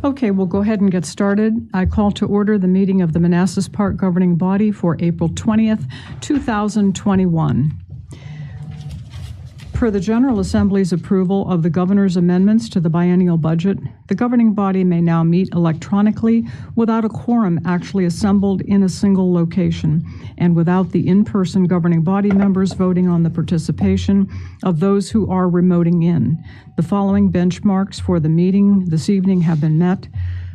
Okay, we'll go ahead and get started. I call to order the meeting of the Manassas Park Governing Body for April 20th, 2021. Per the General Assembly's approval of the Governor's amendments to the biennial budget, the governing body may now meet electronically without a quorum actually assembled in a single location and without the in-person governing body members voting on the participation of those who are remoting in. The following benchmarks for the meeting this evening have been met.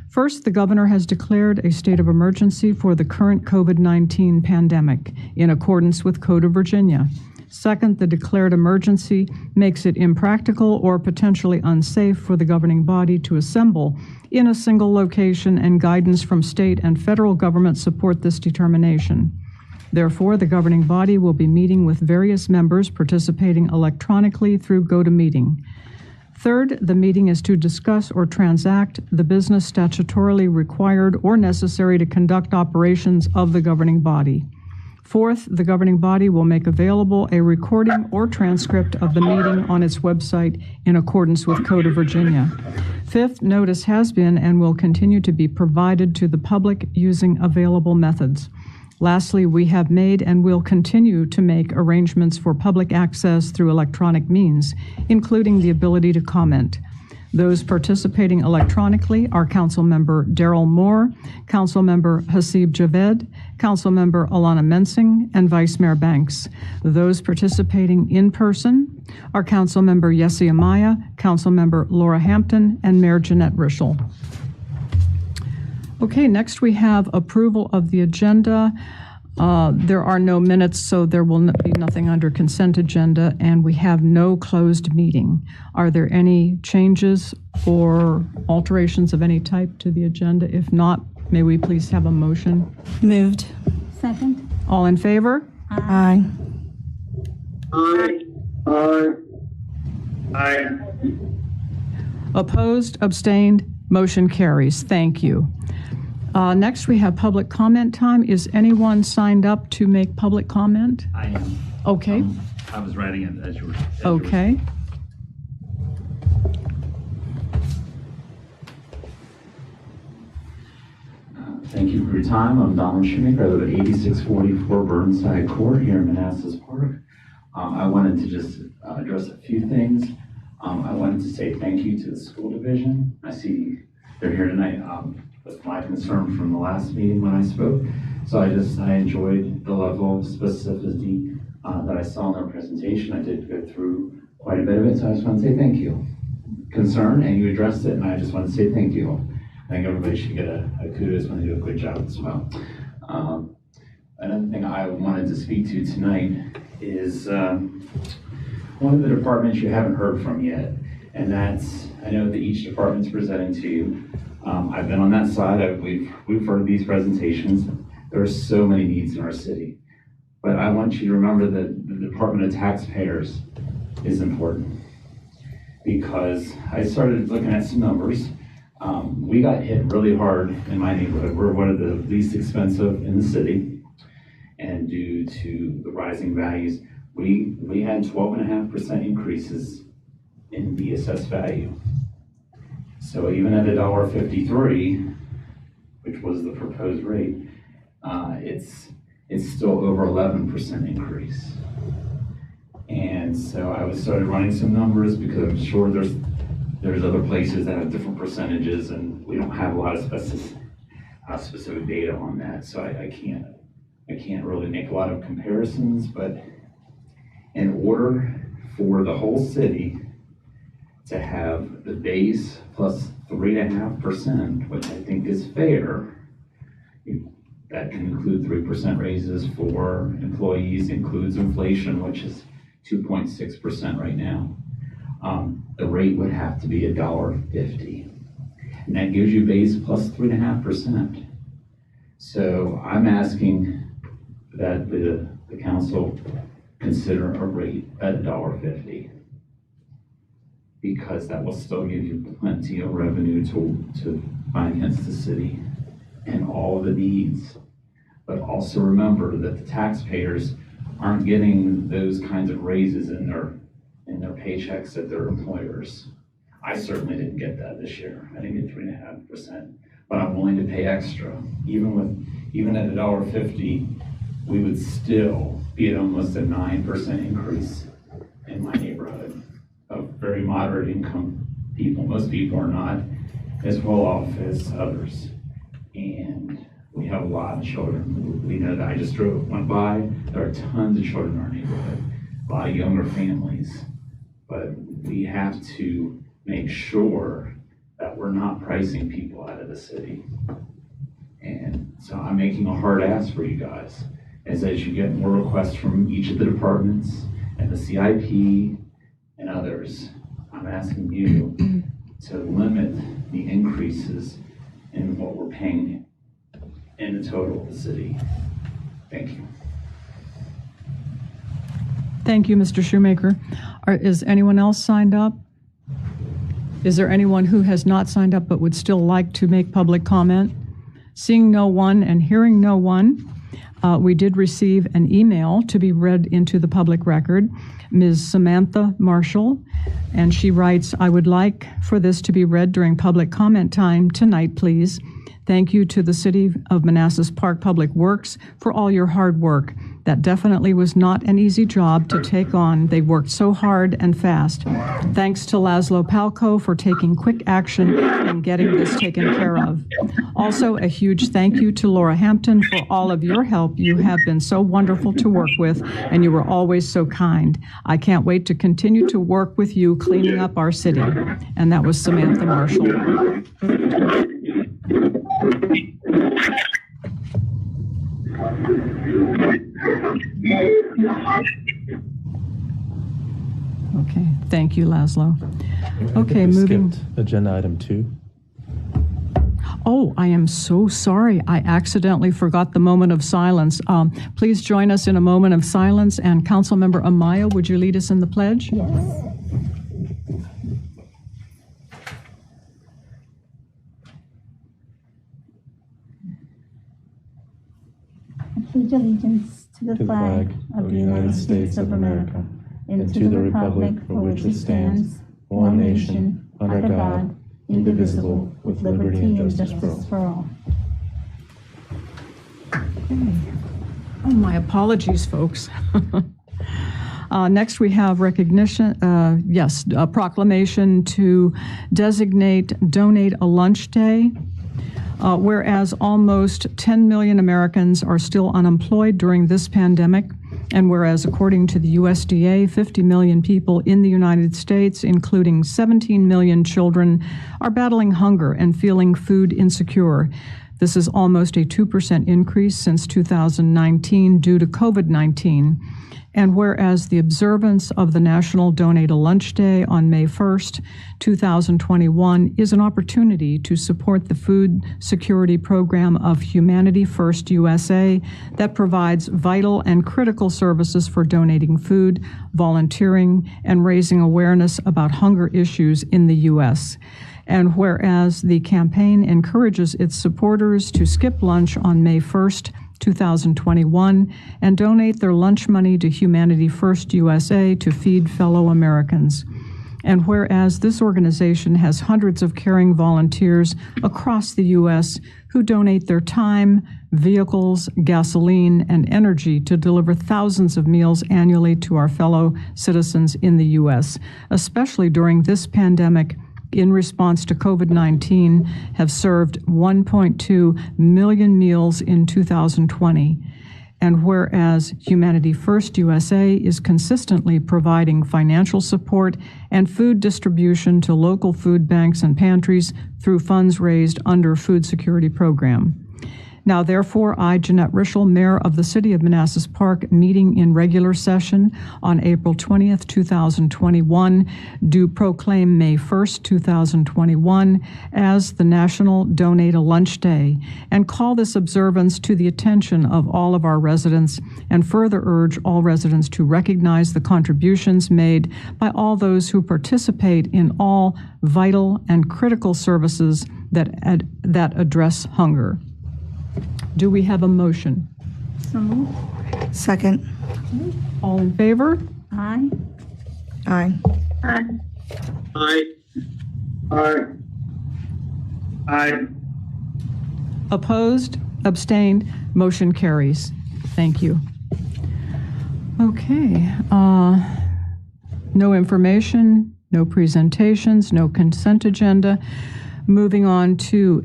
First, the governor has declared a state of emergency for the current COVID-19 pandemic in accordance with Code of Virginia. Second, the declared emergency makes it impractical or potentially unsafe for the governing body to assemble in a single location, and guidance from state and federal government support this determination. Therefore, the governing body will be meeting with various members participating electronically through GoToMeeting. Third, the meeting is to discuss or transact the business statutorily required or necessary to conduct operations of the governing body. Fourth, the governing body will make available a recording or transcript of the meeting on its website in accordance with Code of Virginia. Fifth, notice has been and will continue to be provided to the public using available methods. Lastly, we have made and will continue to make arrangements for public access through electronic means, including the ability to comment. Those participating electronically are Councilmember Darrell Moore, Councilmember Hasib Javed, Councilmember Alana Mensing, and Vice Mayor Banks. Those participating in person are Councilmember Yessi Amaya, Councilmember Laura Hampton, and Mayor Jeanette Rischel. Okay, next we have approval of the agenda. There are no minutes, so there will be nothing under consent agenda, and we have no closed meeting. Are there any changes or alterations of any type to the agenda? If not, may we please have a motion? Moved. Second. All in favor? Aye. Aye. Aye. Aye. Opposed, abstained, motion carries. Thank you. Next, we have public comment time. Is anyone signed up to make public comment? I am. Okay. I was writing it as you were. Okay. Thank you for your time. I'm Donald Shoemaker. I live at 8644 Burnside Court here in Manassas Park. I wanted to just address a few things. I wanted to say thank you to the school division. I see they're here tonight. That's my concern from the last meeting when I spoke. So I enjoyed the level of specificity that I saw in their presentation. I did go through quite a bit of it, so I just want to say thank you. Concern, and you addressed it, and I just want to say thank you. I think everybody should get a kudos when they do a good job as well. Another thing I wanted to speak to tonight is one of the departments you haven't heard from yet, and that's, I know that each department's presenting to you. I've been on that side. We've heard these presentations. There are so many needs in our city, but I want you to remember that the Department of Taxpayers is important, because I started looking at some numbers. We got hit really hard in my neighborhood. We're one of the least expensive in the city, and due to the rising values, we had 12.5% increases in the assessed value. So even at $1.53, which was the proposed rate, it's still over 11% increase. And so I started running some numbers, because I'm sure there's other places that have different percentages, and we don't have a lot of specific data on that. So I can't really make a lot of comparisons, but in order for the whole city to have the base plus 3.5%, which I think is fair, that can include 3% raises for employees, includes inflation, which is 2.6% right now. The rate would have to be $1.50, and that gives you base plus 3.5%. So I'm asking that the council consider a rate at $1.50, because that will still give you plenty of revenue to finance the city and all of the needs. But also remember that the taxpayers aren't getting those kinds of raises in their paychecks at their employers. I certainly didn't get that this year. I didn't get 3.5%, but I'm willing to pay extra. Even at $1.50, we would still be at almost a 9% increase in my neighborhood of very moderate income people. Most people are not as well off as others. And we have a lot of children. We know that. I just went by. There are tons of children in our neighborhood, a lot of younger families. But we have to make sure that we're not pricing people out of the city. And so I'm making a hard ask for you guys. As you get more requests from each of the departments and the CIP and others, I'm asking you to limit the increases in what we're paying in the total of the city. Thank you. Thank you, Mr. Shoemaker. Is anyone else signed up? Is there anyone who has not signed up but would still like to make public comment? Seeing no one and hearing no one, we did receive an email to be read into the public record. Ms. Samantha Marshall, and she writes, I would like for this to be read during public comment time tonight, please. Thank you to the City of Manassas Park Public Works for all your hard work. That definitely was not an easy job to take on. They worked so hard and fast. Thanks to Laszlo Palko for taking quick action and getting this taken care of. Also, a huge thank you to Laura Hampton for all of your help. You have been so wonderful to work with, and you were always so kind. I can't wait to continue to work with you cleaning up our city. And that was Samantha Marshall. Okay, thank you, Laszlo. Okay, moving. Skipped agenda item 2. Oh, I am so sorry. I accidentally forgot the moment of silence. Please join us in a moment of silence. And Councilmember Amaya, would you lead us in the pledge? Yes. I pledge allegiance to the flag of the United States of America and to the republic for which it stands, one nation, under God, indivisible, with liberty and justice for all. Oh, my apologies, folks. Next, we have recognition, a proclamation to donate a lunch day. Whereas almost 10 million Americans are still unemployed during this pandemic, and whereas according to the USDA, 50 million people in the United States, including 17 million children, are battling hunger and feeling food insecure. This is almost a 2% increase since 2019 due to COVID-19. And whereas the observance of the National Donate a Lunch Day on May 1st, 2021 is an opportunity to support the food security program of Humanity First USA that provides vital and critical services for donating food, volunteering, and raising awareness about hunger issues in the U.S. And whereas the campaign encourages its supporters to skip lunch on May 1st, 2021, and donate their lunch money to Humanity First USA to feed fellow Americans. And whereas this organization has hundreds of caring volunteers across the U.S. who donate their time, vehicles, gasoline, and energy to deliver thousands of meals annually to our fellow citizens in the U.S., especially during this pandemic, in response to COVID-19, have served 1.2 million meals in 2020. And whereas Humanity First USA is consistently providing financial support and food distribution to local food banks and pantries through funds raised under Food Security Program. Now, therefore, I, Jeanette Rischel, Mayor of the City of Manassas Park, meeting in regular session on April 20th, 2021, do proclaim May 1st, 2021 as the National Donate a Lunch Day and call this observance to the attention of all of our residents and further urge all residents to recognize the contributions made by all those who participate in all vital and critical services that address hunger. Do we have a motion? So moved. Second. All in favor? Aye. Aye. Aye. Aye. Aye. Opposed? Abstained? Motion carries. Thank you. Okay. No information, no presentations, no consent agenda. Moving on to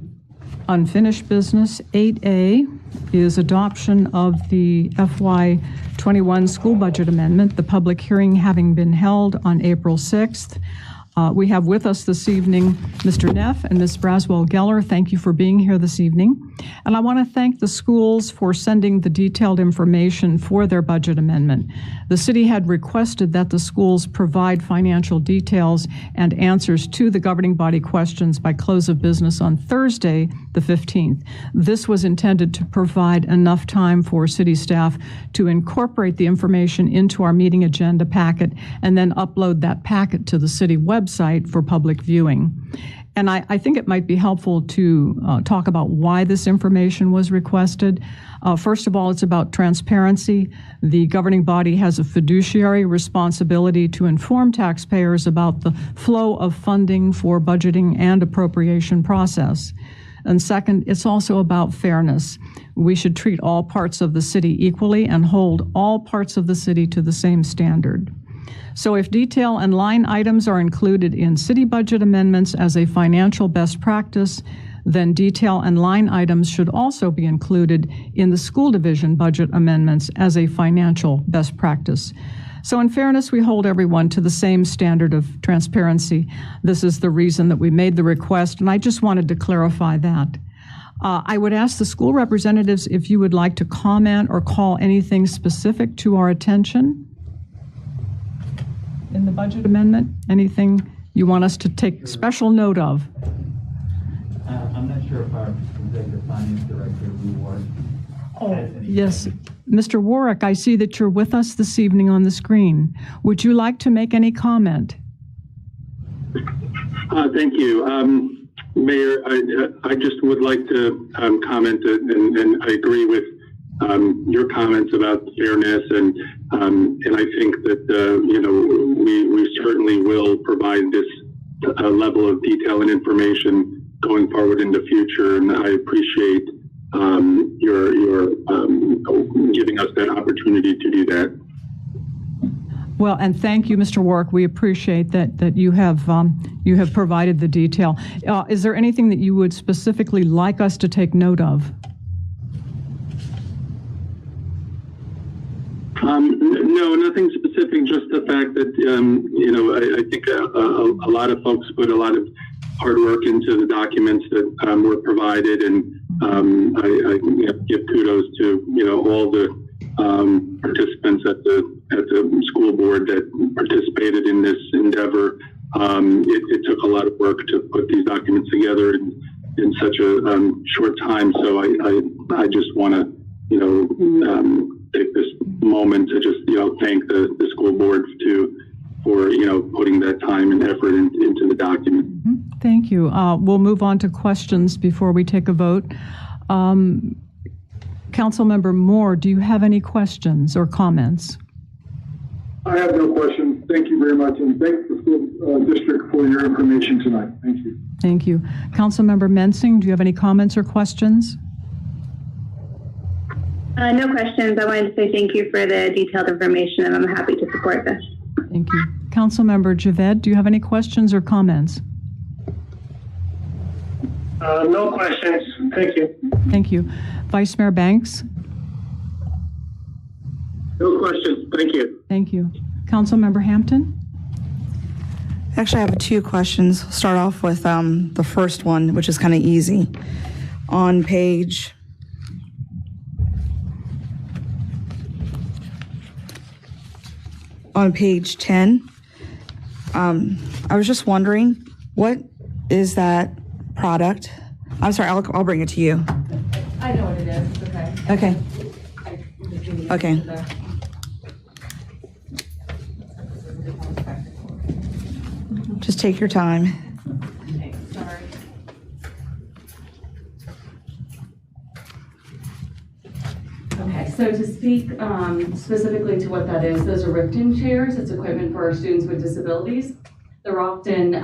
unfinished business. 8A is adoption of the FY21 school budget amendment, the public hearing having been held on April 6th. We have with us this evening Mr. Neff and Ms. Braswell-Geller. Thank you for being here this evening. And I want to thank the schools for sending the detailed information for their budget amendment. The city had requested that the schools provide financial details and answers to the governing body questions by close of business on Thursday, the 15th. This was intended to provide enough time for city staff to incorporate the information into our meeting agenda packet and then upload that packet to the city website for public viewing. And I think it might be helpful to talk about why this information was requested. First of all, it's about transparency. The governing body has a fiduciary responsibility to inform taxpayers about the flow of funding for budgeting and appropriation process. And second, it's also about fairness. We should treat all parts of the city equally and hold all parts of the city to the same standard. So if detail and line items are included in city budget amendments as a financial best practice, then detail and line items should also be included in the school division budget amendments as a financial best practice. So in fairness, we hold everyone to the same standard of transparency. This is the reason that we made the request, and I just wanted to clarify that. I would ask the school representatives if you would like to comment or call anything specific to our attention in the budget amendment? Anything you want us to take special note of? I'm not sure if our executive finance director, Lee Ward, has any. Yes. Mr. Warwick, I see that you're with us this evening on the screen. Would you like to make any comment? Thank you. Mayor, I just would like to comment, and I agree with your comments about fairness, and I think that we certainly will provide this level of detail and information going forward in the future, and I appreciate your giving us that opportunity to do that. Well, and thank you, Mr. Warwick. We appreciate that you have provided the detail. Is there anything that you would specifically like us to take note of? No, nothing specific, just the fact that, I think a lot of folks put a lot of hard work into the documents that were provided, and I give kudos to, all the participants at the school board that participated in this endeavor. It took a lot of work to put these documents together in such a short time, so I just want to, take this moment to just, thank the school board for putting that time and effort into the document. Mm-hmm. Thank you. We'll move on to questions before we take a vote. Councilmember Moore, do you have any questions or comments? I have no questions. Thank you very much, and thank the school district for your information tonight. Thank you. Thank you. Councilmember Mensing, do you have any comments or questions? No questions. I wanted to say thank you for the detailed information, and I'm happy to support this. Thank you. Councilmember Javed, do you have any questions or comments? No questions. Thank you. Thank you. Vice Mayor Banks? No questions. Thank you. Thank you. Councilmember Hampton? Actually, I have two questions. I'll start off with the first one, which is kind of easy. On page 10, I was just wondering, what is that product? I'm sorry, I'll bring it to you. I know what it is. It's okay. Okay. Okay. Just take your time. Sorry. Okay, so to speak specifically to what that is, those are Rifton chairs. It's equipment for our students with disabilities. They're often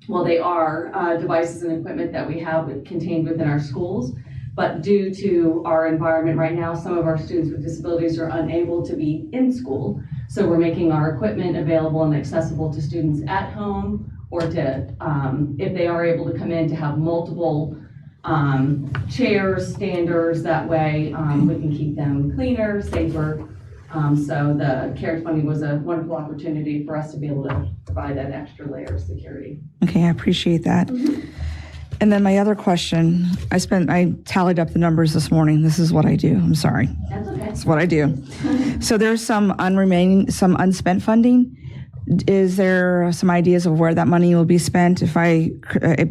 well, they are devices and equipment that we have contained within our schools. But due to our environment right now, some of our students with disabilities are unable to be in school. So we're making our equipment available and accessible to students at home, or to, if they are able to come in, to have multiple chairs, standers. That way we can keep them cleaner, safer. So the CARES funding was a wonderful opportunity for us to be able to provide that extra layer of security. Okay, I appreciate that. And then my other question, I tallied up the numbers this morning. This is what I do. I'm sorry. That's okay. That's what I do. So there's some unspent funding. Is there some ideas of where that money will be spent? If I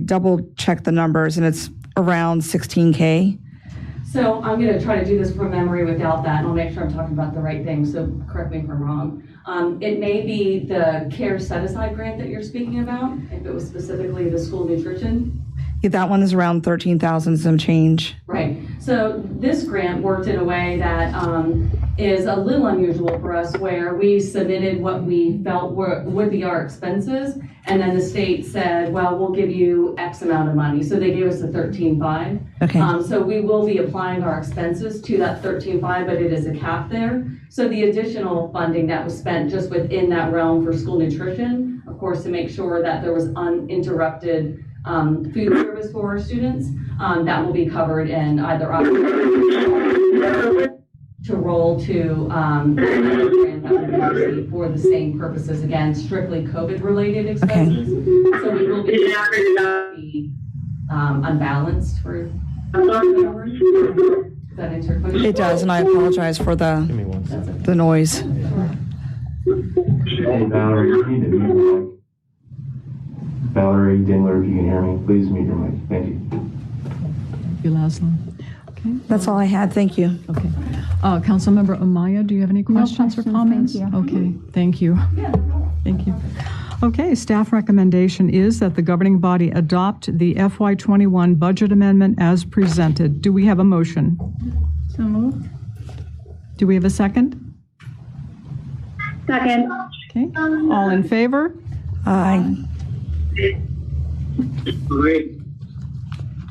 double check the numbers and it's around 16K. So I'm going to try to do this from memory without that, and I'll make sure I'm talking about the right thing, so correct me if I'm wrong. It may be the CARES set-aside grant that you're speaking about, if it was specifically the school nutrition. Yeah, that one is around 13,000 some change. Right. So this grant worked in a way that is a little unusual for us, where we submitted what we felt would be our expenses, and then the state said, well, we'll give you X amount of money. So they gave us the 13.5. Okay. So we will be applying our expenses to that 13.5, but it is a cap there. So the additional funding that was spent just within that realm for school nutrition, of course, to make sure that there was uninterrupted food service for our students, that will be covered in either to roll to another grant that we receive for the same purposes, again, strictly COVID-related expenses. Okay. So we will be unbalanced for numbers. Does that answer your question? It does, and I apologize for the noise. Hey, Valerie, you need to mute your mic. Valerie Dingler, if you can hear me, please mute your mic. Thank you. Thank you, Leslie. Okay. That's all I had. Thank you. Okay. Councilmember Amaya, do you have any questions or comments? Thank you. Okay, thank you. Thank you. Okay, staff recommendation is that the governing body adopt the FY21 budget amendment as presented. Do we have a motion? So moved. Do we have a second? Second. Okay, all in favor? Aye.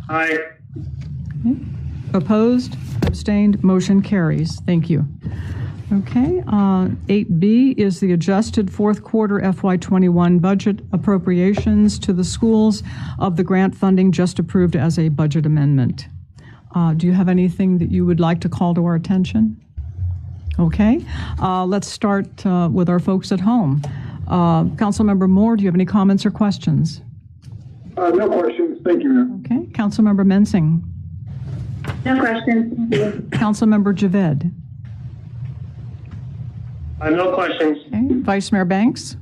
Aye. Opposed? Abstained? Motion carries. Thank you. Okay, 8B is the adjusted fourth quarter FY21 budget appropriations to the schools of the grant funding just approved as a budget amendment. Do you have anything that you would like to call to our attention? Okay, let's start with our folks at home. Councilmember Moore, do you have any comments or questions? No questions. Thank you, Mayor. Okay, Councilmember Mensing. No questions. Councilmember Javed. No questions. Okay, Vice Mayor Banks.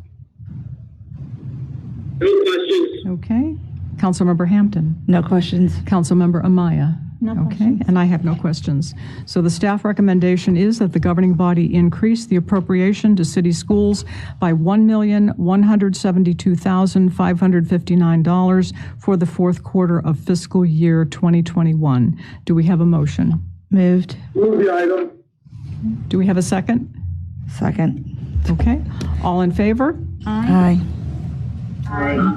No questions. Okay, Councilmember Hampton. No questions. Councilmember Amaya. No Okay, questions. and I have no questions. So the staff recommendation is that the governing body increase the appropriation to city schools by $1,172,559 for the fourth quarter of fiscal year 2021. Do we have a motion? Moved. Move the item. Do we have a second? Second. Okay, all in favor? Aye. Aye.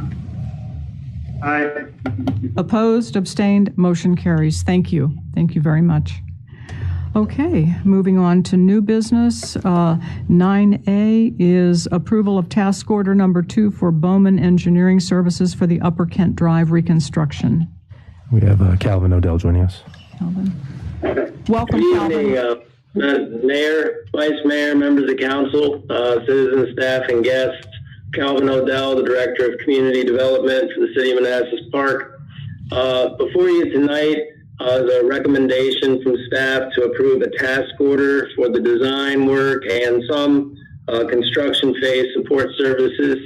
Aye. Opposed, abstained, motion carries. Thank you. Thank you very much. Okay, moving on to new business. 9A is approval of task order number 2 for Bowman Engineering Services for the Upper Kent Drive reconstruction. We have Calvin Odell joining us. Calvin. Welcome, Good Calvin. evening, Mayor, Vice Mayor, members of council, citizens, staff, and guests. Calvin Odell, the Director of Community Development for the City of Manassas Park. Before you tonight is a recommendation from staff to approve a task order for the design work and some construction phase support services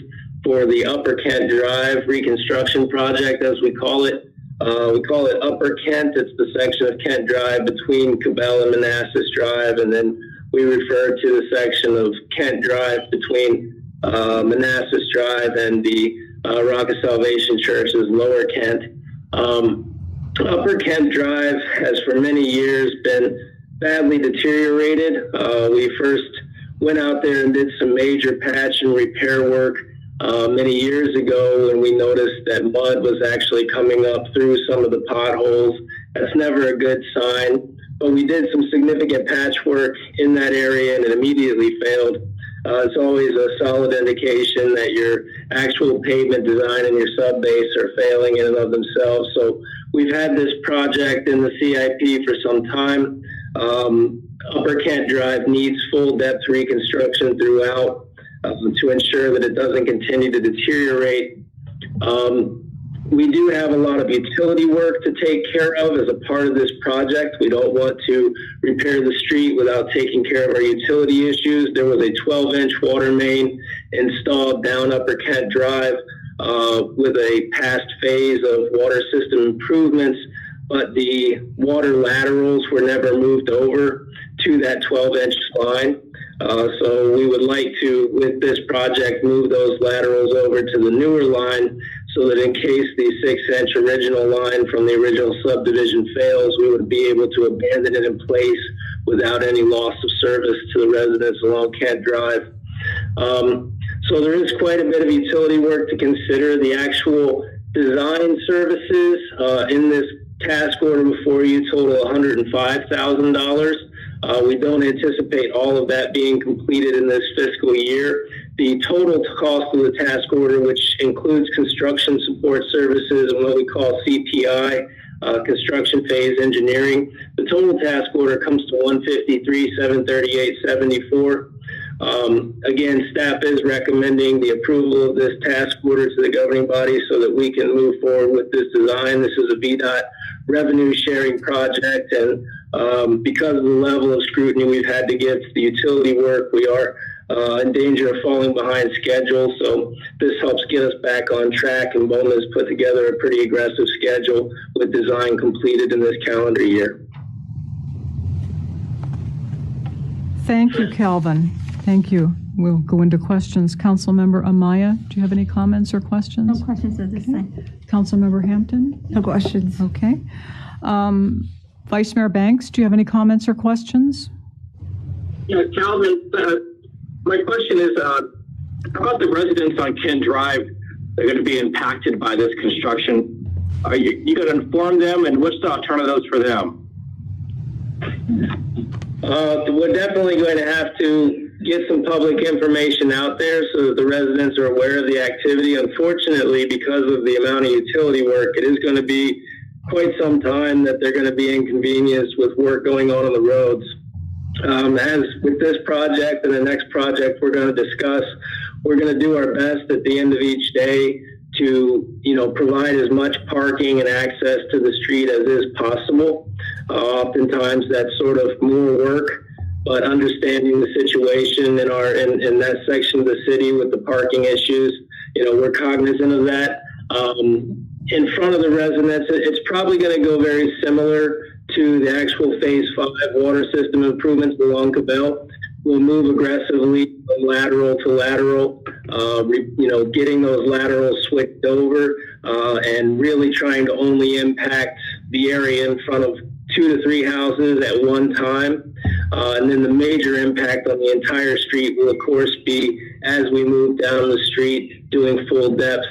for the Upper Kent Drive reconstruction project, as we call it. We call it Upper Kent. It's the section of Kent Drive between Cabell and Manassas Drive, and then we refer to the section of Kent Drive between Manassas Drive and the Rock of Salvation Church as Lower Kent. Upper Kent Drive has for many years been badly deteriorated. We first went out there and did some major patch and repair work many years ago when we noticed that mud was actually coming up through some of the potholes. That's never a good sign. But we did some significant patchwork in that area and it immediately failed. It's always a solid indication that your actual pavement design and your sub-base are failing in and of themselves. So we've had this project in the CIP for some time. Upper Kent Drive needs full depth reconstruction throughout to ensure that it doesn't continue to deteriorate. We do have a lot of utility work to take care of as a part of this project. We don't want to repair the street without taking care of our utility issues. There was a 12-inch water main installed down Upper Kent Drive with a past phase of water system improvements, but the water laterals were never moved over to that 12-inch line. So we would like to, with this project, move those laterals over to the newer line so that in case the 6-inch original line from the original subdivision fails, we would be able to abandon it in place without any loss of service to the residents along Kent Drive. So there is quite a bit of utility work to consider. The actual design services in this task order before you total $105,000. We don't anticipate all of that being completed in this fiscal year. The total cost of the task order, which includes construction support services and what we call CPI, construction phase engineering, the total task order comes to $153,738.74. Again, staff is recommending the approval of this task order to the governing body so that we can move forward with this design. This is a VDOT revenue sharing project, and because of the level of scrutiny we've had to give to the utility work, we are in danger of falling behind schedule. So this helps get us back on track, and BOMA has put together a pretty aggressive schedule with design completed in this calendar year. Thank you, Calvin. Thank you. We'll go into questions. Councilmember Amaya, do you have any comments or questions? No questions at this time. Councilmember Hampton? No questions. Okay. Vice Mayor Banks, do you have any comments or questions? Yeah, Calvin, my question is about the residents on Kent Drive that are going to be impacted by this construction. Are you going to inform them, and what's the alternatives for them? We're definitely going to have to get some public information out there so that the residents are aware of the activity. Unfortunately, because of the amount of utility work, it is going to be quite some time that they're going to be inconvenienced with work going on the roads. As with this project and the next project we're going to discuss, we're going to do our best at the end of each day to, provide as much parking and access to the street as is possible. Oftentimes that's sort of more work, but understanding the situation in that section of the city with the parking issues, we're cognizant of that. In front of the residents, it's probably going to go very similar to the actual Phase 5 water system improvements along Cabell. We'll move aggressively from lateral to lateral, getting those laterals switched over and really trying to only impact the area in front of 2 to 3 houses at one time. And then the major impact on the entire street will, of course, be as we move down the street, doing full depth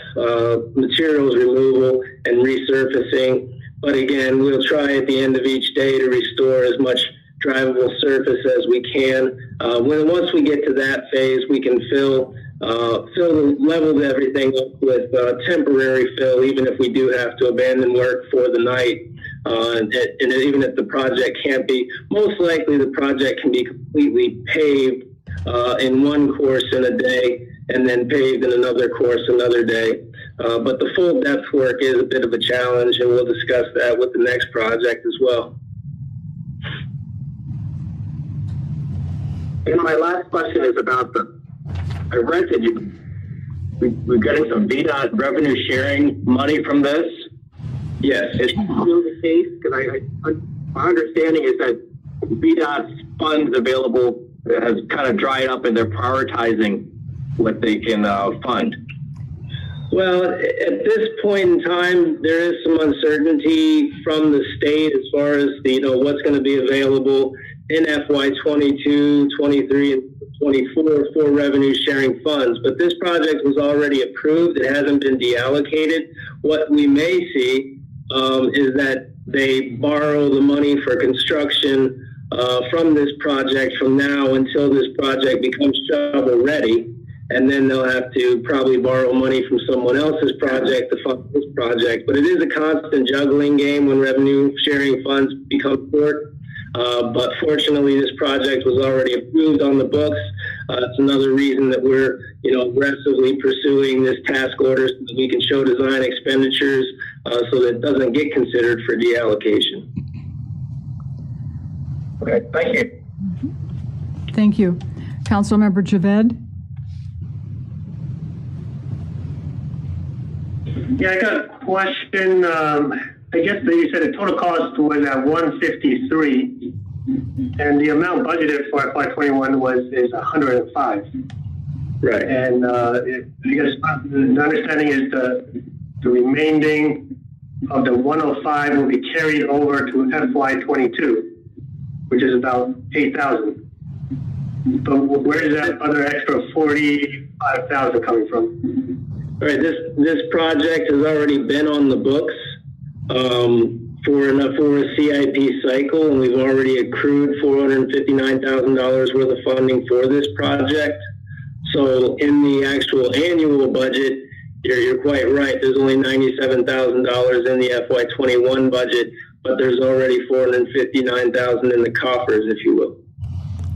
materials removal and resurfacing. But again, we'll try at the end of each day to restore as much drivable surface as we can. Once we get to that phase, we can level everything up with temporary fill, even if we do have to abandon work for the night. And even if the project can't be, most likely the project can be completely paved in one course in a day and then paved in another course another day. But the full depth work is a bit of a challenge, and we'll discuss that with the next project as well. And my last question is about I read that we're getting some VDOT revenue sharing money from this. Yes. Is that still the case? Because my understanding is that VDOT's funds available has kind of dried up and they're prioritizing what they can fund. Well, at this point in time, there is some uncertainty from the state as far as what's going to be available in FY22, 23, and 24 for revenue sharing funds, but this project was already approved. It hasn't been deallocated. What we may see is that they borrow the money for construction from this project from now until this project becomes shovel ready, and then they'll have to probably borrow money from someone else's project to fund this project. But it is a constant juggling game when revenue sharing funds become short. But fortunately, this project was already approved on the books. It's another reason that we're, aggressively pursuing this task order so that we can show design expenditures so that it doesn't get considered for deallocation. Okay, thank you. Thank you. Councilmember Javed? Yeah, I got a question. I guess that you said the total cost was at 153, and the amount budgeted for FY21 is 105. Right. And I guess the understanding is the remaining of the 105 will be carried over to FY22, which is about 8,000. But where is that other extra 45,000 coming from? All right, this project has already been on the books for a CIP cycle, and we've already accrued $459,000 worth of funding for this project. So in the actual annual budget, you're quite right. There's only $97,000 in the FY21 budget, but there's already $459,000 in the coffers, if you will.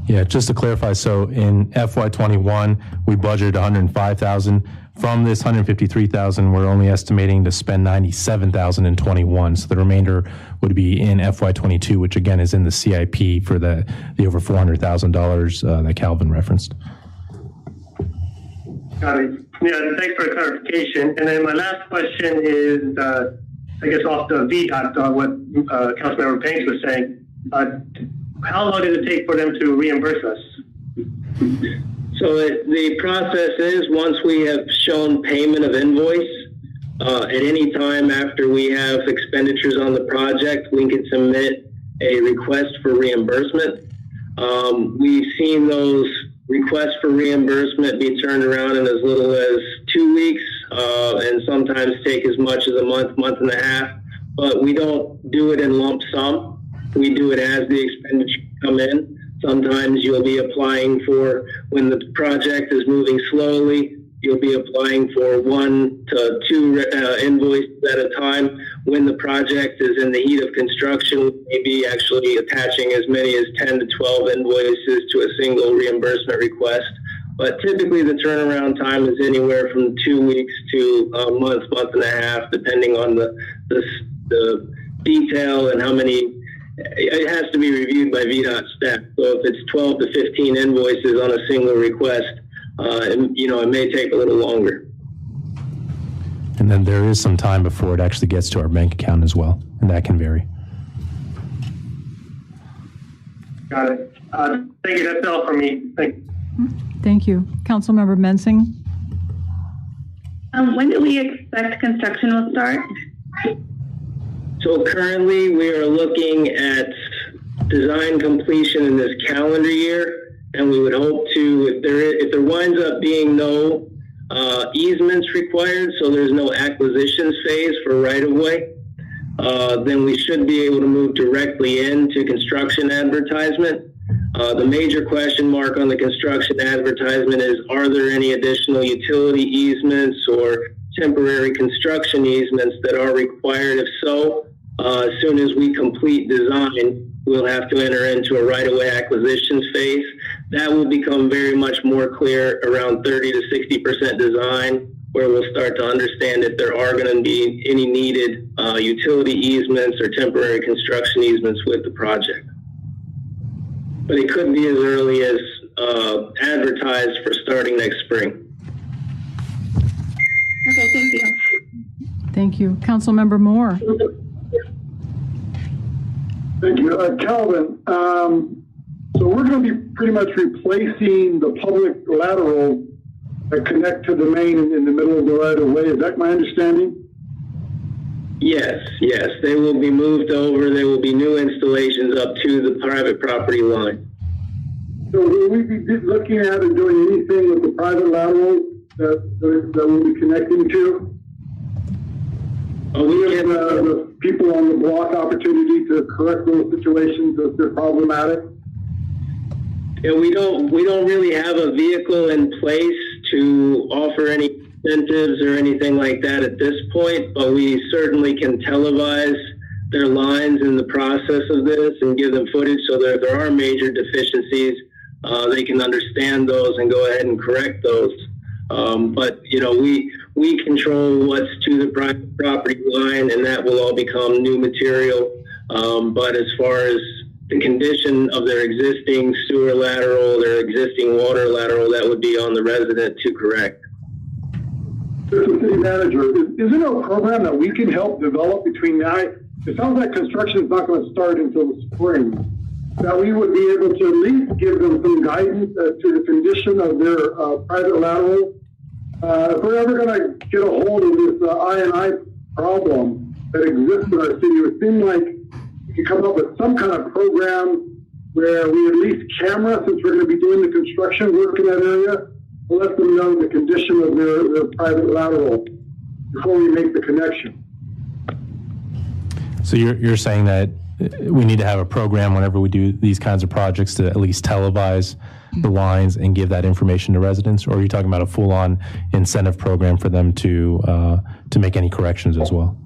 Yeah, just to clarify, so in FY21, we budgeted $105,000. From this $153,000, we're only estimating to spend $97,000 in 21. So the remainder would be in FY22, which again is in the CIP for the over $400,000 that Calvin referenced. Got it. Yeah, thanks for the clarification. And then my last question is, I guess off the VDOT, what Councilmember Banks was saying. How long does it take for them to reimburse us? So the process is once we have shown payment of invoice, at any time after we have expenditures on the project, we can submit a request for reimbursement. We've seen those requests for reimbursement be turned around in as little as 2 weeks, and sometimes take as much as a month, month and a half. But we don't do it in lump sum. We do it as the expenditures come in. Sometimes you'll be applying for, when the project is moving slowly, you'll be applying for 1 to 2 invoices at a time. When the project is in the heat of construction, maybe actually attaching as many as 10 to 12 invoices to a single reimbursement request. But typically the turnaround time is anywhere from 2 weeks to a month, month and a half, depending on the detail and how many. It has to be reviewed by VDOT staff. So if it's 12 to 15 invoices on a single request, it may take a little longer. And then there is some time before it actually gets to our bank account as well, and that can vary. Got it. Thank you. That's all for me. Thank you. Councilmember Mensing? When do we expect construction will start? So currently we are looking at design completion in this calendar year, and we would hope to, if there winds up being no easements required, so there's no acquisitions phase for right-of-way, then we should be able to move directly into construction advertisement. The major question mark on the construction advertisement is, are there any additional utility easements or temporary construction easements that are required? If so, as soon as we complete design, we'll have to enter into a right-of-way acquisitions phase. That will become very much more clear around 30 to 60% design, where we'll start to understand if there are going to be any needed utility easements or temporary construction easements with the project. But it could be as early as advertised for starting next spring. Okay, thank you. Thank you. Councilmember Moore? Thank you. Calvin, so we're going to be pretty much replacing the public lateral that connect to the main in the middle of the right-of-way. Is that my understanding? Yes. They will be moved over. There will be new installations up to the private property line. So will we be looking at and doing anything with the private lateral that we'll be connecting to? We give the people on the block opportunity to correct those situations if they're problematic. Yeah, we don't really have a vehicle in place to offer any incentives or anything like that at this point, but we certainly can televise their lines in the process of this and give them footage so that if there are major deficiencies, they can understand those and go ahead and correct those. But you know, we control what's to the private property line, and that will all become new material. But as far as the condition of their existing sewer lateral, their existing water lateral, that would be on the resident to correct. Mr. City Manager, is there a program that we can help develop between now? It sounds like construction is not going to start until the spring. That we would be able to at least give them some guidance as to the condition of their private lateral. If we're ever going to get a hold of this I&I problem that exists in our city, it would seem like we could come up with some kind of program where we at least camera, since we're going to be doing the construction work in that area, we'll let them know the condition of their private lateral before we make the connection. So you're saying that we need to have a program whenever we do these kinds of projects to at least televise the lines and give that information to residents, or are you talking about a full-on incentive program for them to make any corrections as well?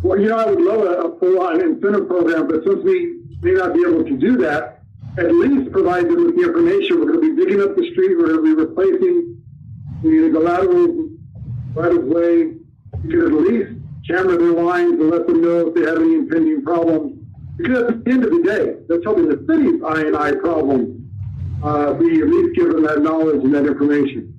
Well, you know, I would love a full-on incentive program, but since we may not be able to do that, at least provide them with the information. We're going to be digging up the street. We're going to be replacing the laterals right of way. You can at least camera their lines and let them know if they have any impending problems. Because at the end of the day, that's helping the city's I&I problem. We at least give them that knowledge and that information.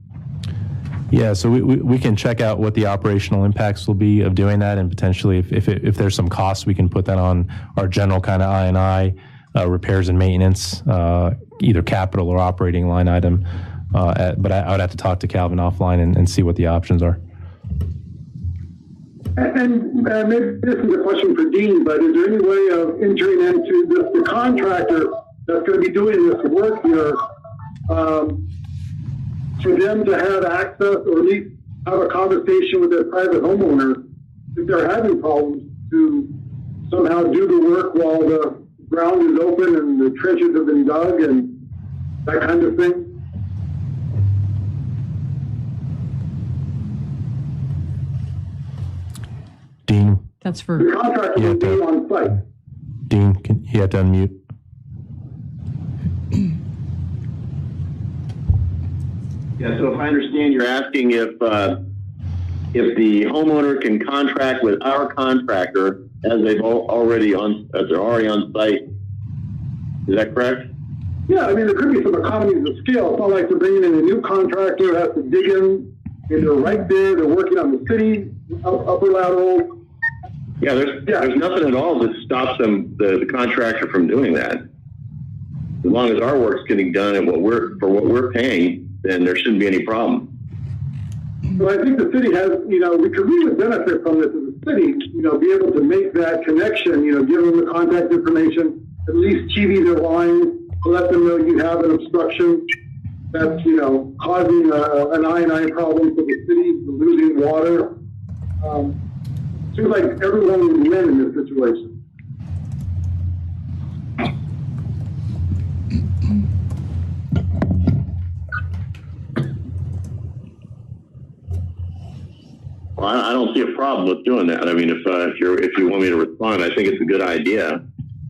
Yeah, so we can check out what the operational impacts will be of doing that, and potentially if there's some costs, we can put that on our general kind of I&I repairs and maintenance, either capital or operating line item. But I would have to talk to Calvin offline and see what the options are. And maybe this is a question for Dean, but is there any way of entering into the contractor that's going to be doing this work here, for them to have access or at least have a conversation with their private homeowner if they're having problems to somehow do the work while the ground is open and the trenches have been dug and that kind of thing? Dean? That's for... The contractor will be on site. Dean, you have to unmute. Yeah, so if I understand, you're asking if the homeowner can contract with our contractor as they're already on site. Is that correct? Yeah, I mean, there could be some economies of scale. It's not like they're bringing in a new contractor who has to dig in, and they're right there. They're working on the city upper lateral. Yeah, there's nothing at all that stops them, the contractor, from doing that. As long as our work's getting done and what we're paying, then there shouldn't be any problem. So I think the city has, we could really benefit from this as a city, be able to make that connection, give them the contact information, at least TV their lines, to let them know you have an obstruction that's, causing an I&I problem for the city, losing water. Seems like everyone would win in this situation. Well, I don't see a problem with doing that. I mean, if you want me to respond, I think it's a good idea.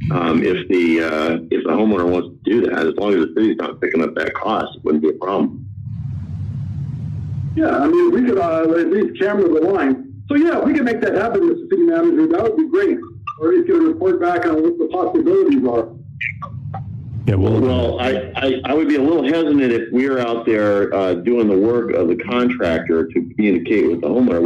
If the homeowner wants to do that, as long as the city's not picking up that cost, it wouldn't be a problem. Yeah, I mean, we could at least camera the line. So yeah, if we can make that happen, Mr. City Manager, that would be great. Or at least get a report back on what the possibilities are. Yeah, well, I would be a little hesitant if we were out there doing the work of the contractor to communicate with the homeowner.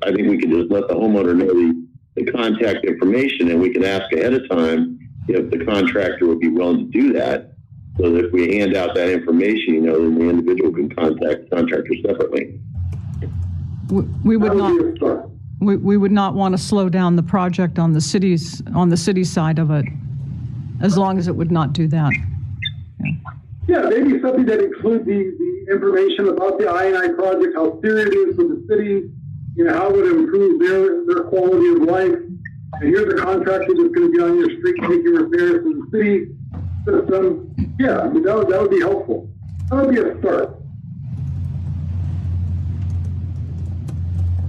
I think we could just let the homeowner know the contact information, and we can ask ahead of time if the contractor would be willing to do that. So that if we hand out that information, then the individual can contact the contractor separately. We would not. We would not want to slow down the project on the city side of it, as long as it would not do that. Yeah. Yeah, maybe something that includes the information about the I&I project, how serious it is for the city, you know, how it would improve their quality of life. And here's a contractor that's going to be on your street making repairs to the city system. Yeah, I mean, that would be helpful. That would be a start.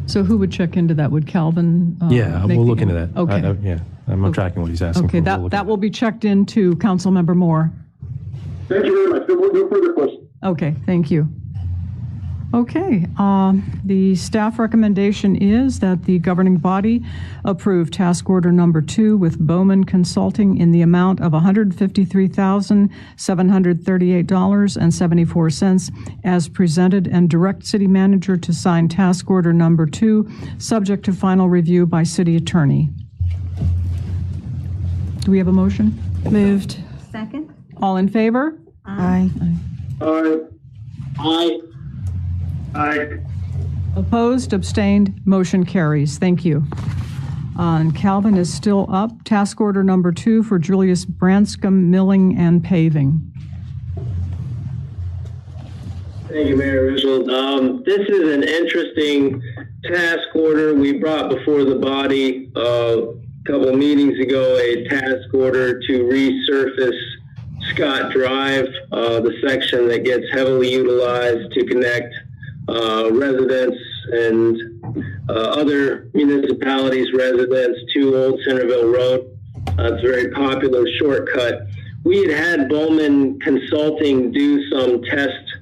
So who would check into that? Would Calvin? Yeah, we'll look into that. Okay. Yeah, I'm tracking what he's asking Okay, for. that will be checked into, Councilmember Moore. Thank you very much. No further questions. Okay, thank you. Okay, the staff recommendation is that the governing body approve task order number 2 with Bowman Consulting in the amount of $153,738.74 as presented, and direct city manager to sign task order number 2, subject to final review by city attorney. Do we have a motion? Moved. Second? All in favor? Aye. Aye. Aye. Opposed, abstained, motion carries. Thank you. And Calvin is still up. Task order number 2 for Julius Branscombe Milling and Paving. Thank you, Mayor Rizal. This is an interesting task order we brought before the body a couple of meetings ago, a task order to resurface Scott Drive, the section that gets heavily utilized to connect residents and other municipalities' residents to Old Centerville Road. It's a very popular shortcut. We had Bowman Consulting do some test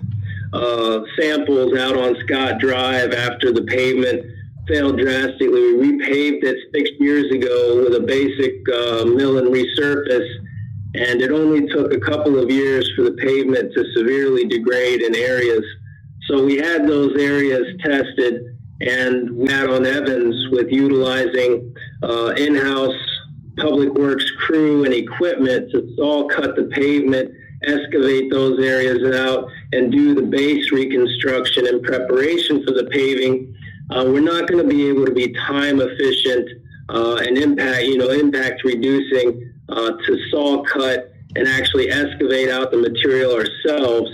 samples out on Scott Drive after the pavement failed drastically. We repaved it 6 years ago with a basic mill and resurface, and it only took a couple of years for the pavement to severely degrade in areas. So we had those areas tested, and Matt on Evans with utilizing in-house public works crew and equipment to saw cut the pavement, excavate those areas out, and do the base reconstruction in preparation for the paving. We're not going to be able to be time efficient and impact reducing to saw cut and actually excavate out the material ourselves.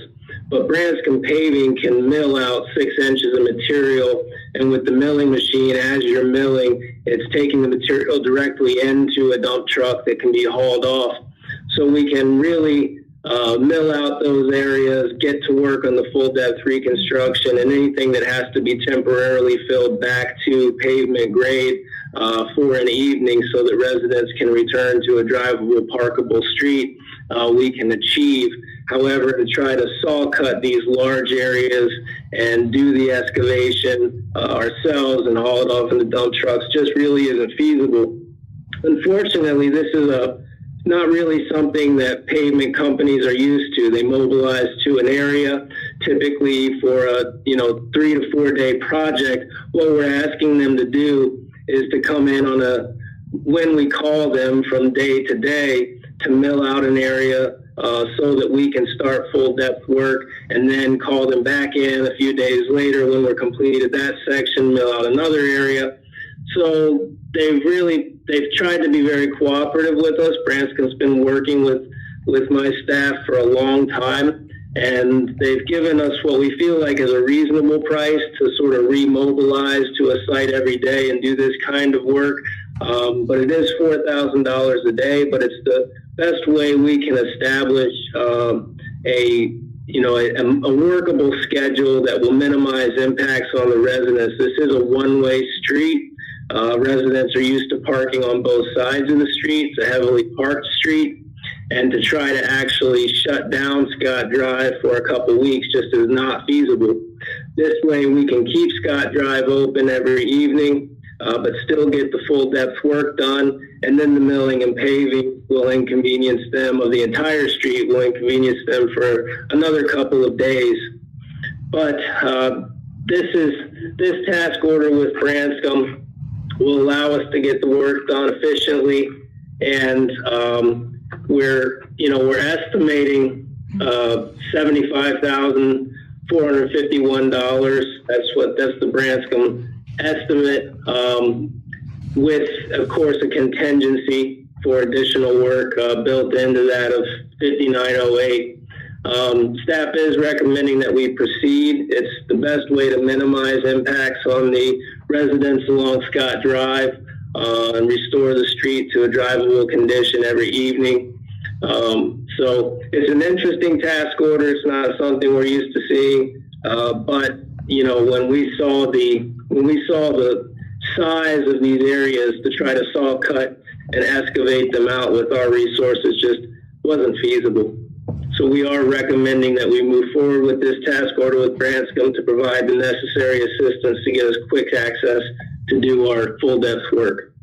But Branscombe Paving can mill out 6 inches of material, and with the milling machine, as you're milling, it's taking the material directly into a dump truck that can be hauled off. So we can really mill out those areas, get to work on the full depth reconstruction, and anything that has to be temporarily filled back to pavement grade for an evening so that residents can return to a drivable, parkable street, we can achieve. However, to try to saw cut these large areas and do the excavation ourselves and haul it off in the dump trucks just really isn't feasible. Unfortunately, this is not really something that pavement companies are used to. They mobilize to an area, typically for a 3 to 4 day project. What we're asking them to do is to come in when we call them from day to day to mill out an area so that we can start full depth work, and then call them back in a few days later when we're completed that section, mill out another area. So they've tried to be very cooperative with us. Branscombe's been working with my staff for a long time, and they've given us what we feel like is a reasonable price to sort of remobilize to a site every day and do this kind of work. But it is $4,000 a day, but it's the best way we can establish a workable schedule that will minimize impacts on the residents. This is a one-way street. Residents are used to parking on both sides of the street. It's a heavily parked street, and to try to actually shut down Scott Drive for a couple weeks just is not feasible. This way we can keep Scott Drive open every evening, but still get the full depth work done, and then the milling and paving will inconvenience them, of the entire street will inconvenience them for another couple of days. But this task order with Branscombe will allow us to get the work done efficiently, and we're estimating $75,451. That's the Branscombe estimate, with of course a contingency for additional work built into that of $5,908. Staff is recommending that we proceed. It's the best way to minimize impacts on the residents along Scott Drive and restore the street to a drivable condition every evening. So it's an interesting task order. It's not something we're used to seeing, but you know, when we saw the size of these areas to try to saw cut and excavate them out with our resources, just wasn't feasible. So we are recommending that we move forward with this task order with Branscombe to provide the necessary assistance to get us quick access to do our full depth work.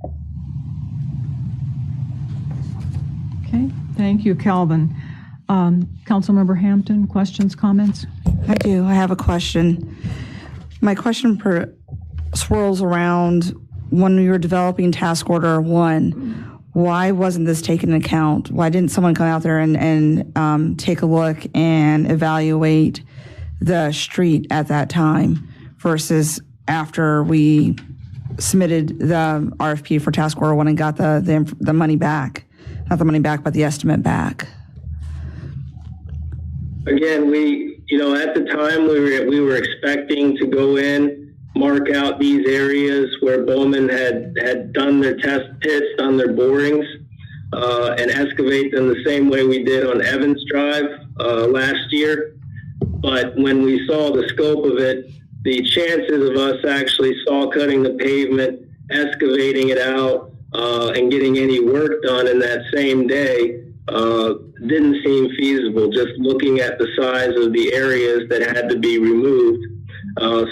Okay, thank you, Calvin. Councilmember Hampton, questions, comments? I do. I have a question. My question swirls around when we were developing task order 1. Why wasn't this taken into account? Why didn't someone come out there and take a look and evaluate the street at that time versus after we submitted the RFP for task order 1 and got the money back? Not the money back, but the estimate back. Again, at the time we were expecting to go in, mark out these areas where Bowman had done their test pits, done their borings, and excavate them the same way we did on Evans Drive last year. But when we saw the scope of it, the chances of us actually saw cutting the pavement, excavating it out, and getting any work done in that same day didn't seem feasible, just looking at the size of the areas that had to be removed.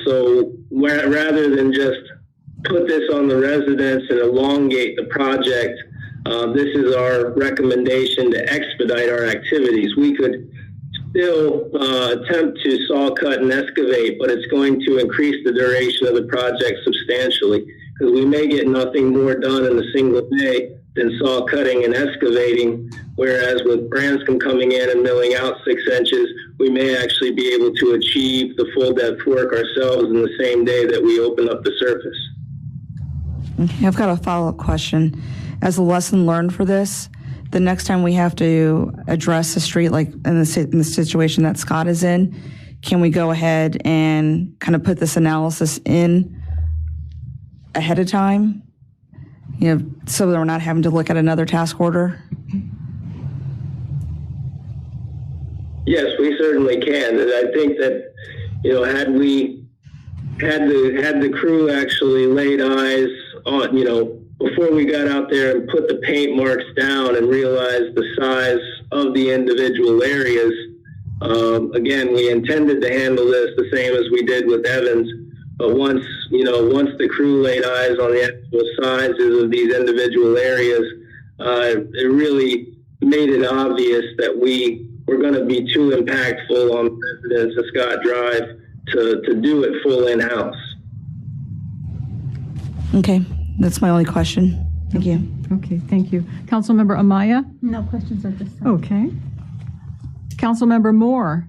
So rather than just put this on the residents and elongate the project, this is our recommendation to expedite our activities. We could still attempt to saw cut and excavate, but it's going to increase the duration of the project substantially, because we may get nothing more done in a single day than saw cutting and excavating, whereas with Branscombe coming in and milling out 6 inches, we may actually be able to achieve the full depth work ourselves in the same day that we open up the surface. Okay, I've got a follow-up question. As a lesson learned for this, the next time we have to address the street, like in the situation that Scott is in, can we go ahead and kind of put this analysis in ahead of time? So that we're not having to look at another task order? Yes, we certainly can. And I think that, had the crew actually laid eyes on, before we got out there and put the paint marks down and realized the size of the individual areas, again, we intended to handle this the same as we did with Evans. But once the crew laid eyes on the actual sizes of these individual areas, it really made it obvious that we were going to be too impactful on residents of Scott Drive to do it full in-house. Okay, that's my only question. Thank you. Okay, thank you. Councilmember Amaya? No questions at this time. Okay. Councilmember Moore?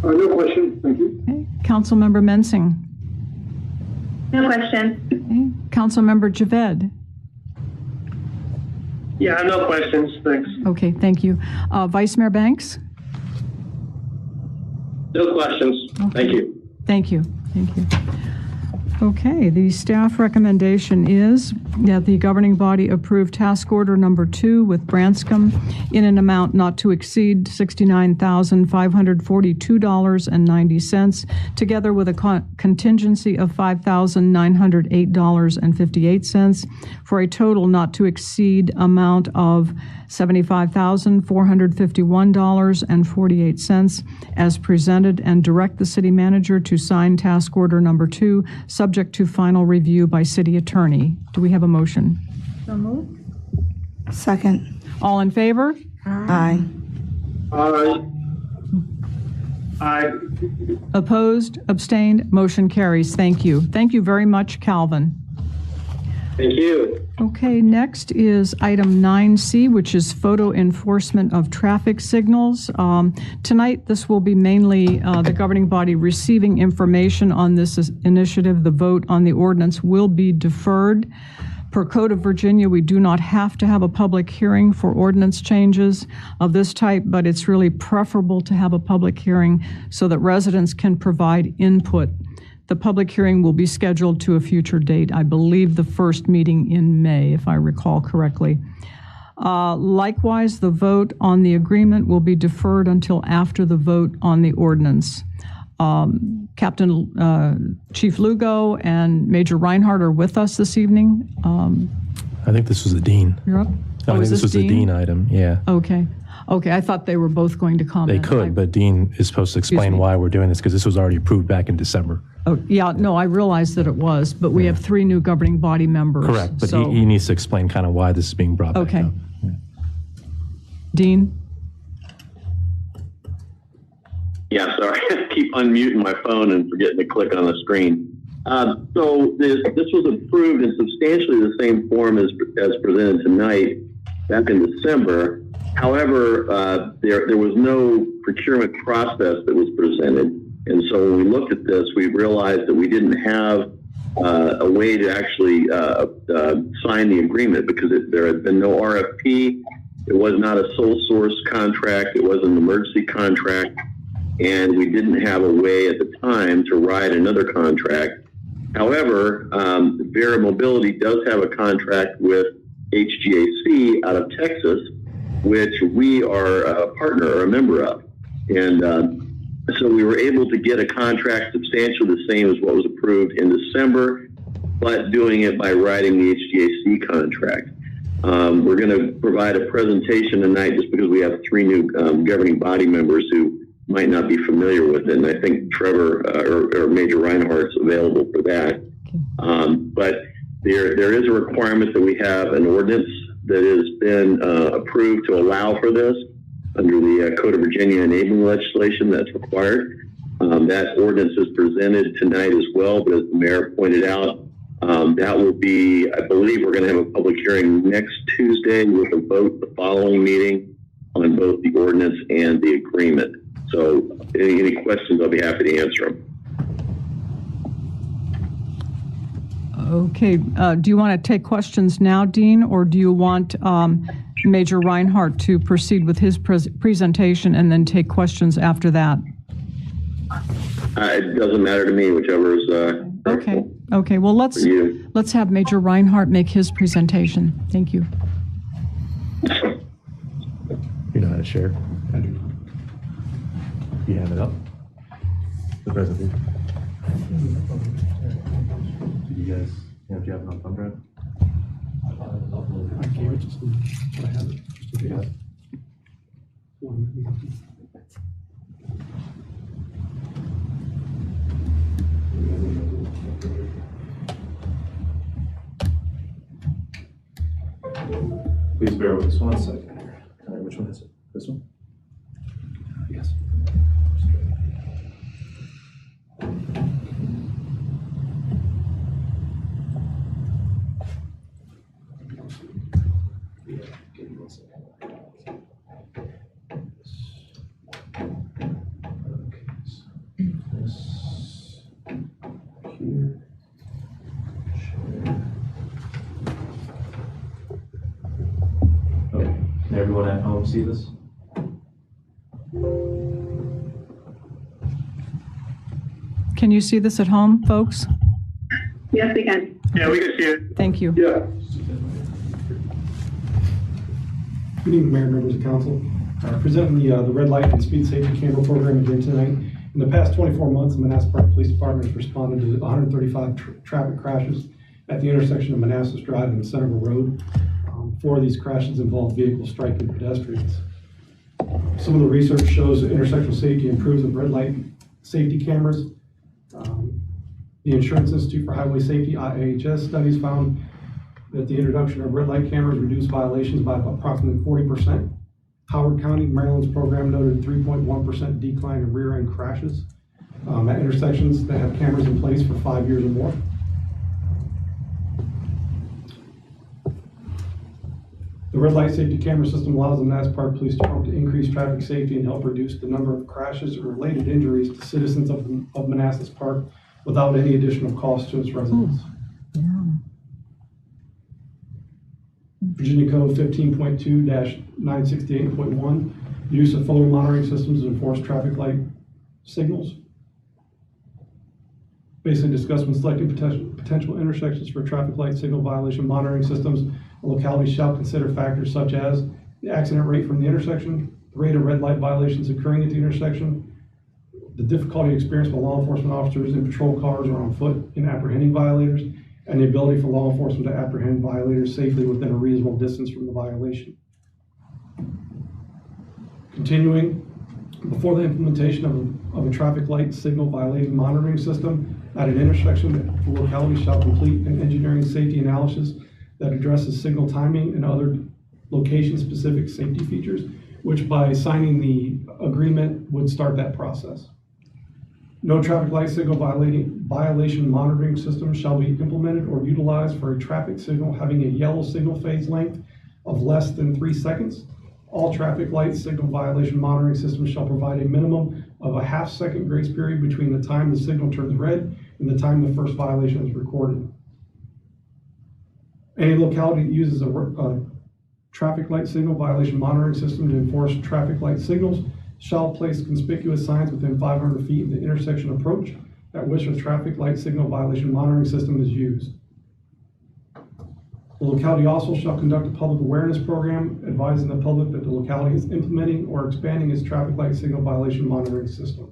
No question. Thank you. Okay. Councilmember Mensing? No question. Okay. Councilmember Javed? Yeah, no questions. Thanks. Okay, thank you. Vice Mayor Banks? No questions. Okay. Thank you. Thank you. Thank you. Okay, the staff recommendation is that the governing body approve task order number 2 with Branscombe in an amount not to exceed $69,542.90, together with a contingency of $5,908.58, for a total not to exceed amount of $75,451.48 as presented, and direct the city manager to sign task order number 2, subject to final review by city attorney. Do we have a motion? So moved. Second. All in favor? Aye. Aye. Opposed? Abstained? Motion carries. Thank you. Thank you very much, Calvin. Thank you. Okay, next is item 9C, which is photo enforcement of traffic signals. Tonight, this will be mainly the governing body receiving information on this initiative. The vote on the ordinance will be deferred Per Code of Virginia, we do not have to have a public hearing for ordinance changes of this type, but it's really preferable to have a public hearing so that residents can provide input. The public hearing will be scheduled to a future date, I believe the first meeting in May, if I recall correctly. Likewise, the vote on the agreement will be deferred until after the vote on the ordinance. Chief Lugo and Major Reinhardt are with us this evening. I think this was the dean. You're up? I think this was the dean item, yeah. Okay. Okay, I thought they were both going to comment. They could, but Dean is supposed to explain why we're doing this, because this was already approved back in December. Oh, yeah, no, I realized that it was, but we have 3 new governing body members. Correct, but so- he needs to explain kind of why this is being brought back Okay. up. Dean? Yeah, sorry. I keep unmuting my phone and forgetting to click on the screen. So this was approved in substantially the same form as presented tonight back in December. However, there was no procurement process that was presented. And so when we looked at this, we realized that we didn't have a way to actually sign the agreement because there had been no RFP. It was not a sole source contract. It was an emergency contract. And we didn't have a way at the time to write another contract. However, Vera Mobility does have a contract with HGAC out of Texas, which we are a partner or a member of. And so we were able to get a contract substantially the same as what was approved in December, but doing it by writing the HGAC contract. We're going to provide a presentation tonight just because we have 3 new governing body members who might not be familiar with it. And I think Trevor or Major Reinhardt's available for that. But there is a requirement that we have an ordinance that has been approved to allow for this under the Code of Virginia enabling legislation that's required. That ordinance is presented tonight as well, but as the mayor pointed out, that will be, I believe we're going to have a public hearing next Tuesday with a vote the following meeting on both the ordinance and the agreement. So any questions, I'll be happy to answer them. Okay, do you want to take questions now, Dean, or do you want Major Reinhardt to proceed with his presentation and then take questions after that? It doesn't matter to me, whichever is Okay. Okay. Well, let's have Major Reinhardt make his presentation. Thank you. You know how to share? I do. You have it up? The presentation. Do you guys, do you have it on thumb drive? I gave it to someone, but I have it. Just in case. Please bear with us 1 second here. All right, which one is it? This one? Yes. Give me 1 second. Okay, so this here. Share. Okay, can everyone at home see this? Can you see this at home, folks? Yes, we can. Yeah, we can see it. Thank you. Yeah. Good evening, Mayor, members of council. Presenting the red light and speed safety camera program again tonight. In the past 24 months, the Manassas Park Police Department has responded to 135 traffic crashes at the intersection of Manassas Drive and Centerville Road. 4 of these crashes involved vehicles striking pedestrians. Some of the research shows that intersectional safety improves with red light safety cameras. The Insurance Institute for Highway Safety, IIHS, studies found that the introduction of red light cameras reduced violations by approximately 40%. Howard County, Maryland's program noted 3.1% decline in rear-end crashes at intersections that have cameras in place for 5 years or more. The red light safety camera system allows the Manassas Park Police Department to increase traffic safety and help reduce the number of crashes or related injuries to citizens of Manassas Park without any additional cost to its residents. Virginia Code 15.2-968.1, use of photo monitoring systems to enforce traffic light signals. Basically discuss when selecting potential intersections for traffic light signal violation monitoring systems, a locality shall consider factors such as the accident rate from the intersection, the rate of red light violations occurring at the intersection, the difficulty experienced by law enforcement officers in patrol cars or on foot in apprehending violators, and the ability for law enforcement to apprehend violators safely within a reasonable distance from the violation. Continuing, before the implementation of a traffic light signal violating monitoring system at an intersection, the locality shall complete an engineering safety analysis that addresses signal timing and other location-specific safety features, which by signing the agreement would start that process. No traffic light signal violation monitoring system shall be implemented or utilized for a traffic signal having a yellow signal phase length of less than 3 seconds. All traffic light signal violation monitoring systems shall provide a minimum of a half-second grace period between the time the signal turns red and the time the first violation is recorded. Any locality that uses a traffic light signal violation monitoring system to enforce traffic light signals shall place conspicuous signs within 500 feet of the intersection approach at which a traffic light signal violation monitoring system is used. The locality also shall conduct a public awareness program advising the public that the locality is implementing or expanding its traffic light signal violation monitoring system.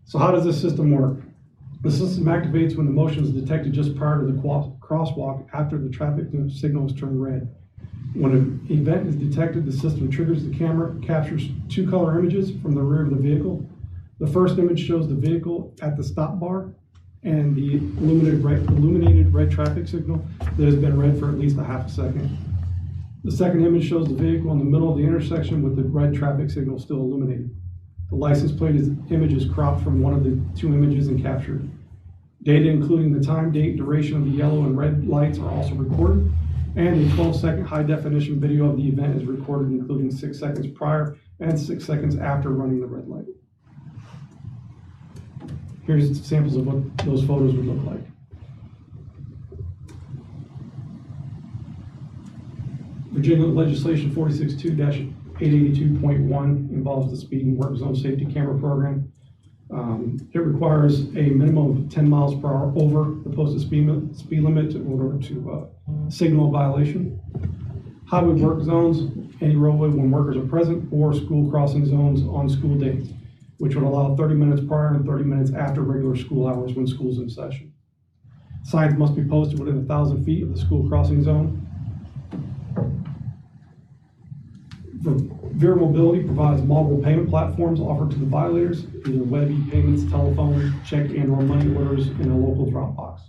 So how does this system work? The system activates when the motion is detected just prior to the crosswalk after the traffic signal is turned red. When an event is detected, the system triggers the camera, captures 2 color images from the rear of the vehicle. The first image shows the vehicle at the stop bar and the illuminated red traffic signal that has been red for at least a half a second. The second image shows the vehicle in the middle of the intersection with the red traffic signal still illuminated. The license plate image is cropped from one of the 2 images and captured. Data including the time, date, duration of the yellow and red lights are also recorded, and a 12-second high-definition video of the event is recorded, including 6 seconds prior and 6 seconds after running the red light. Here's samples of what those photos would look like. Virginia legislation 462-882.1 involves the speed and work zone safety camera program. It requires a minimum of 10 miles per hour over the posted speed limit in order to signal a violation. Highway work zones, any roadway when workers are present, or school crossing zones on school days, which would allow 30 minutes prior and 30 minutes after regular school hours when school's in session. Signs must be posted within 1,000 feet of the school crossing zone. Vera Mobility provides multiple payment platforms offered to the violators, either web e-payments, telephone, check, and/or money orders in a local drop box.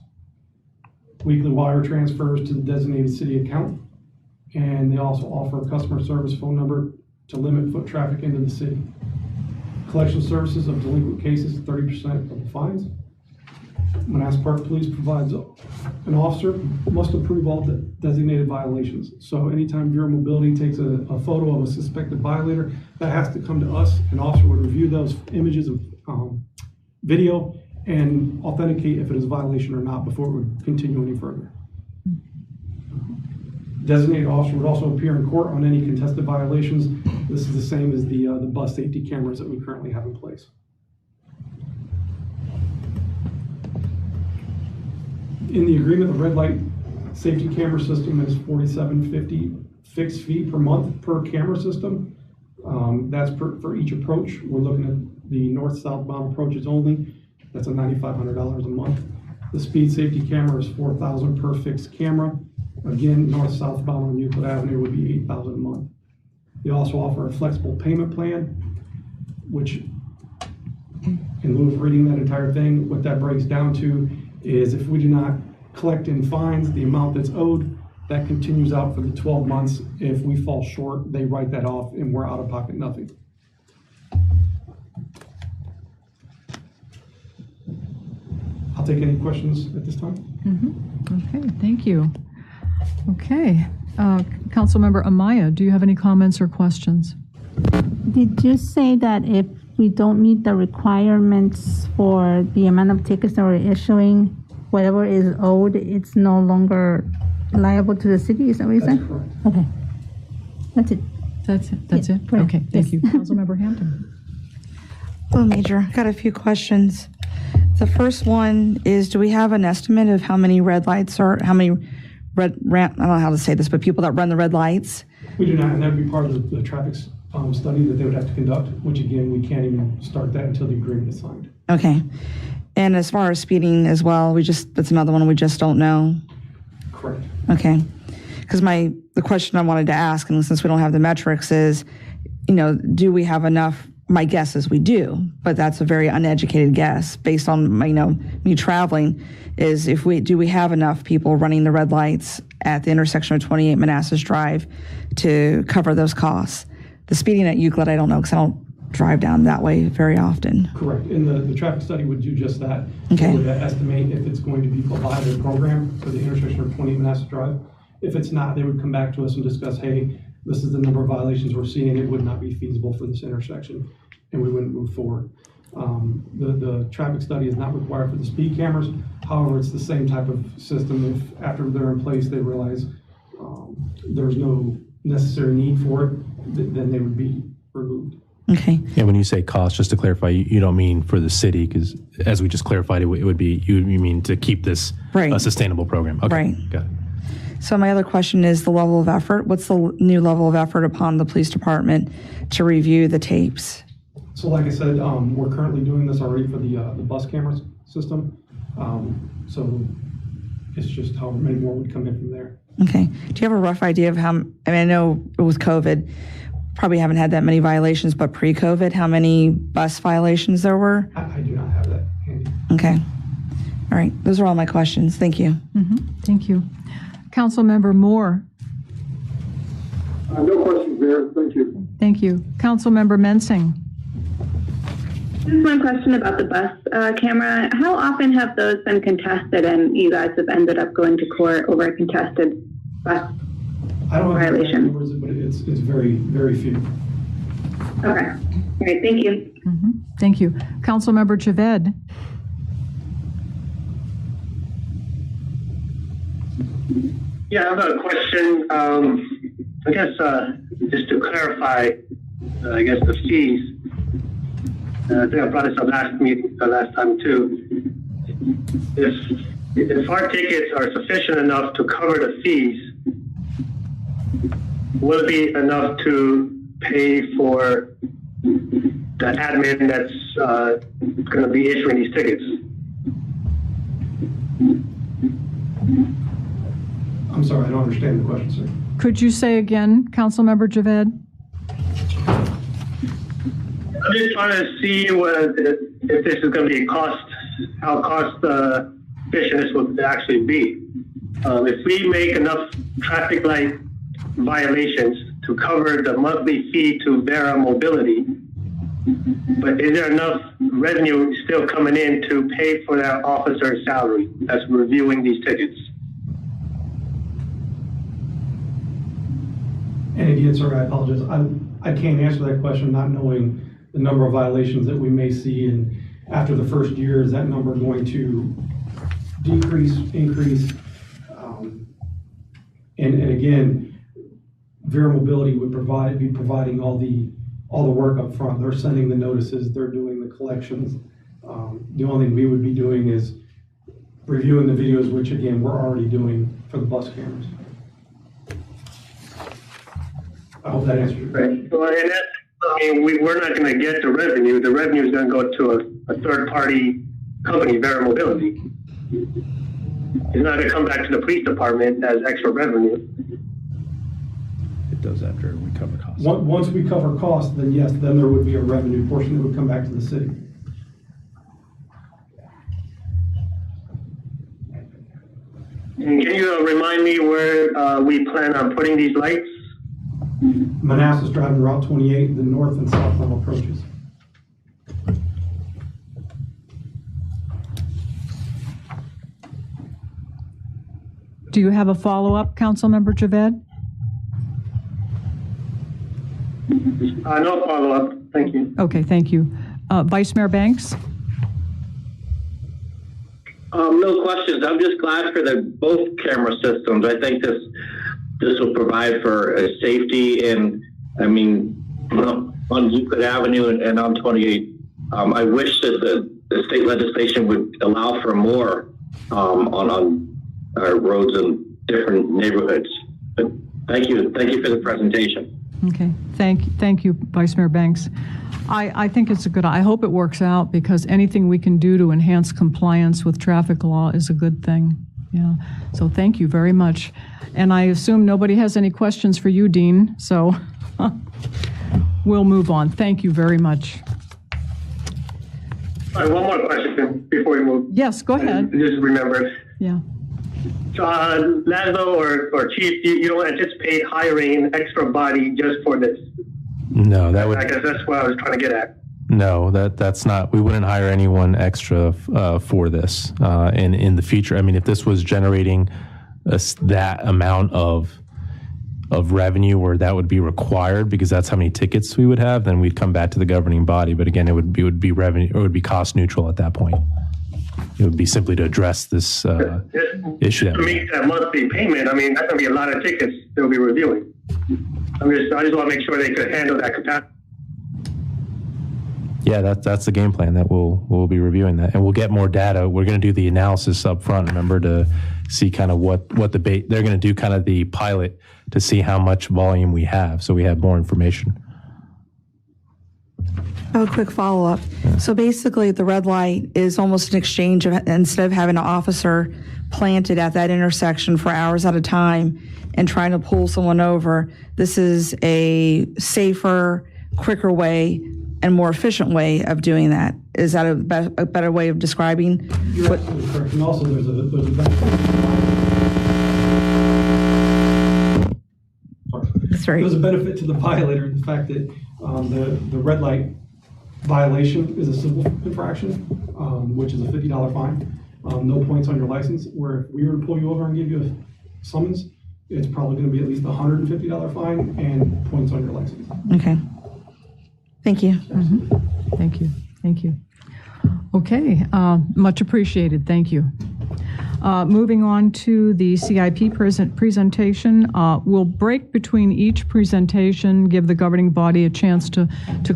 Weekly wire transfers to the designated city account, and they also offer a customer service phone number to limit foot traffic into the city. Collection services of delinquent cases, 30% of the fines. Manassas Park Police provides an officer must approve all designated violations. So anytime Bureau Mobility takes a photo of a suspected violator, that has to come to us. An officer would review those images of video and authenticate if it is a violation or not before it would continue any further. Designated officer would also appear in court on any contested violations. This is the same as the bus safety cameras that we currently have in place. In the agreement, the red light safety camera system is $47.50 fixed fee per month per camera system. That's for each approach. We're looking at the north-southbound approaches only. That's a $9,500 a month. The speed safety camera is $4,000 per fixed camera. Again, north-southbound on Euclid Avenue would be $8,000 a month. They also offer a flexible payment plan, which, in lieu of reading that entire thing, what that breaks down to is if we do not collect in fines the amount that's owed, that continues out for the 12 months. If we fall short, they write that off and we're out of pocket nothing. I'll take any questions at this time. Okay, thank you. Okay, Councilmember Amaya, do you have any comments or questions? Did you say that if we don't meet the requirements for the amount of tickets that we're issuing, whatever is owed, it's no longer liable to the city, is that what you said? That's correct. Okay. That's it. That's it? go ahead. Okay, thank Yes. you. Councilmember Hampton. Hello, Major. Got a few questions. The first one is, do we have an estimate of how many red lights or how many I don't know how to say this, but people that run the red lights? We do not, and that would be part of the traffic study that they would have to conduct, which again, we can't even start that until the agreement is signed. Okay. And as far as speeding as well, that's another one we just don't know. Correct. Okay. Because the question I wanted to ask, and since we don't have the metrics, is, do we have enough? My guess is we do, but that's a very uneducated guess based on, me traveling, is do we have enough people running the red lights at the intersection of 28 Manassas Drive to cover those costs? The speeding at Euclid, I don't know, because I don't drive down that way very often. Correct, and the traffic study would do just that. Okay. It would estimate if it's going to be provided a program for the intersection of 28 Manassas Drive. If it's not, they would come back to us and discuss, hey, this is the number of violations we're seeing, it would not be feasible for this intersection, and we wouldn't move forward. The traffic study is not required for the speed cameras. However, it's the same type of system. If after they're in place, they realize there's no necessary need for it, then they would be removed. Okay. Yeah, when you say cost, just to clarify, you don't mean for the city, because as we just clarified, it would be, you mean to keep this Right. a sustainable program. Okay, Right. got it. So my other question is the level of effort. What's the new level of effort upon the police department to review the tapes? So like I said, we're currently doing this already for the bus cameras system. So it's just how many more would come in from there. Okay. Do you have a rough idea of I know with COVID, probably haven't had that many violations, but pre-COVID, how many bus violations there were? I do not have that handy. Okay. All right. Those are all my questions. Thank you. Thank you. Councilmember Moore. No questions, Mayor. Thank you. Thank you. Councilmember Mensing. Just one question about the bus camera. How often have those been contested and you guys have ended up going to court over a contested bus I don't have the exact violation? numbers, but it's very, very few. Okay. All right. Thank you. Thank you. Councilmember Javed. Yeah, I have a question. I guess just to clarify, I guess the fees. I think I brought this up last time too. If our tickets are sufficient enough to cover the fees, will it be enough to pay for the admin that's going to be issuing these tickets? I'm sorry, I don't understand the question, sir. Could you say again, Councilmember Javed? I'm just trying to see if this is going to be how cost efficient this will actually be. If we make enough traffic light violations to cover the monthly fee to Vera Mobility, but is there enough revenue still coming in to pay for that officer's salary that's reviewing these tickets? And again, sir, I apologize. I can't answer that question not knowing the number of violations that we may see. And after the first year, is that number going to decrease, increase? And again, Vera Mobility would be providing all the work up front. They're sending the notices, they're doing the collections. The only thing we would be doing is reviewing the videos, which again, we're already doing for the bus cameras. I hope that answers your question. Well, and that's, I mean, we're not going to get the revenue. The revenue is going to go to a third-party company, Vera Mobility. It's not going to come back to the police department as extra revenue. It does after we cover costs. Once we cover costs, then yes, then there would be a revenue portion that would come back to the city. And can you remind me where we plan on putting these lights? Manassas driving Route 28, the north and southbound approaches. Do you have a follow-up, Councilmember Javed? No follow-up. Thank you. Okay, thank you. Vice Mayor Banks? No questions. I'm just glad for both camera systems. I think this will provide for safety, and I mean, on Euclid Avenue and on 28. I wish that the state legislation would allow for more on our roads in different neighborhoods. But thank you for the presentation. Okay, thank you, Vice Mayor Banks. I think it's I hope it works out, because anything we can do to enhance compliance with traffic law is a good thing. Yeah, so thank you very much. And I assume nobody has any questions for you, Dean, so we'll move on. Thank you very much. All right, one more question before we move. Yes, go ahead. I just remembered. Yeah. So, Laszlo or Chief, you don't anticipate hiring an extra body just for this? No, that would. I guess that's what I was trying to get at. No, that's not. We wouldn't hire anyone extra for this. In the future, I mean, if this was generating that amount of revenue where that would be required, because that's how many tickets we would have, then we'd come back to the governing body. But again, it would be revenue, or it would be cost neutral at that point. It would be simply to address this issue. To make that monthly payment, I mean, that's going to be a lot of tickets they'll be reviewing. I just want to make sure they could handle that capacity. Yeah, that's the game plan. That we'll be reviewing that, and we'll get more data. We're going to do the analysis up front. Remember, to see kind of what they're going to do, kind of the pilot, to see how much volume we have, so we have more information. Oh, a quick follow-up. So basically, the red light is almost an exchange of, instead of having an officer planted at that intersection for hours at a time and trying to pull someone over, this is a safer, quicker way and more efficient way of doing that. Is that a better way of describing? You're absolutely correct. And also, there's a benefit. That's right. There's a benefit to the violator, the fact that the red light violation is a civil infraction, which is a $50 fine, no points on your license. Where if we were to pull you over and give you a summons, it's probably going to be at least a $150 fine and points on your license. Okay. Thank you. Mm-hmm. Thank you. Okay, much appreciated. Thank you. Moving on to the CIP presentation. We'll break between each presentation, give the governing body a chance to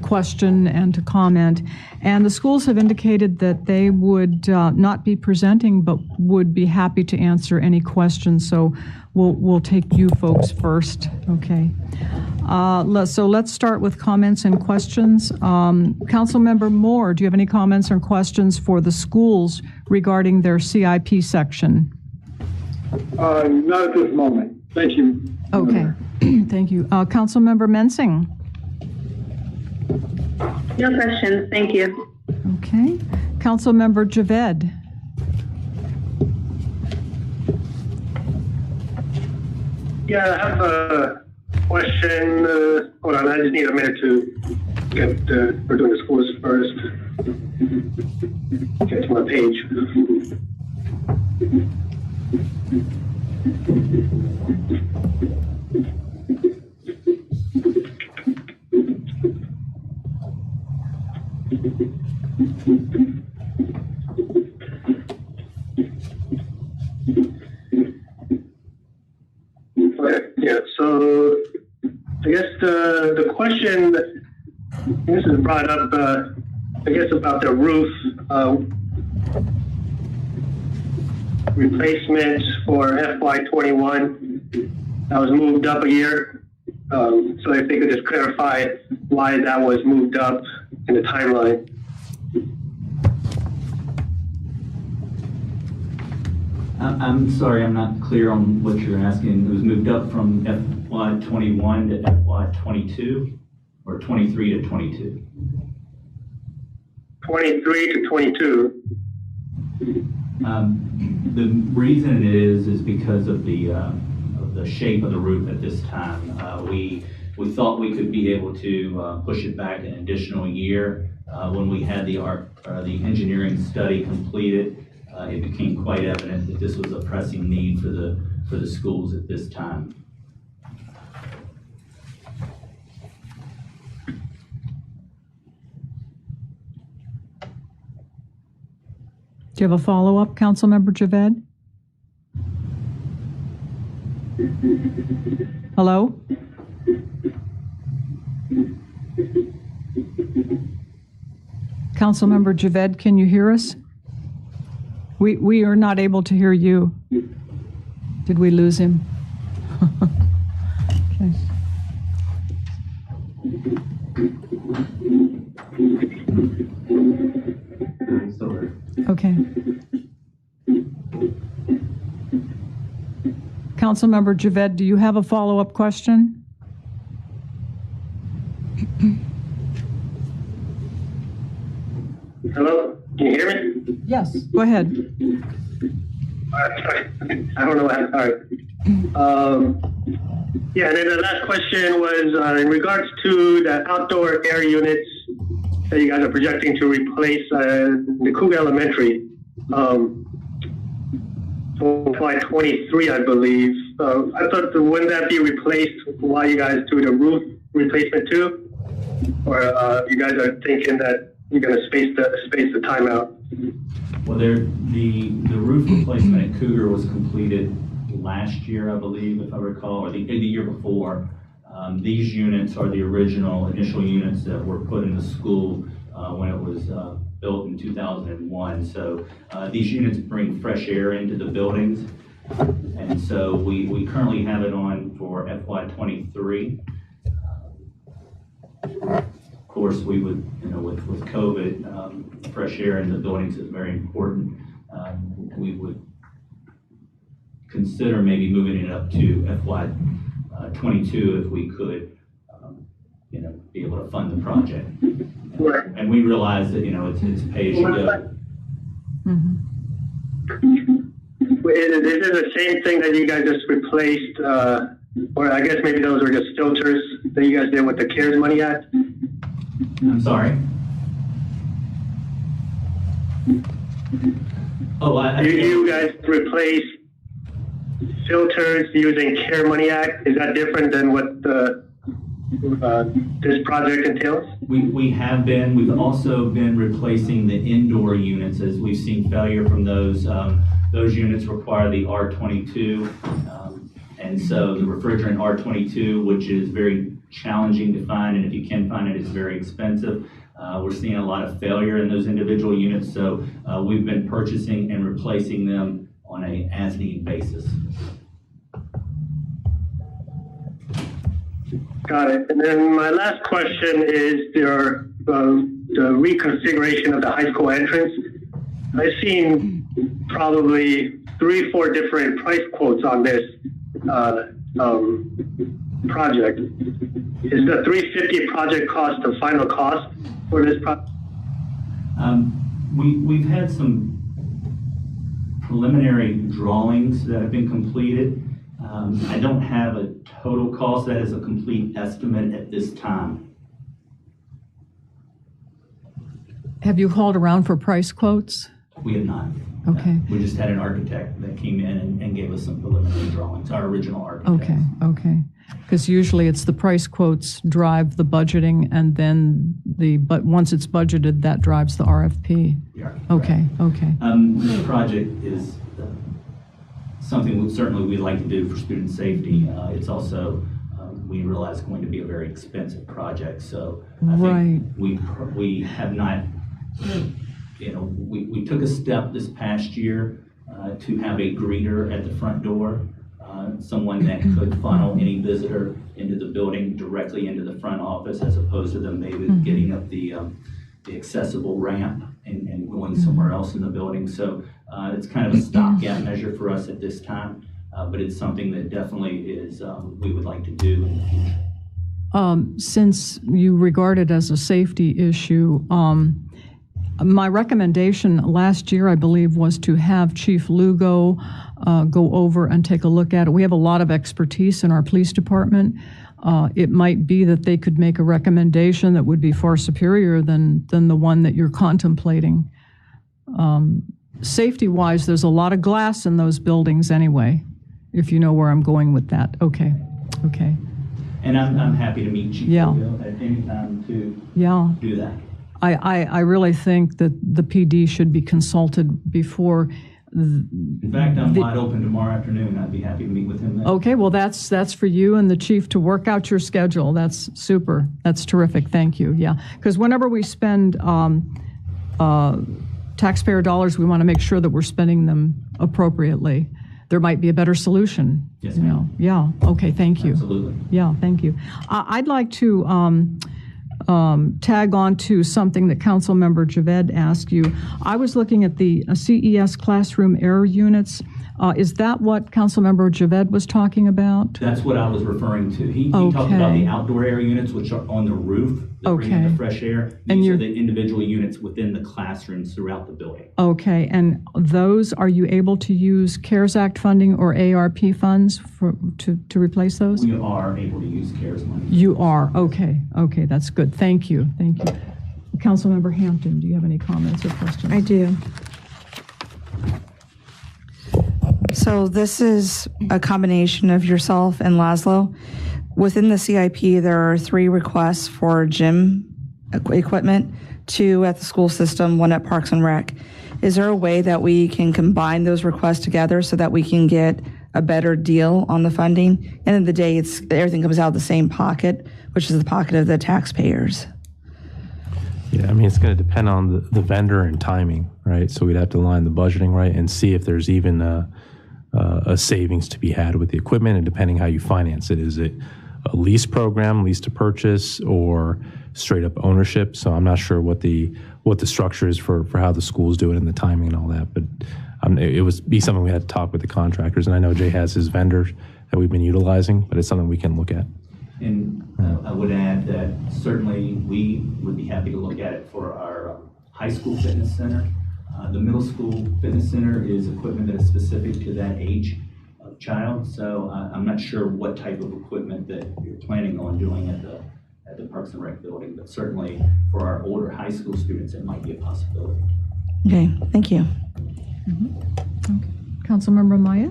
question and to comment. And the schools have indicated that they would not be presenting, but would be happy to answer any questions. So we'll take you folks first. Okay. So let's start with comments and questions. Councilmember Moore, do you have any comments or questions for the schools regarding their CIP section? Not at this moment. Thank you. Okay. Thank you. Councilmember Mensing? No questions. Thank you. Okay. Councilmember Javed? Yeah, I have a question. Hold on, I just need a minute to get, we're doing the schools first. Get to my page. Yeah, so I guess the question that this is brought up, I guess about the roof replacement for FY21 that was moved up a year. So if they could just clarify why that was moved up in the timeline. I'm sorry, I'm not clear on what you're asking. It was moved up from FY21 to FY22, or 23 to 22? 23 to 22. The reason it is because of the shape of the roof at this time. We thought we could be able to push it back an additional year. When we had the engineering study completed, it became quite evident that this was a pressing need for the schools at this time. Do you have a follow-up, Councilmember Javed? Hello? Councilmember Javed, can you hear us? We are not able to hear you. Did we lose him? Okay. Okay. Councilmember Javed, do you have a follow-up question? Hello, can you hear me? Yes. Go ahead. Sorry. I don't know what happened. Yeah, and then the last question was in regards to the outdoor air units that you guys are projecting to replace the Cougar Elementary for FY 23, I believe. I thought, wouldn't that be replaced while you guys do the roof replacement too? Or you guys are thinking that you're going to space the timeout? Well, the roof replacement at Cougar was completed last year, I believe, if I recall, or the year before. These units are the initial units that were put in the school when it was built in 2001. So these units bring fresh air into the buildings. And so we currently have it on for FY 23. Of course, we would, with COVID, fresh air in the buildings is very important. We would consider maybe moving it up to FY 22 if we could, be able to fund the project. And we realize that, it's pay as you go. Is it the same thing that you guys just replaced, or I guess maybe those are just filters that you guys did with the CARES money act? I'm sorry? Oh, you guys replaced filters using CARE Money Act. Is that different than what this project entails? We have been. We've also been replacing the indoor units as we've seen failure from those. Those units require the R22. And so the refrigerant R22, which is very challenging to find, and if you can find it, it's very expensive. We're seeing a lot of failure in those individual units. So we've been purchasing and replacing them on a as-need basis. Got it. And then my last question is the reconfiguration of the high school entrance. I've seen probably 3-4 different price quotes on this project. Is the $350 project cost the final cost for this project? We've had some preliminary drawings that have been completed. I don't have a total cost. That is a complete estimate at this time. Have you called around for price quotes? We have not. Okay. We just had an architect that came in and gave us some preliminary drawings, our original architect. Okay. Because usually it's the price quotes drive the budgeting, and then but once it's budgeted, that drives the RFP. Yeah. Okay. This project is something certainly we'd like to do for student safety. It's also, we realize, going to be a very expensive project. So I think we have not, we took a step this past year to have a greeter at the front door, someone that could funnel any visitor into the building directly into the front office, as opposed to them maybe getting up the accessible ramp and going somewhere else in the building. So it's kind of a stopgap measure for us at this time, but it's something that definitely is we would like to do in the future. Since you regard it as a safety issue, my recommendation last year, I believe, was to have Chief Lugo go over and take a look at it. We have a lot of expertise in our police department. It might be that they could make a recommendation that would be far superior than the one that you're contemplating. Safety-wise, there's a lot of glass in those buildings anyway, if you know where I'm going with that. Okay. And I'm happy to meet Chief Lugo at any time to do that. I really think that the PD should be consulted before. In fact, I'm wide open tomorrow afternoon. I'd be happy to meet with him then. Okay, well, that's for you and the chief to work out your schedule. That's super. That's terrific. Thank you. Yeah, because whenever we spend taxpayer dollars, we want to make sure that we're spending them appropriately. There might be a better solution. Yes, ma'am. Yeah. Okay. Thank you. Absolutely. Yeah. Thank you. I'd like to tag on to something that Councilmember Javed asked you. I was looking at the CES classroom air units. Is that what Councilmember Javed was talking about? That's what I was referring to. He talked about the outdoor air units, which are on the roof that bring in the fresh air. These are the individual units within the classrooms throughout the building. Okay, and those, are you able to use CARES Act funding or ARP funds to replace those? We are able to use CARES money. You are, okay, that's good. Thank you. Councilmember Hampton, do you have any comments or questions? I do. So this is a combination of yourself and Laszlo. Within the CIP, there are 3 requests for gym equipment, 2 at the school system, 1 at Parks and Rec. Is there a way that we can combine those requests together so that we can get a better deal on the funding? End of the day, everything comes out of the same pocket, which is the pocket of the taxpayers. Yeah, I mean, it's going to depend on the vendor and timing, right? So we'd have to line the budgeting right and see if there's even a savings to be had with the equipment, and depending how you finance it. Is it a lease program, lease to purchase, or straight up ownership? So I'm not sure what the structure is for how the schools do it and the timing and all that. But it would be something we had to talk with the contractors. And I know Jay has his vendors that we've been utilizing, but it's something we can look at. And I would add that certainly we would be happy to look at it for our high school fitness center. The middle school fitness center is equipment that is specific to that age of child. So I'm not sure what type of equipment that you're planning on doing at the Parks and Rec building, but certainly for our older high school students, it might be a possibility. Okay, thank you. Okay. Councilmember Maya?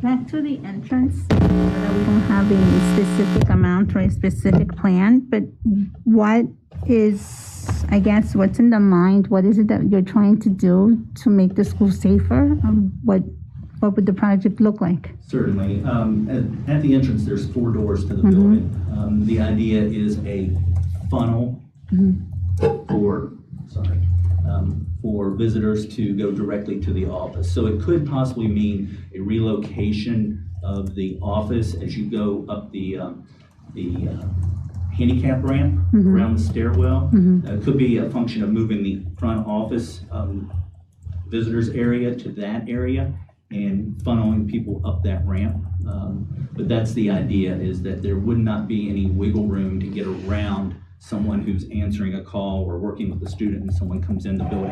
Back to the entrance, that we don't have a specific amount or a specific plan, but what is, I guess, what's in the mind? What is it that you're trying to do to make the school safer? What would the project look like? Certainly. At the entrance, there's 4 doors to the building. The idea is a funnel for visitors to go directly to the office. So it could possibly mean a relocation of the office as you go up the handicap ramp around the stairwell. It could be a function of moving the front office visitors area to that area and funneling people up that ramp. But that's the idea, is that there would not be any wiggle room to get around someone who's answering a call or working with a student, and someone comes in the building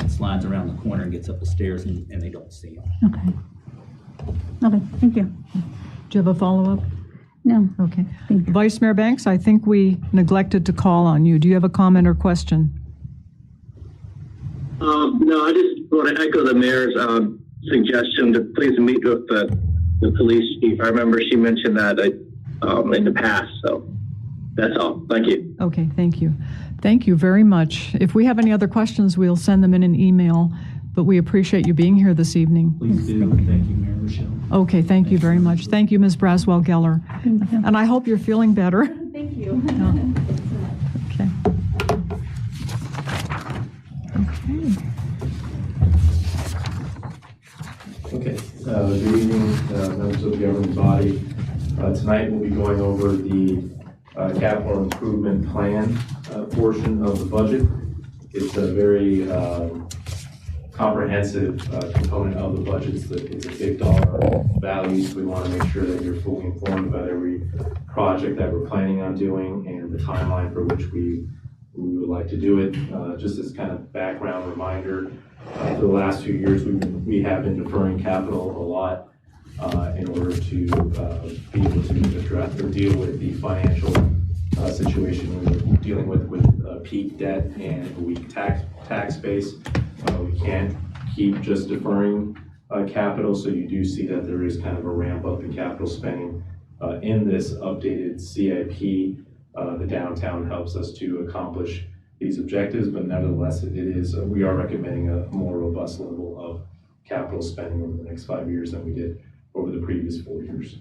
and slides around the corner and gets up the stairs and they don't see them. Okay, thank you. Do you have a follow-up? No. Okay. Vice Mayor Banks, I think we neglected to call on you. Do you have a comment or question? No, I just want to echo the mayor's suggestion to please meet with the police chief. I remember she mentioned that in the past, so that's all. Thank you. Okay, thank you. Thank you very much. If we have any other questions, we'll send them in an email, but we appreciate you being here this evening. Please do. Thank you, Mayor Michelle. Okay, thank you very much. Thank you, Ms. Braswell-Geller. Thank you. And I hope you're feeling better. Thank you. Okay. Okay, good evening, members of the governing body. Tonight we'll be going over the capital improvement plan portion of the budget. It's a very comprehensive component of the budget. It's a big dollar value, so we want to make sure that you're fully informed about every project that we're planning on doing and the timeline for which we would like to do it. Just as kind of background reminder, for the last few years we have been deferring capital a lot in order to be able to address or deal with the financial situation we're dealing with peak debt and a weak tax base. We can't keep just deferring capital, so you do see that there is kind of a ramp up in capital spending in this updated CIP. The downtown helps us to accomplish these objectives, but nevertheless, we are recommending a more robust level of capital spending over the next 5 years than we did over the previous 4 years.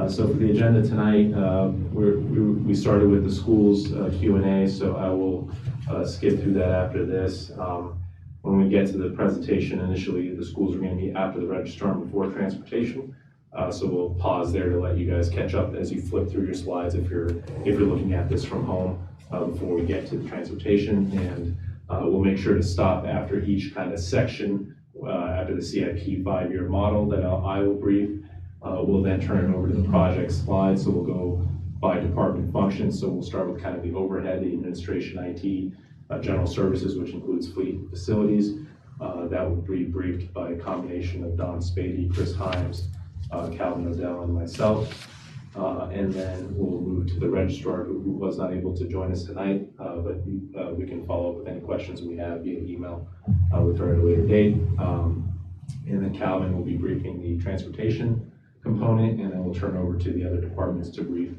So for the agenda tonight, we started with the schools Q&A, so I will skip through that after this. When we get to the presentation, initially the schools are going to be after the registrar and before transportation. So we'll pause there to let you guys catch up as you flip through your slides if you're looking at this from home before we get to the transportation. And we'll make sure to stop after each kind of section after the CIP 5-year model that I will brief. We'll then turn it over to the project slide. So we'll go by department functions. So we'll start with kind of the overhead, the administration, IT, general services, which includes fleet and facilities. That will be briefed by a combination of Don Spady, Chris Himes, Calvin Odell, and myself. And then we'll move to the registrar who was not able to join us tonight, but we can follow up with any questions we have via email with her at a later date. And then Calvin will be briefing the transportation component, and then we'll turn over to the other departments to brief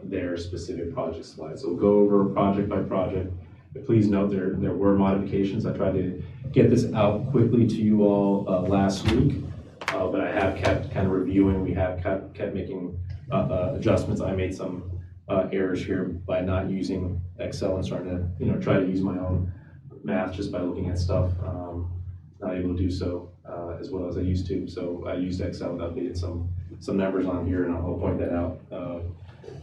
their specific project slides. So we'll go over project by project. But please note there were modifications. I tried to get this out quickly to you all last week, but I have kept kind of reviewing. We have kept making adjustments. I made some errors here by not using Excel and starting to try to use my own math just by looking at stuff. Not able to do so as well as I used to. So I used Excel and updated some numbers on here, and I'll point that out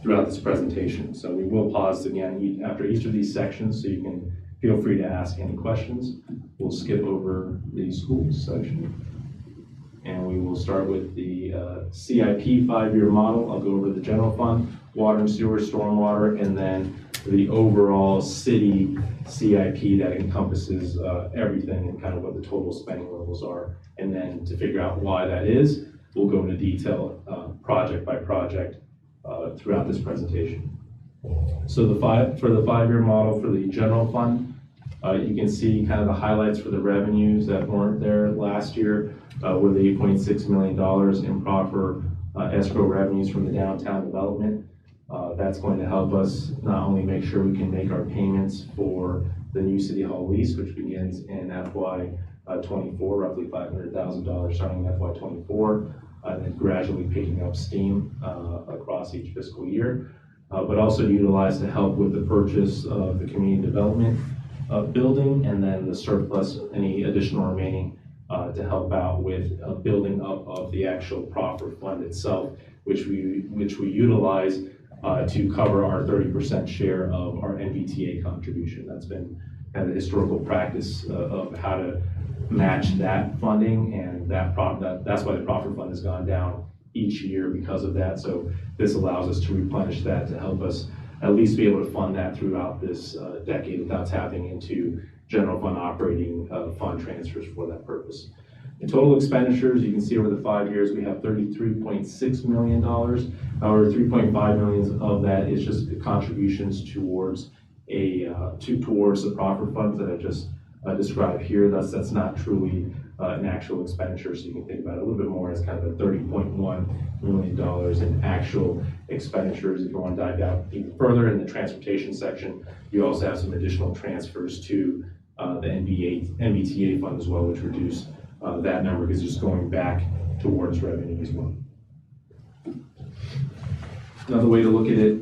throughout this presentation. So we will pause again after each of these sections, so you can feel free to ask any questions. We'll skip over the schools section, and we will start with the CIP 5-year model. I'll go over the general fund, water and sewer, stormwater, and then the overall city CIP that encompasses everything and kind of what the total spending levels are. And then to figure out why that is, we'll go into detail project by project throughout this presentation. So for the 5-year model for the general fund, you can see kind of the highlights for the revenues that weren't there last year were the $8.6 million in proper escrow revenues from the downtown development. That's going to help us not only make sure we can make our payments for the new City Hall lease, which begins in FY24, roughly $500,000 starting in FY24, and then gradually picking up steam across each fiscal year, but also utilized to help with the purchase of the community development building, and then the surplus, any additional remaining to help out with building up of the actual proffer fund itself, which we utilize to cover our 30% share of our NVTA contribution. That's been kind of the historical practice of how to match that funding, and that's why the proffer fund has gone down each year because of that. So this allows us to replenish that to help us at least be able to fund that throughout this decade without tapping into general fund operating fund transfers for that purpose. In total expenditures, you can see over the 5 years, we have $33.6 million, or $3.5 million of that is just the contributions towards towards the proffer funds that I just described here. That's not truly an actual expenditure, so you can think about it a little bit more as kind of a $30.1 million in actual expenditures. If you want to dive down even further in the transportation section, you also have some additional transfers to the NVTA fund as well, which reduce that number because it's just going back towards revenue as well. Another way to look at it,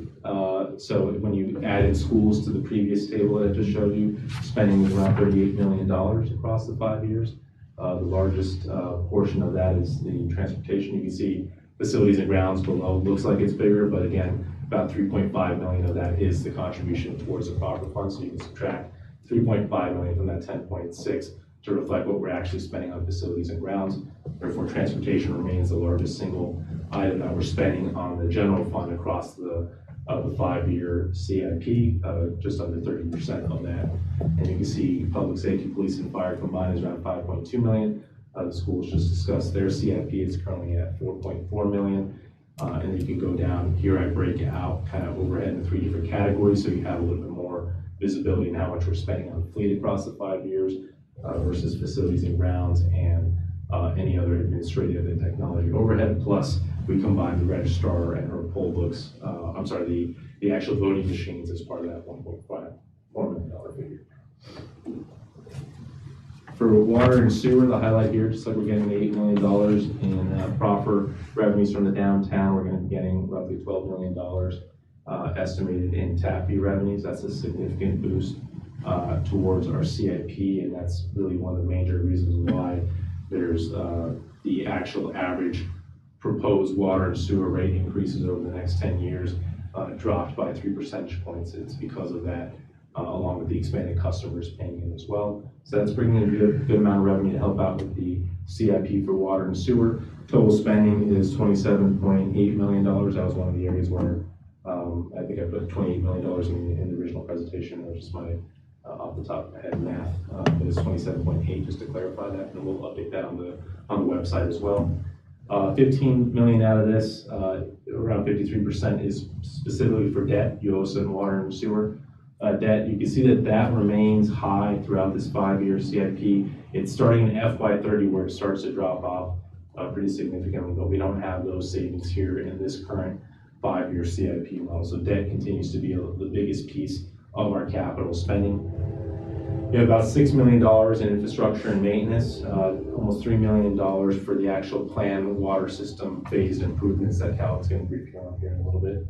so when you add in schools to the previous table that I just showed you, spending was around $38 million across the 5 years. The largest portion of that is the transportation. You can see facilities and grounds below. Looks like it's bigger, but again, about 3.5 million of that is the contribution towards the proffer fund. So you can subtract 3.5 million from that 10.6 to reflect what we're actually spending on facilities and grounds. Therefore, transportation remains the largest single item that we're spending on the general fund across the 5-year CIP, just under 30% of that. And you can see public safety, police, and fire combined is around 5.2 million. The schools just discussed their CIP is currently at 4.4 million. And then you can go down here. I break out kind of overhead into 3 different categories, so you have a little bit more visibility in how much we're spending on fleet across the 5 years versus facilities and grounds and any other administrative and technology overhead. Plus, we combined the registrar and our poll books, the actual voting machines as part of that $1.4 million figure. For water and sewer, the highlight here, just like we're getting $8 million in proper revenues from the downtown, we're going to be getting roughly $12 million estimated in tap fee revenues. That's a significant boost towards our CIP, and that's really one of the major reasons why there's the actual average proposed water and sewer rate increases over the next 10 years dropped by 3 percentage points. It's because of that, along with the expanded customers paying in as well. So that's bringing in a good amount of revenue to help out with the CIP for water and sewer. Total spending is $27.8 million. That was one of the areas where I think I put $28 million in the original presentation. That was just my off the top of my head math, but it's 27.8 just to clarify that, and we'll update that on the website as well. 15 million out of this, around 53% is specifically for debt, UOSA and water and sewer debt. You can see that remains high throughout this 5-year CIP. It's starting in FY30 where it starts to drop off pretty significantly, but we don't have those savings here in this current 5-year CIP model. So debt continues to be the biggest piece of our capital spending. We have about $6 million in infrastructure and maintenance, almost $3 million for the actual planned water system phased improvements that Calvin's going to brief you on here in a little bit.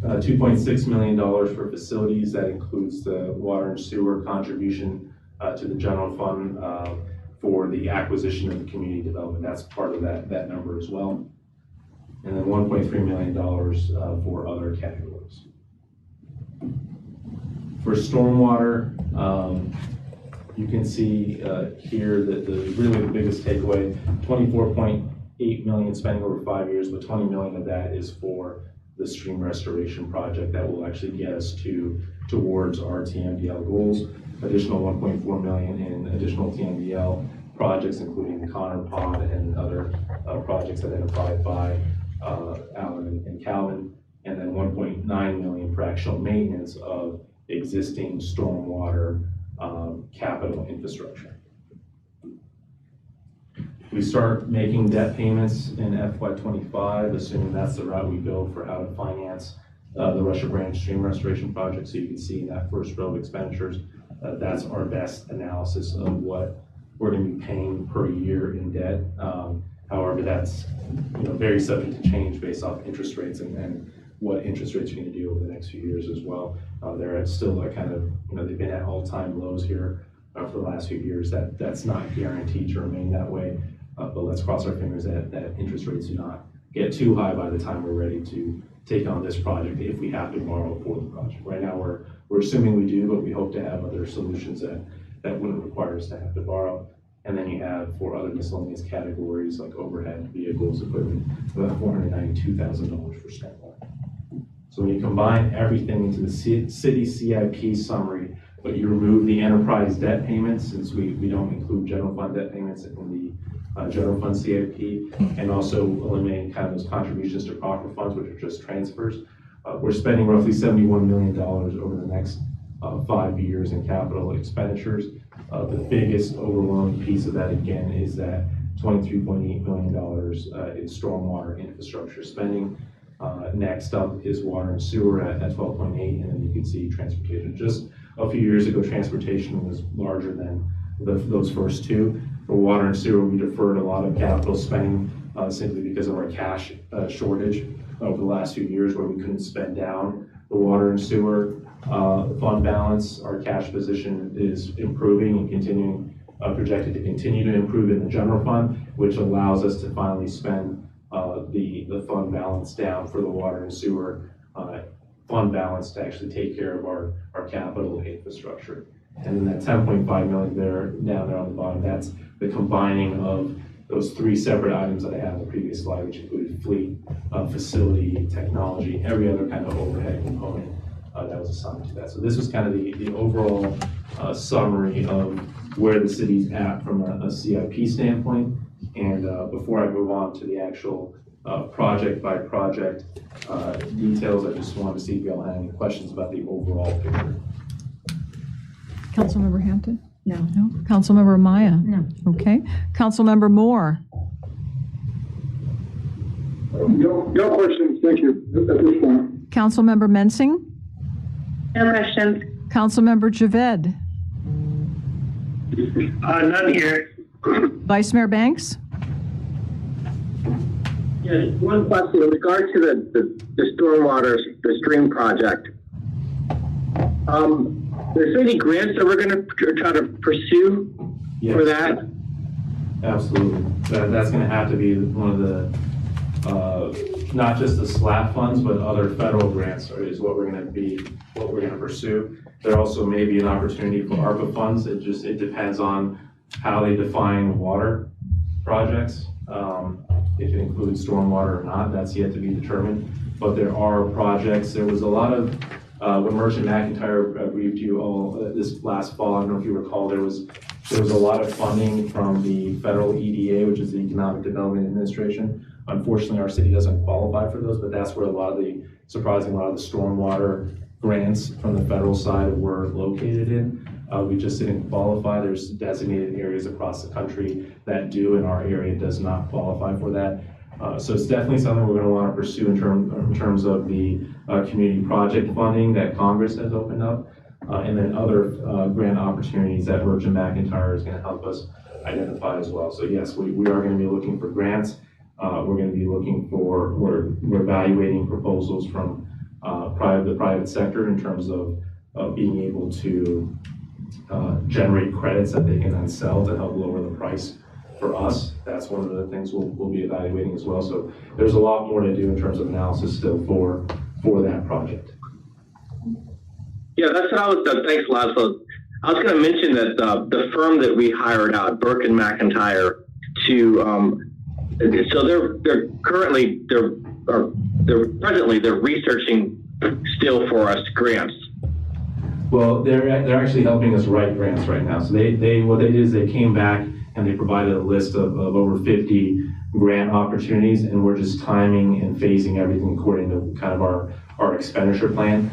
$2.6 million for facilities. That includes the water and sewer contribution to the general fund for the acquisition of the community development. That's part of that number as well. And then $1.3 million for other categories. For stormwater, you can see here that the biggest takeaway, $24.8 million spending over 5 years, but $20 million of that is for the stream restoration project that will actually get us towards our TMDL goals. Additional $1.4 million in additional TMDL projects, including the Connor Pond and other projects identified by Alan and Calvin, and then $1.9 million for actual maintenance of existing stormwater capital infrastructure. We start making debt payments in FY25, assuming that's the route we go for how to finance the Russia Branch Stream Restoration Project. So you can see in that first row of expenditures, that's our best analysis of what we're going to be paying per year in debt. However, that's very subject to change based off interest rates and what interest rates are going to do over the next few years as well. They're at still a kind of, they've been at all-time lows here for the last few years. That's not guaranteed to remain that way, but let's cross our fingers that interest rates do not get too high by the time we're ready to take on this project if we have to borrow for the project. Right now we're assuming we do, but we hope to have other solutions that wouldn't require us to have to borrow. And then you have 4 other miscellaneous categories like overhead, vehicles, equipment, about $492,000 for stormwater. So when you combine everything into the city CIP summary, but you remove the enterprise debt payments, since we don't include general fund debt payments in the general fund CIP, and also eliminating kind of those contributions to proper funds, which are just transfers, we're spending roughly $71 million over the next 5 years in capital expenditures. The biggest overwhelming piece of that, again, is that $23.8 million in stormwater infrastructure spending. Next up is water and sewer at 12.8, and then you can see transportation. Just a few years ago, transportation was larger than those first two. For water and sewer, we deferred a lot of capital spending simply because of our cash shortage over the last few years, where we couldn't spend down the water and sewer fund balance. Our cash position is improving and continuing, projected to continue to improve in the general fund, which allows us to finally spend the fund balance down for the water and sewer fund balance to actually take care of our capital infrastructure. And then that 10.5 million down there on the bottom, that's the combining of those 3 separate items that I had on the previous slide, which included fleet, facility, technology, every other kind of overhead component that was assigned to that. So this was kind of the overall summary of where the city's at from a CIP standpoint. And before I move on to the actual project by project details, I just wanted to see if y'all had any questions about the overall picture. Councilmember Hampton? No. Councilmember Maya? No. Okay. Councilmember Moore? No questions, thank you, at this point. Councilmember Mensing? No questions. Councilmember Javed? None here. Vice Mayor Banks? Yeah, one question in regard to the stormwater, the stream project. There's any grants that we're going to try to pursue for that? Absolutely. That's going to have to be one of the, not just the SLAP funds, but other federal grants is what we're going to pursue. There also may be an opportunity for ARPA funds. It depends on how they define water projects. If it includes stormwater or not, that's yet to be determined. But there are projects. There was a lot of, when Merchant McIntyre briefed you all this last fall, I don't know if you recall, there was a lot of funding from the federal EDA, which is the Economic Development Administration. Unfortunately, our city doesn't qualify for those, but that's where a lot of the stormwater grants from the federal side were located in. We just didn't qualify. There's designated areas across the country that do, and our area does not qualify for that. So it's definitely something we're going to want to pursue in terms of the community project funding that Congress has opened up, and then other grant opportunities that Merchant McIntyre is going to help us identify as well. So yes, we are going to be looking for grants. We're going to be looking for, we're evaluating proposals from the private sector in terms of being able to generate credits that they can then sell to help lower the price for us. That's one of the things we'll be evaluating as well. So there's a lot more to do in terms of analysis still for that project. Yeah, that's what I was, thanks Laszlo. I was going to mention that the firm that we hired out, Burke and McIntyre, to, so they're researching still for us grants. Well, they're actually helping us write grants right now. So what they did is they came back and they provided a list of over 50 grant opportunities, and we're just timing and phasing everything according to kind of our expenditure plan.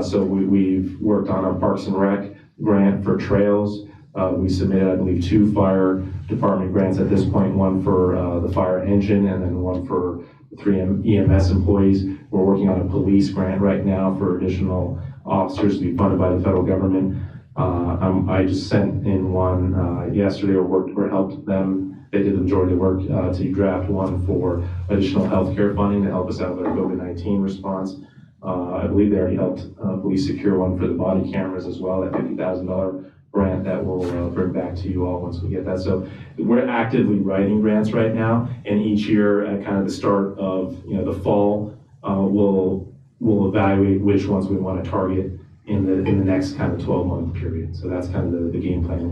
So we've worked on a Parks and Rec grant for trails. We submitted, I believe, 2 fire department grants at this point, one for the fire engine and then one for 3 EMS employees. We're working on a police grant right now for additional officers to be funded by the federal government. I just sent in one yesterday, or helped them. They did the majority of the work to draft one for additional healthcare funding to help us out with our COVID-19 response. I believe they already helped police secure one for the body cameras as well, that $50,000 grant that we'll bring back to you all once we get that. So we're actively writing grants right now, and each year at kind of the start of the fall, we'll evaluate which ones we want to target in the next kind of 12-month period. So that's kind of the game plan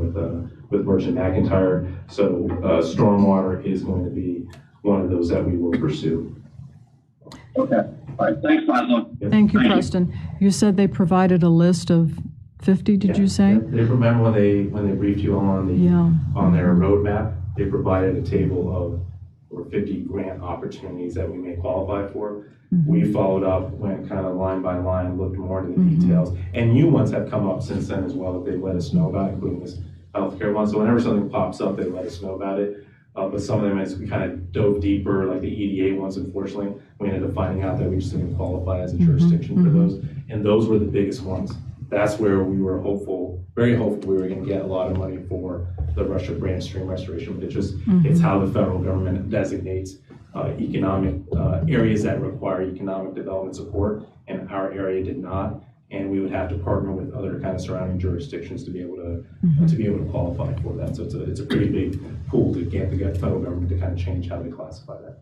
with Merchant McIntyre. So stormwater is going to be one of those that we will pursue. Okay. All right. Thanks, Laszlo. Thank you, Preston. You said they provided a list of 50, did you say? They remember when they briefed you on their roadmap, they provided a table of 50 grant opportunities that we may qualify for. Mm-hmm. We followed up, went kind of line by line, looked more into the details, and new ones have come up since then as well that they let us know about, including this healthcare one. So whenever something pops up, they let us know about it. But some of them, as we kind of dove deeper, like the EDA ones, unfortunately, we ended up finding out that we just didn't qualify as a jurisdiction for those. And those were the biggest ones. That's where we were very hopeful we were going to get a lot of money for the Russia branch stream restoration. But it's how the federal government designates economic areas that require economic development support, and our area did not. And we would have to partner with other kind of surrounding jurisdictions to be able to qualify for that. So it's a pretty big pool to get the federal government to kind of change how they classify that.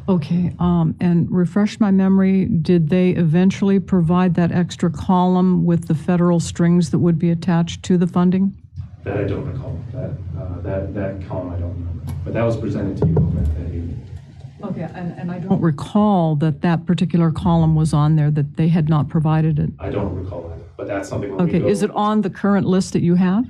Okay, and refresh my memory, did they eventually provide that extra column with the federal strings that would be attached to the funding? That I don't recall. That column I don't remember. But that was presented to you that evening. Okay, and I don't recall that particular column was on there, that they had not provided it. I don't recall that, but that's something. Okay, is it on the current list that you have?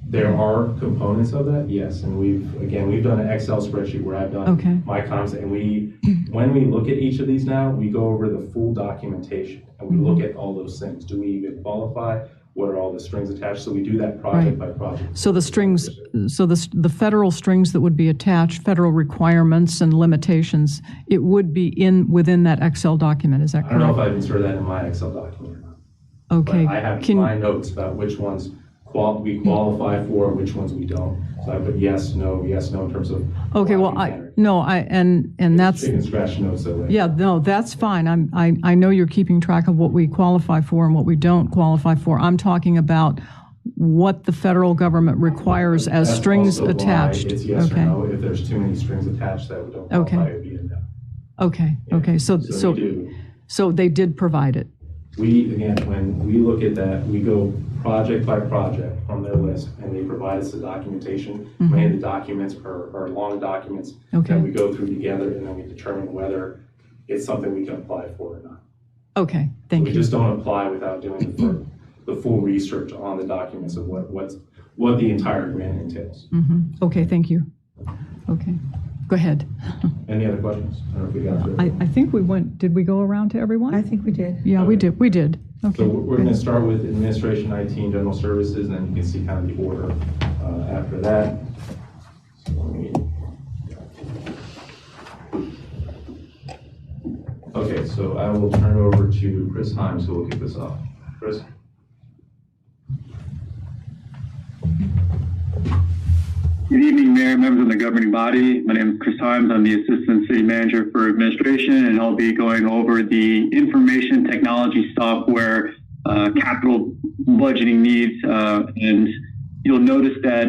There are components of that, yes, and we've done an Excel spreadsheet where I've done my comments, and when we look at each of these now, we go over the full documentation and we look at all those things. Do we even qualify? what are all the strings attached. So we do that project by project. So the strings, so the federal strings that would be attached, federal requirements and limitations, it would be within that Excel document, is that correct? I don't know if I've inserted that in my Excel document or not. Okay. But I have my notes about which ones we qualify for, which ones we don't. So I put yes, no in terms of. Okay, well, and that's. Chicken scratch notes that way. Yeah, no, that's fine. I know you're keeping track of what we qualify for and what we don't qualify for. I'm talking about what the federal government requires as That's strings also why attached. it's yes Okay. or no. If there's too many strings attached that we don't qualify, it would be a no. Okay, Yeah. okay, so they did provide it. When we look at that, we go project by project from their list, and they provide us the documentation. Many of the documents are long documents that we go through together, and then we determine whether it's something we can apply for or not. Okay, thank you. We just don't apply without doing the full research on the documents of what the entire grant entails. Okay, thank you. Okay, go ahead. Any other questions? I don't know if we got through. I think did we go around to everyone? I think we did. Yeah, we did. Okay. So we're going to start with administration, IT, and general services, and then you can see kind of the order after that. So okay, so I will turn it over to Chris Himes, who will kick this off. Chris? Good evening, Mayor, members of the governing body. My name is Chris Himes. I'm the Assistant City Manager for Administration, and I'll be going over the information technology software capital budgeting needs. And you'll notice that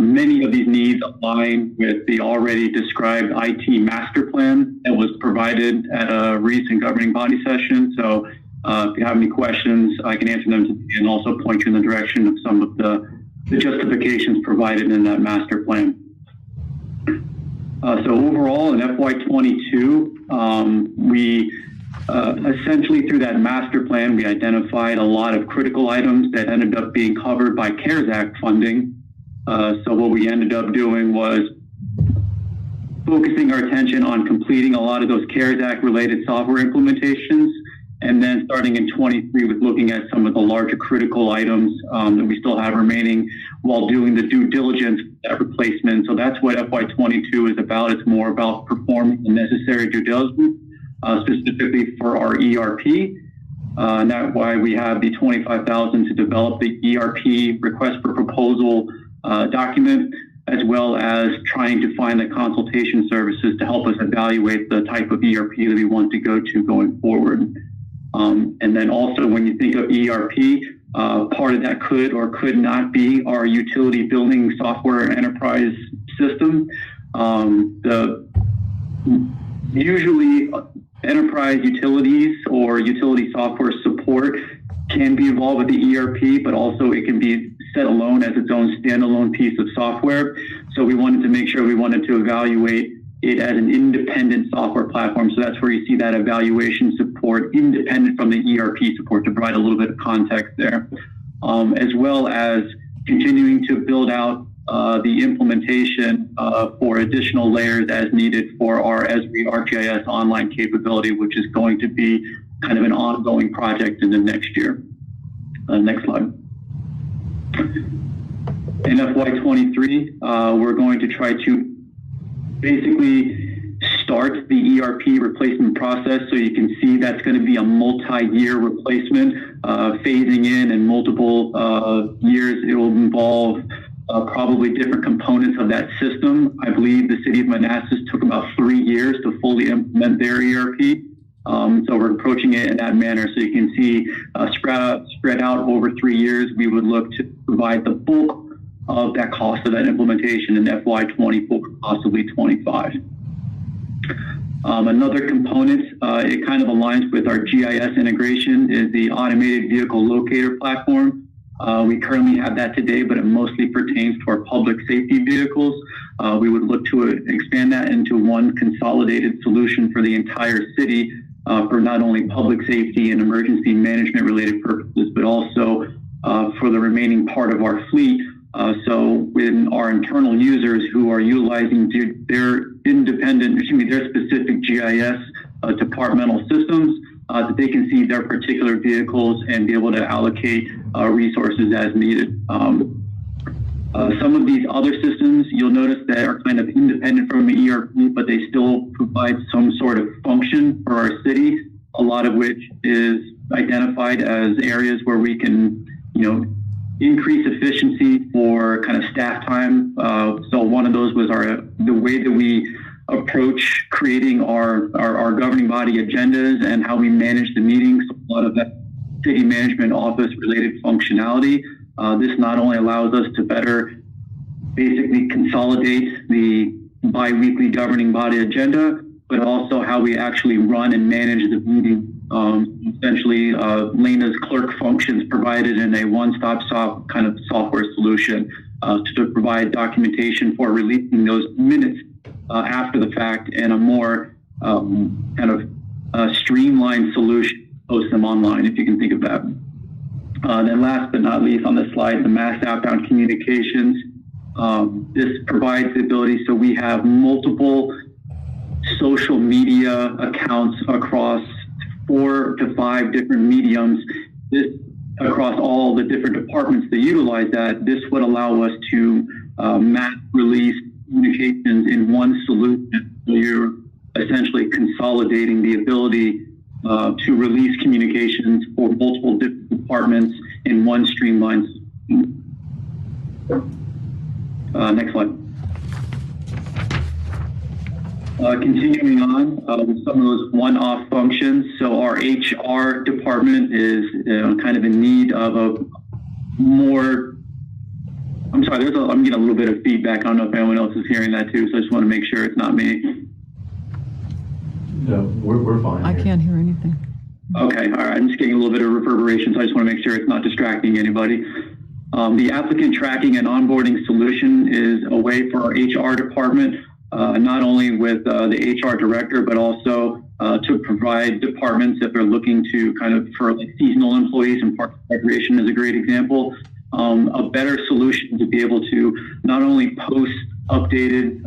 many of these needs align with the already described IT master plan that was provided at a recent governing body session. So if you have any questions, I can answer them today and also point you in the direction of some of the justifications provided in that master plan. So overall in FY22, we essentially through that master plan, we identified a lot of critical items that ended up being covered by CARES Act funding. So what we ended up doing was focusing our attention on completing a lot of those CARES Act related software implementations. And then starting in 23 with looking at some of the larger critical items that we still have remaining while doing the due diligence at replacement. So that's what FY22 is about. It's more about performing the necessary due diligence, specifically for our ERP. And that's why we have the $25,000 to develop the ERP request for proposal document, as well as trying to find the consultation services to help us evaluate the type of ERP that we want to go to going forward. And then also when you think of ERP, part of that could or could not be our utility building software enterprise system. Usually enterprise utilities or utility software support can be involved with the ERP, but also it can be set alone as its own standalone piece of software. So we wanted to make sure we wanted to evaluate it as an independent software platform. So that's where you see that evaluation support independent from the ERP support to provide a little bit of context there, as well as continuing to build out the implementation for additional layers as needed for our ESRI ArcGIS online capability, which is going to be kind of an ongoing project in the next year. Next slide. In FY23, we're going to try to basically start the ERP replacement process. So you can see that's going to be a multi-year replacement, phasing in and multiple years. It will involve probably different components of that system. I believe the city of Manassas took about 3 years to fully implement their ERP. So we're approaching it in that manner. So you can see spread out over 3 years, we would look to provide the bulk of that cost of that implementation in FY24, possibly 25. Another component, it kind of aligns with our GIS integration, is the automated vehicle locator platform. We currently have that today, but it mostly pertains to our public safety vehicles. We would look to expand that into one consolidated solution for the entire city for not only public safety and emergency management related purposes, but also for the remaining part of our fleet. So when our internal users who are utilizing their specific GIS departmental systems, that they can see their particular vehicles and be able to allocate resources as needed. Some of these other systems, you'll notice that are kind of independent from the ERP, but they still provide some sort of function for our city, a lot of which is identified as areas where we can, increase efficiency for kind of staff time. So one of those was the way that we approach creating our governing body agendas and how we manage the meetings. A lot of that city management office related functionality. This not only allows us to better basically consolidate the bi-weekly governing body agenda, but also how we actually run and manage the meeting. Essentially, Lena's clerk functions provided in a one-stop shop kind of software solution to provide documentation for releasing those minutes after the fact, and a more streamlined solution, post them online, if you can think of that. Then last but not least on this slide, the mass outbound communications. This provides the ability, so we have multiple social media accounts across 4 to 5 different mediums. This across all the different departments that utilize that. This would allow us to mass release communications in one solution. So you're essentially consolidating the ability to release communications for multiple different departments in one streamlined system. Next slide. Continuing on with some of those one-off functions. So our HR department is kind of in need of a more, I'm sorry, I'm getting a little bit of feedback. I don't know if anyone else is hearing that too, so I just want to make sure it's not me. No, we're fine. I can't hear anything. Okay, all right, I'm just getting a little bit of reverberation, so I just want to make sure it's not distracting anybody. The applicant tracking and onboarding solution is a way for our HR department, not only with the HR director, but also to provide departments if they're looking to for like seasonal employees, and Parks and Recreation is a great example, a better solution to be able to not only post updated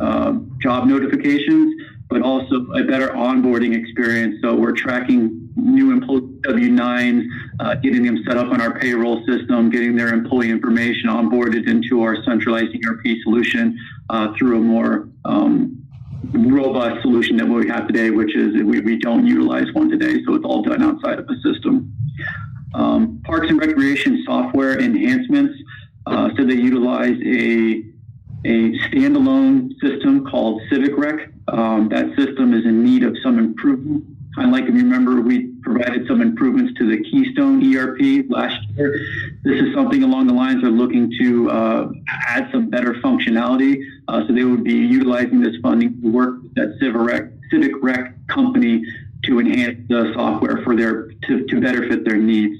job notifications, but also a better onboarding experience. So we're tracking new employee W-9s, getting them set up on our payroll system, getting their employee information onboarded into our centralized ERP solution through a more robust solution than what we have today, which is we don't utilize one today, so it's all done outside of the system. Parks and Recreation software enhancements. So they utilize a standalone system called Civic Rec. That system is in need of some improvement. Kind of like if you remember, we provided some improvements to the Keystone ERP last year. This is something along the lines of looking to add some better functionality. So they would be utilizing this funding to work with that Civic Rec company to enhance the software for to better fit their needs.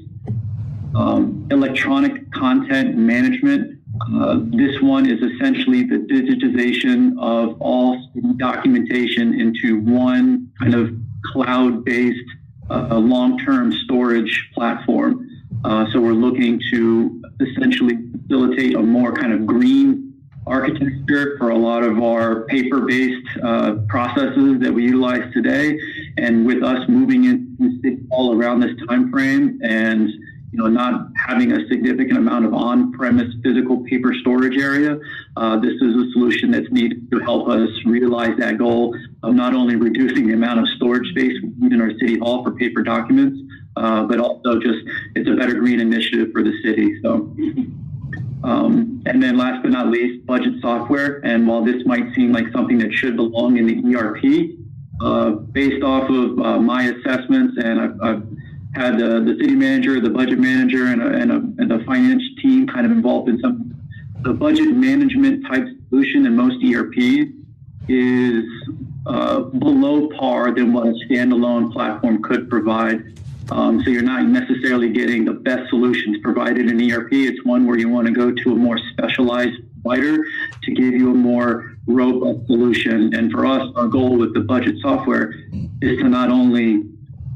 Electronic content management. This one is essentially the digitization of all documentation into one kind of cloud-based long-term storage platform. So we're looking to essentially facilitate a more kind of green architecture for a lot of our paper-based processes that we utilize today. And with us moving in all around this time frame and not having a significant amount of on-premise physical paper storage area, this is a solution that's needed to help us realize that goal of not only reducing the amount of storage space we need in our city hall for paper documents, but also just it's a better green initiative for the city. So, and then last but not least, budget software. And while this might seem like something that should belong in the ERP, based off of my assessments, and I've had the city manager, the budget manager, and the finance team kind of involved in some. The budget management type solution in most ERPs is below par than what a standalone platform could provide. So you're not necessarily getting the best solutions provided in ERP. It's one where you want to go to a more specialized provider to give you a more robust solution. And for us, our goal with the budget software is to not only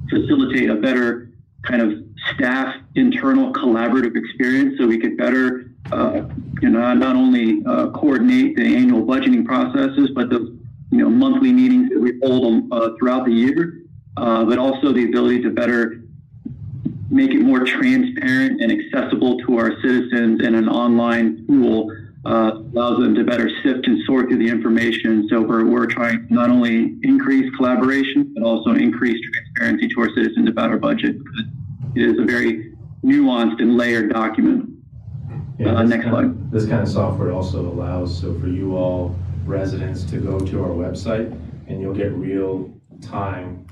facilitate a better kind of staff internal collaborative experience, so we could better not only coordinate the annual budgeting processes, but the monthly meetings that we hold throughout the year. but also the ability to better make it more transparent and accessible to our citizens in an online tool allows them to better sift and sort through the information. So we're trying to not only increase collaboration, but also increase transparency to our citizens about our budget. It is a very nuanced and layered document. Next slide. This kind of software also allows, so for you all residents to go to our website and you'll get real time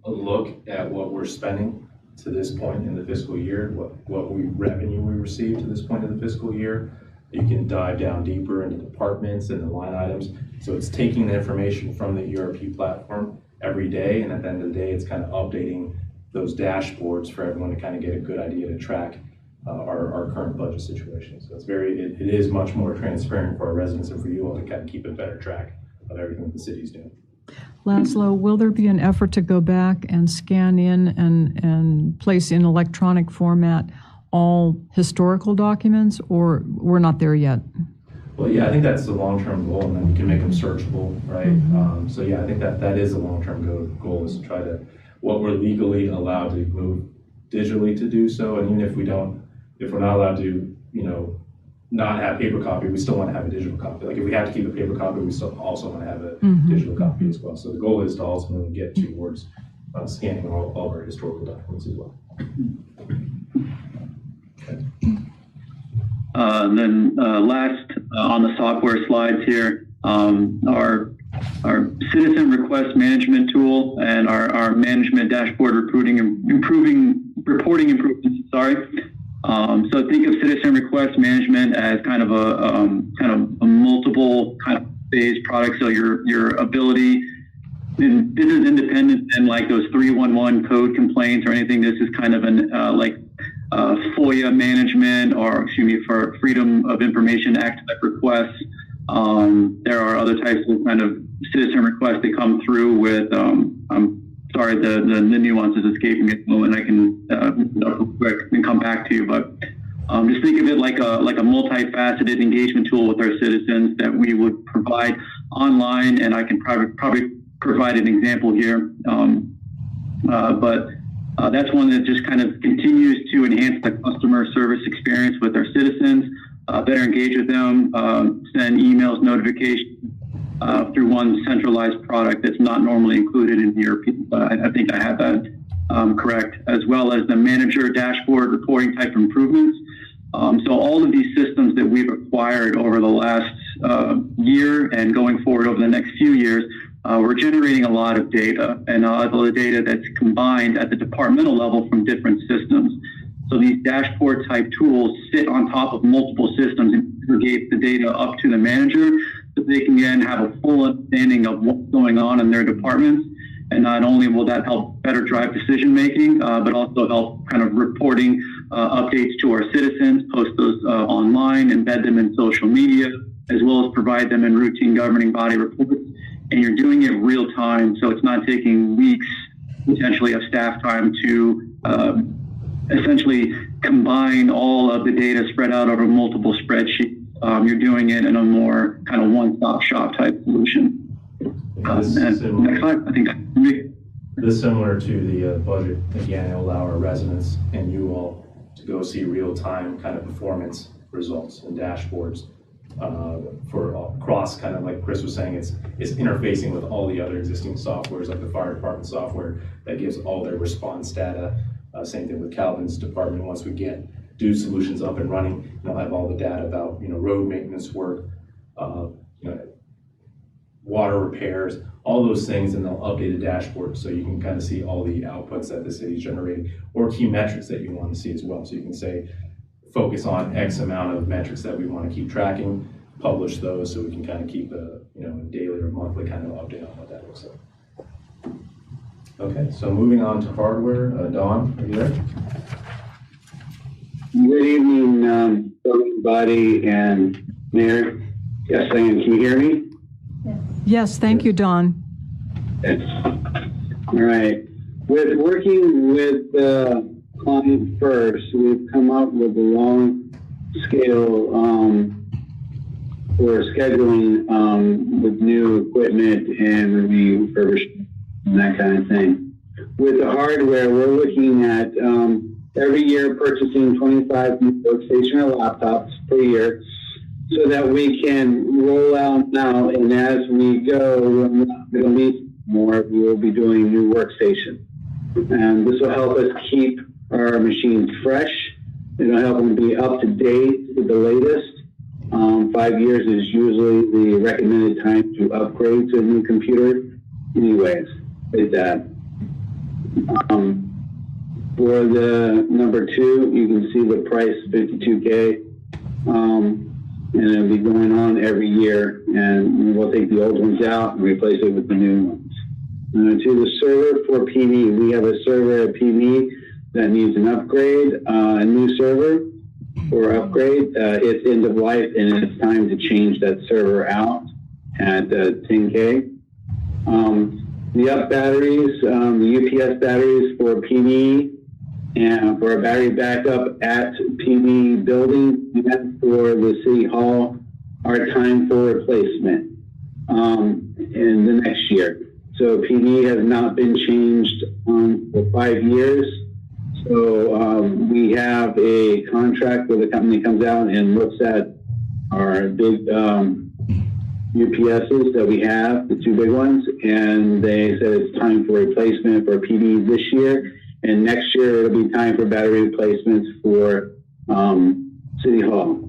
a look at what we're spending to this point in the fiscal year, what revenue we received to this point in the fiscal year. You can dive down deeper into departments and the line items. So it's taking the information from the ERP platform every day, and at the end of the day, it's kind of updating those dashboards for everyone to kind of get a good idea to track our current budget situation. So it is much more transparent for our residents and for you all to kind of keep a better track of everything the city's doing. Laszlo, will there be an effort to go back and scan in and place in electronic format all historical documents, or we're not there yet? Well, yeah, I think that's the long-term goal, and then you can make them searchable, right? Mm-hmm. So yeah, I think that is a long-term goal is to try to, what we're legally allowed to move digitally to do so, and even if we're not allowed to, not have paper copy, we still want to have a digital copy. Like if we have to keep a paper copy, we still also want to have a digital copy as well. So the goal is to ultimately get towards scanning all of our historical documents as well. Okay. Then last on the software slides here, our citizen request management tool and our management dashboard reporting improvements. So think of citizen request management as kind of a multiple kind of phase product. So your ability, and this is independent than like those 311 code complaints or anything. This is kind of an FOIA management, or for Freedom of Information Act requests. There are other types of kind of citizen requests that come through with, I'm sorry, the nuances escaping at the moment. I can real quick and come back to you, but just think of it like a multifaceted engagement tool with our citizens that we would provide online, and I can probably provide an example here. But that's one that just kind of continues to enhance the customer service experience with our citizens, better engage with them, send emails, notifications through one centralized product that's not normally included in ERP. I think I have that correct, as well as the manager dashboard reporting type improvements. So all of these systems that we've acquired over the last year and going forward over the next few years, we're generating a lot of data, and all the data that's combined at the departmental level from different systems. So these dashboard type tools sit on top of multiple systems and aggregate the data up to the manager so they can then have a full understanding of what's going on in their departments. And not only will that help better drive decision making, but also help kind of reporting updates to our citizens, post those online, embed them in social media, as well as provide them in routine governing body reports. And you're doing it real time, so it's not taking weeks, potentially, of staff time to essentially combine all of the data spread out over multiple spreadsheets. You're doing it in a more kind of one-stop shop type solution. Next slide, I think that's me. This is similar to the budget. Again, it'll allow our residents and you all to go see real-time kind of performance results and dashboards for across, kind of like Chris was saying, it's interfacing with all the other existing softwares, like the fire department software that gives all their response data. Same thing with Calvin's department. Once we get Do Solutions up and running, they'll have all the data about road maintenance work, water repairs, all those things, and they'll update a dashboard so you can kind of see all the outputs that the city's generating, or key metrics that you want to see as well. So you can say, focus on X amount of metrics that we want to keep tracking, publish those so we can kind of keep a daily or monthly kind of update on what that looks like. Okay, so moving on to hardware. Dawn, are you there? Good evening, everybody and Mayor. Yes, I am. Can you hear me? Yes, thank you, Don. All right. With working with Client First, we've come up with a long scale for scheduling with new equipment and refurbishment and that kind of thing. with the hardware, we're looking at every year purchasing 25 new workstation or laptops per year so that we can roll out now, and as we go, we're not going to need more, we will be doing new workstations. And this will help us keep our machines fresh. It'll help them be up to date with the latest. 5 years is usually the recommended time to upgrade to a new computer. Anyways, with that. For the number 2, you can see the price, $52K. And it'll be going on every year. And we'll take the old ones out and replace it with the new ones. To the server for PD, we have a server at PD that needs an upgrade, a new server for upgrade. It's end of life and it's time to change that server out at 10K. The up batteries, the UPS batteries for PD and for a battery backup at PD building and for the City Hall are time for replacement in the next year. So PD has not been changed for 5 years. So we have a contract where the company comes out and looks at our big UPSs that we have, the 2 big ones, and they said it's time for replacement for PD this year, and next year it'll be time for battery replacements for City Hall.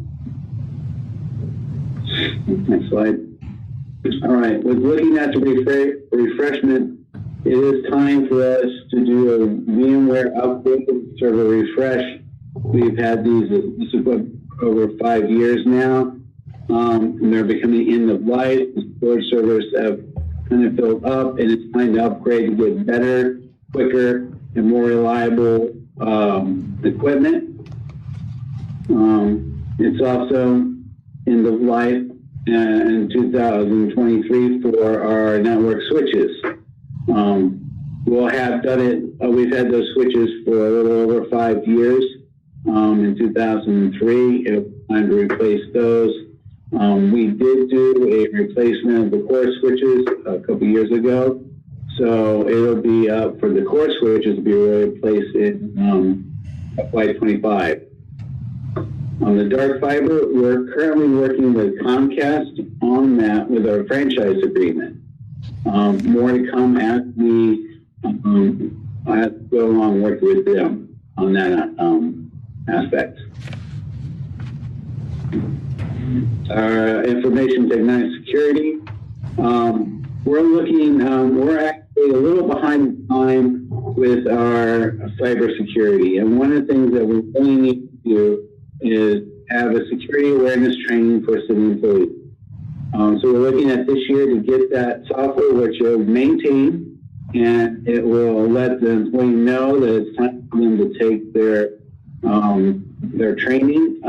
Next slide. All right, with looking at the refreshment, it is time for us to do a VMware upgrade, server refresh. We've had these over 5 years now. And they're becoming end of life. The storage servers have kind of filled up, and it's time to upgrade to get better, quicker, and more reliable equipment. It's also end of life in 2023 for our network switches. We'll have done it. We've had those switches for a little over 5 years. In 2003, it was time to replace those. We did do a replacement of the core switches a couple years ago, so it'll be for the core switches to be replaced in FY25. On the dark fiber, we're currently working with Comcast on that with our franchise agreement. More to come as we go along work with them on that aspect. Information technology security. We're looking, we're actually a little behind time with our cybersecurity. And one of the things that we really need to do is have a security awareness training for city employees. So we're looking at this year to get that software, which will maintain, and it will let the employee know that it's time for them to take their training.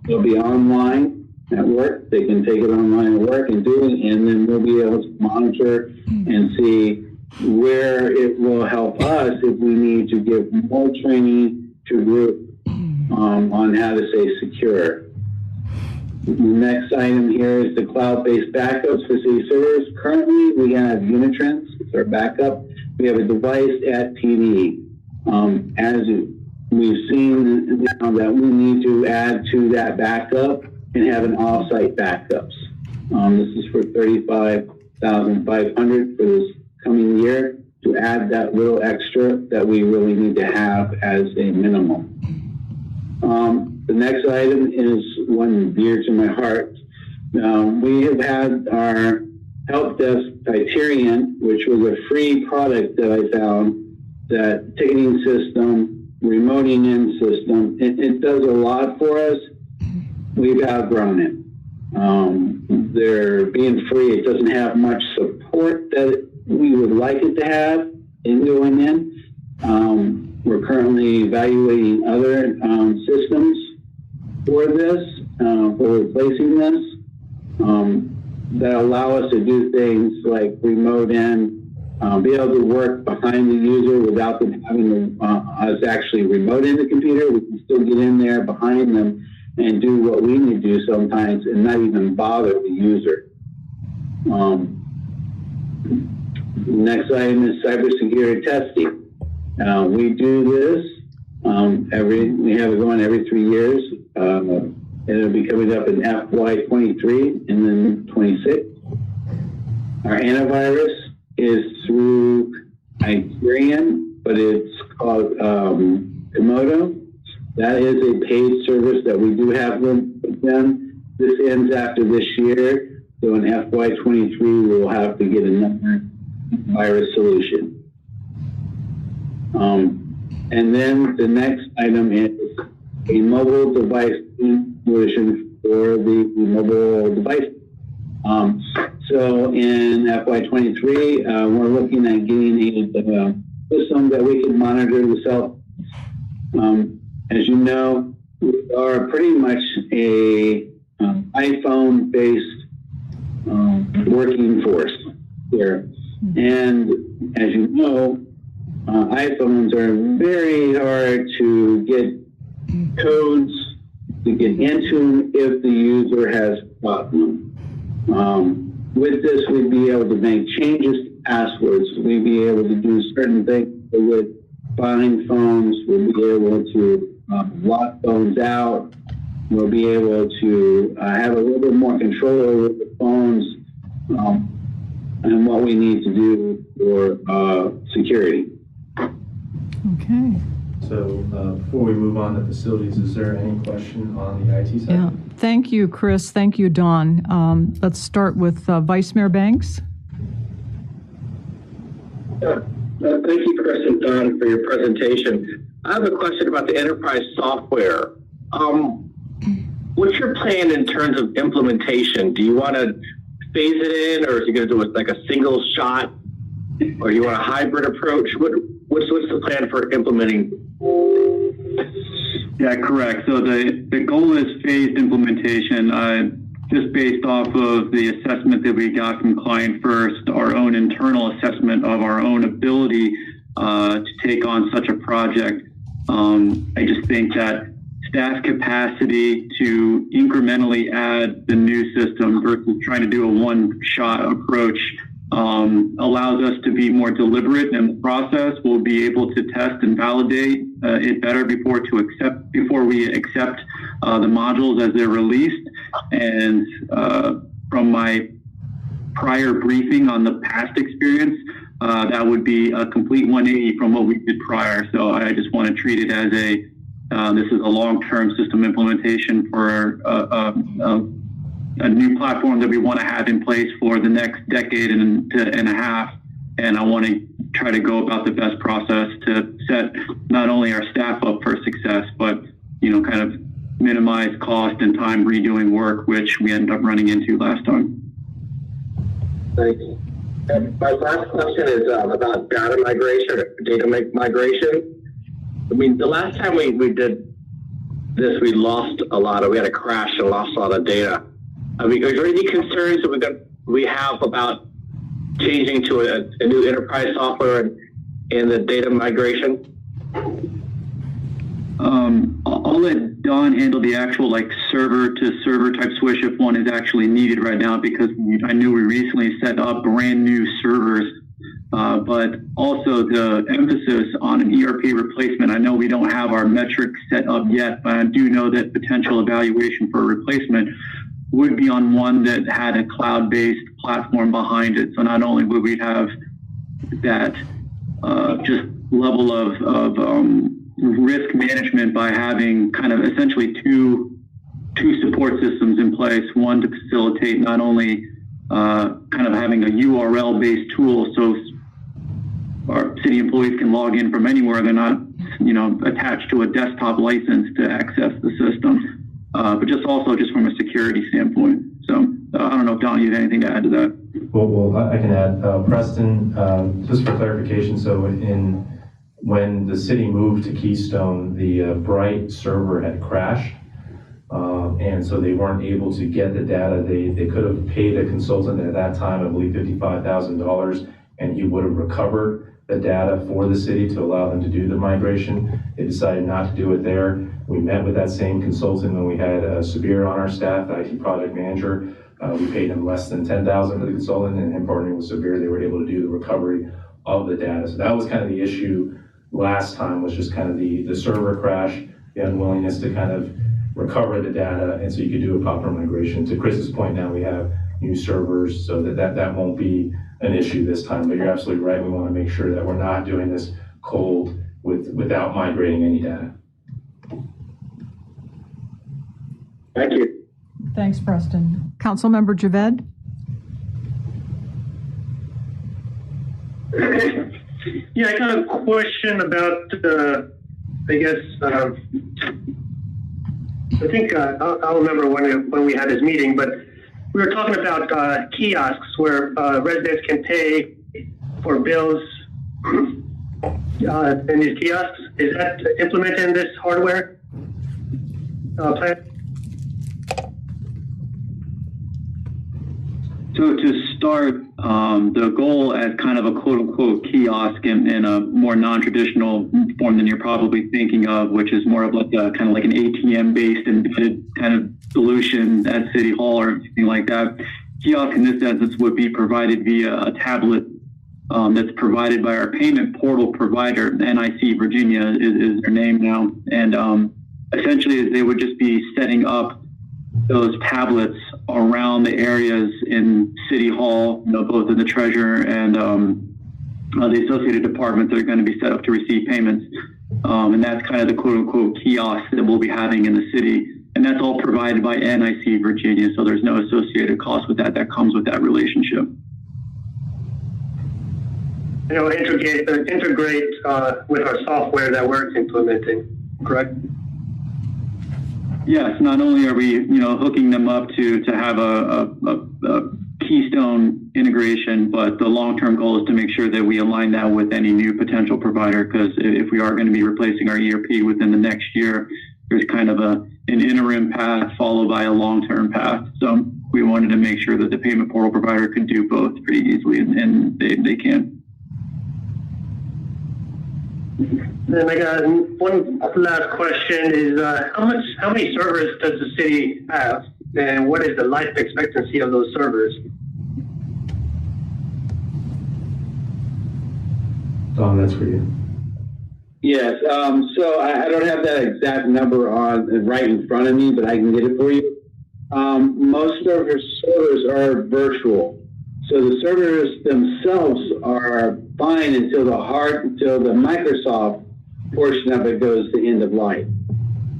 They'll be online at work. They can take it online at work and do it, and then we'll be able to monitor and see where it will help us if we need to give more training to group on how to stay secure. The next item here is the cloud-based backups for city servers. Currently, we have Unitrends, it's our backup. We have a device at PD. As we've seen now that we need to add to that backup and have an off-site backups. This is for $35,500 for this coming year to add that little extra that we really need to have as a minimum. The next item is one dear to my heart. We have had our help desk Criterion, which was a free product that I found, that ticketing system, remoting in system. It does a lot for us. We've outgrown it. They're being free. It doesn't have much support that we would like it to have in going in. We're currently evaluating other systems for this, for replacing this, that allow us to do things like remote in, be able to work behind the user without them having us actually remote in the computer. We can still get in there behind them and do what we need to do sometimes and not even bother the user. Next item is cybersecurity testing. We do this we have it going every 3 years. It'll be coming up in FY23 and then 26. Our antivirus is through Hyperion, but it's called Komodo. That is a paid service that we do have with them. This ends after this year, so in FY23 we'll have to get another virus solution. And then the next item is a mobile device solution for the mobile device. So in FY23, we're looking at getting a system that we can monitor the cell. As you know, we are pretty much a iPhone-based working force here. And as you know, iPhones are very hard to get codes to get into if the user has a problem. With this, we'd be able to make changes to passwords. We'd be able to do certain things with find phones. We'll be able to lock phones out. We'll be able to have a little bit more control over the phones and what we need to do for security. Okay. So before we move on to facilities, is there any question on the IT side? Yeah. Thank you, Chris. Thank you, Don. Let's start with Vice Mayor Banks. Thank you, Chris and Don, for your presentation. I have a question about the enterprise software. What's your plan in terms of implementation? Do you want to phase it in, or is it going to do it like a single shot, or you want a hybrid approach? What's the plan for implementing? Yeah, correct. So the goal is phased implementation. Just based off of the assessment that we got from Client First, our own internal assessment of our own ability to take on such a project. I just think that staff capacity to incrementally add the new system versus trying to do a one-shot approach allows us to be more deliberate in the process. We'll be able to test and validate it better before we accept the modules as they're released. And from my prior briefing on the past experience, that would be a complete 180 from what we did prior. So I just want to treat it as this is a long-term system implementation for a new platform that we want to have in place for the next decade and a half. And I want to try to go about the best process to set not only our staff up for success, but, kind of minimize cost and time redoing work, which we ended up running into last time. Thanks. And my last question is about data migration. I mean, the last time we did this, we had a crash and lost a lot of data. I mean, are there any concerns that we have about changing to a new enterprise software and the data migration? I'll let Don handle the actual server to server type switch if one is actually needed right now, because I knew we recently set up brand new servers. But also the emphasis on an ERP replacement. I know we don't have our metrics set up yet, but I do know that potential evaluation for a replacement would be on one that had a cloud-based platform behind it. So not only would we have that just level of risk management by having kind of essentially two support systems in place, one to facilitate not only kind of having a URL-based tool so our city employees can log in from anywhere. They're not, attached to a desktop license to access the system, but just from a security standpoint. So I don't know if Don, you have anything to add to that. Well, I can add. Preston, just for clarification, so when the city moved to Keystone, the Bright server had crashed, and so they weren't able to get the data. They could have paid a consultant at that time, I believe $55,000, and he would have recovered the data for the city to allow them to do the migration. They decided not to do it there. We met with that same consultant when we had Sabir on our staff, the IT project manager. We paid him less than $10,000 for the consultant, and him partnering with Sabir, they were able to do the recovery of the data. So that was kind of the issue last time was just kind of the server crash, the unwillingness to kind of recover the data, and so you could do a proper migration. To Chris's point, now we have new servers, so that won't be an issue this time. But you're absolutely right. We want to make sure that we're not doing this cold without migrating any data. Thank you. Thanks, Preston. Councilmember Javed? Yeah, I got a question about, I think I'll remember when we had this meeting, but we were talking about kiosks where residents can pay for bills in these kiosks. Is that implemented in this hardware plan? So to start, the goal as kind of a quote-unquote kiosk in a more non-traditional form than you're probably thinking of, which is more of like a kind of like an ATM-based embedded kind of solution at City Hall or anything like that. Kiosk in this instance would be provided via a tablet that's provided by our payment portal provider. NIC Virginia is their name now. And essentially they would just be setting up those tablets around the areas in City Hall, both in the Treasurer and the associated departments that are going to be set up to receive payments. And that's kind of the quote-unquote kiosk that we'll be having in the city. And that's all provided by NIC Virginia, so there's no associated cost with that. That comes with that relationship. Integrate with our software that we're implementing, correct? Yes, not only are we, hooking them up to have a keystone integration, but the long-term goal is to make sure that we align that with any new potential provider, because if we are going to be replacing our ERP within the next year, there's kind of an interim path followed by a long-term path. So we wanted to make sure that the payment portal provider could do both pretty easily, and they can. Then I got one last question is how many servers does the city have, and what is the life expectancy of those servers? Don, that's for you. Yes, so I don't have that exact number right in front of me, but I can get it for you. Most of our servers are virtual. So the servers themselves are fine until the Microsoft portion of it goes to end of life.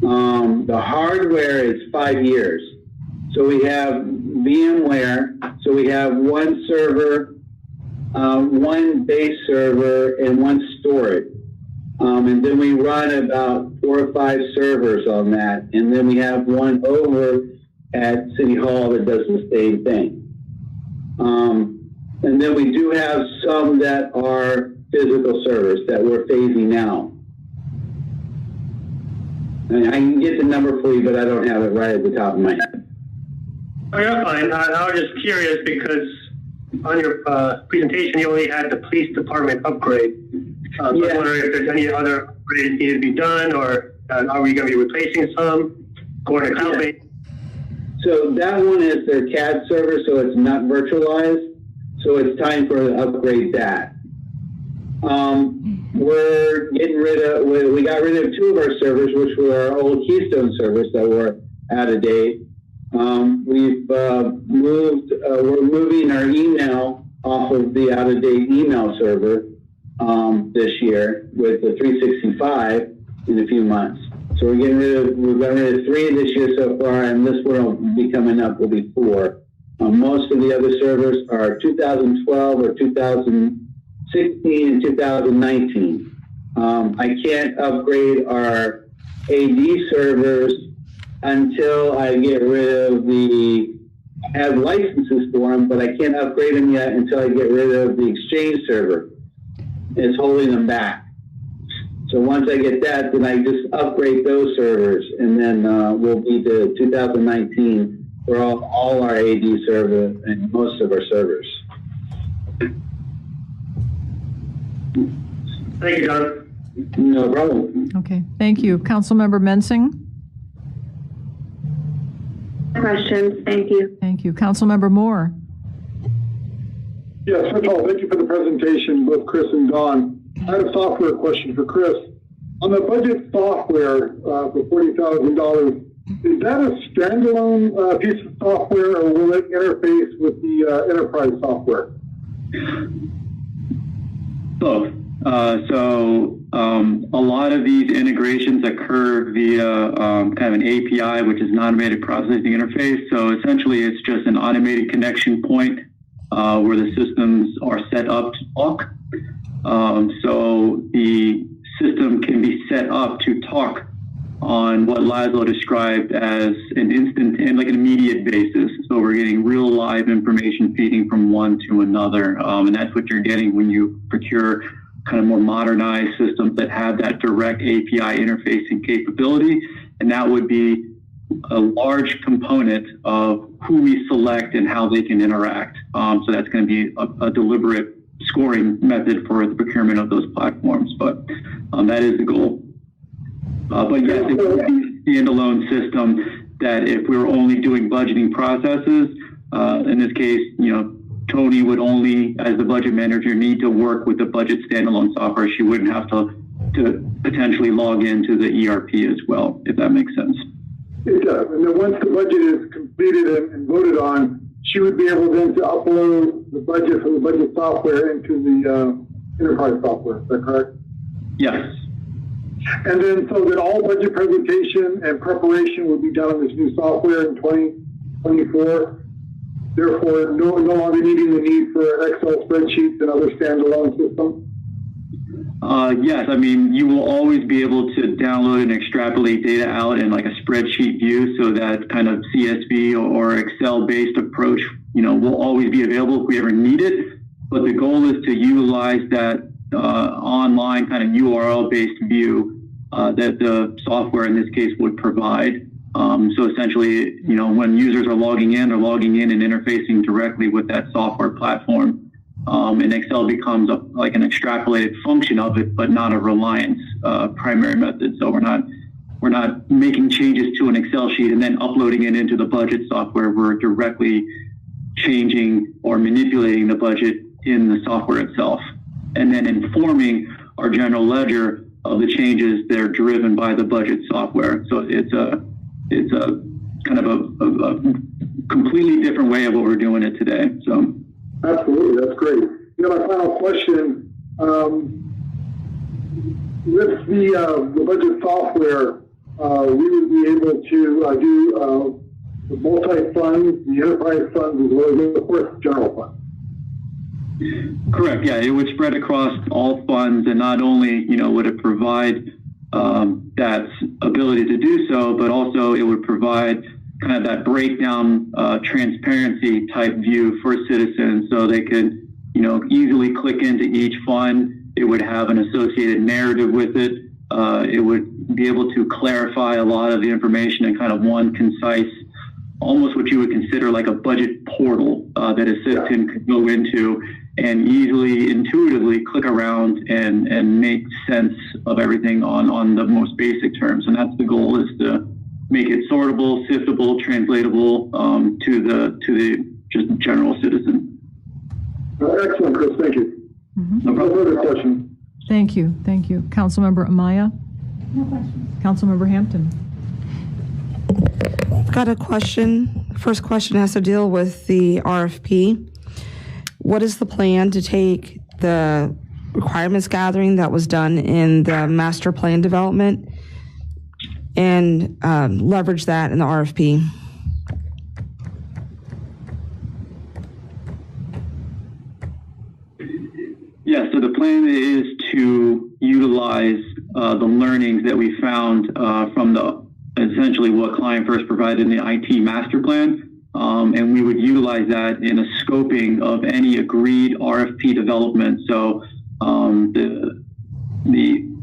The hardware is 5 years. So we have VMware. So we have one server, one base server, and one storage. And then we run about 4 or 5 servers on that. And then we have one over at City Hall that does the same thing. And then we do have some that are physical servers that we're phasing out. And I can get the number for you, but I don't have it right at the top of my head. Oh, you're fine. I was just curious because on your presentation, you only had the police department upgrade. I was wondering if there's any other upgrades need to be done, or are we going to be replacing some, going to cloud-based? So that one is their CAD server, so it's not virtualized. So it's time for to upgrade that. We're getting we got rid of 2 of our servers, which were our old Keystone servers that were out of date. We're moving our email off of the out of date email server this year with the 365 in a few months. So we've got rid of 3 this year so far, and this one will be coming up, will be 4. Most of the other servers are 2012 or 2016 and 2019. I can't upgrade our AD servers until I get rid of I have licenses for them, but I can't upgrade them yet until I get rid of the Exchange server. It's holding them back. So once I get that, then I just upgrade those servers, and then we'll be to 2019 for all our AD server and most of our servers. Thank you, Don. No problem. Okay, thank you. Councilmember Mensing? Questions, thank you. Thank you. Councilmember Moore? Yes, first of all, thank you for the presentation, both Chris and Don. I had a software question for Chris. On the budget software for $40,000, is that a standalone piece of software, or will it interface with the enterprise software? Both. A lot of these integrations occur via kind of an API, which is an automated processing interface. So essentially, it's just an automated connection point where the systems are set up to talk. So the system can be set up to talk on what Laszlo described as an instant and like an immediate basis. So we're getting real live information feeding from one to another. And that's what you're getting when you procure kind of more modernized systems that have that direct API interfacing capability. And that would be a large component of who we select and how they can interact. So that's going to be a deliberate scoring method for the procurement of those platforms. But that is the goal. But yes, it would be a standalone system that if we were only doing budgeting processes, in this case, Tony would only, as the budget manager, need to work with the budget standalone software. She wouldn't have to potentially log into the ERP as well, if that makes sense. It does. And then once the budget is completed and voted on, she would be able then to upload the budget from the budget software into the enterprise software. Is that correct? Yes. And then so that all budget presentation and preparation would be done on this new software in 2024. Therefore, no longer needing the need for Excel spreadsheets and other standalone systems? Yes, I mean, you will always be able to download and extrapolate data out in like a spreadsheet view, so that kind of CSV or Excel-based approach, will always be available if we ever need it. But the goal is to utilize that online kind of URL-based view that the software in this case would provide. So essentially, when users are logging in, they're logging in and interfacing directly with that software platform. And Excel becomes like an extrapolated function of it, but not a reliance primary method. So we're not making changes to an Excel sheet and then uploading it into the budget software. We're directly changing or manipulating the budget in the software itself, and then informing our general ledger of the changes that are driven by the budget software. So it's a kind of a completely different way of what we're doing it today. So absolutely, that's great. My final question: with the budget software, we would be able to do the multi-funds, the enterprise funds, as well as, of course, general funds. Correct. Yeah, it would spread across all funds, and not only would it provide that ability to do so, but also it would provide kind of that breakdown, transparency type view for citizens, so they could easily click into each fund. It would have an associated narrative with it. It would be able to clarify a lot of the information in kind of one concise, almost what you would consider like a budget portal that a citizen could go into and easily, intuitively click around and make sense of everything on the most basic terms. And that's the goal, is to make it sortable, siftable, translatable to the just general citizen. Excellent, Chris. Thank you. Mm-hmm. No further questions. Thank you. Councilmember Amaya? No questions. Councilmember Hampton? I've got a question. First question has to deal with the RFP. What is the plan to take the requirements gathering that was done in the master plan development and leverage that in the RFP? Yeah, so the plan is to utilize the learnings that we found from essentially what Client First provided in the IT master plan. And we would utilize that in a scoping of any agreed RFP development. So the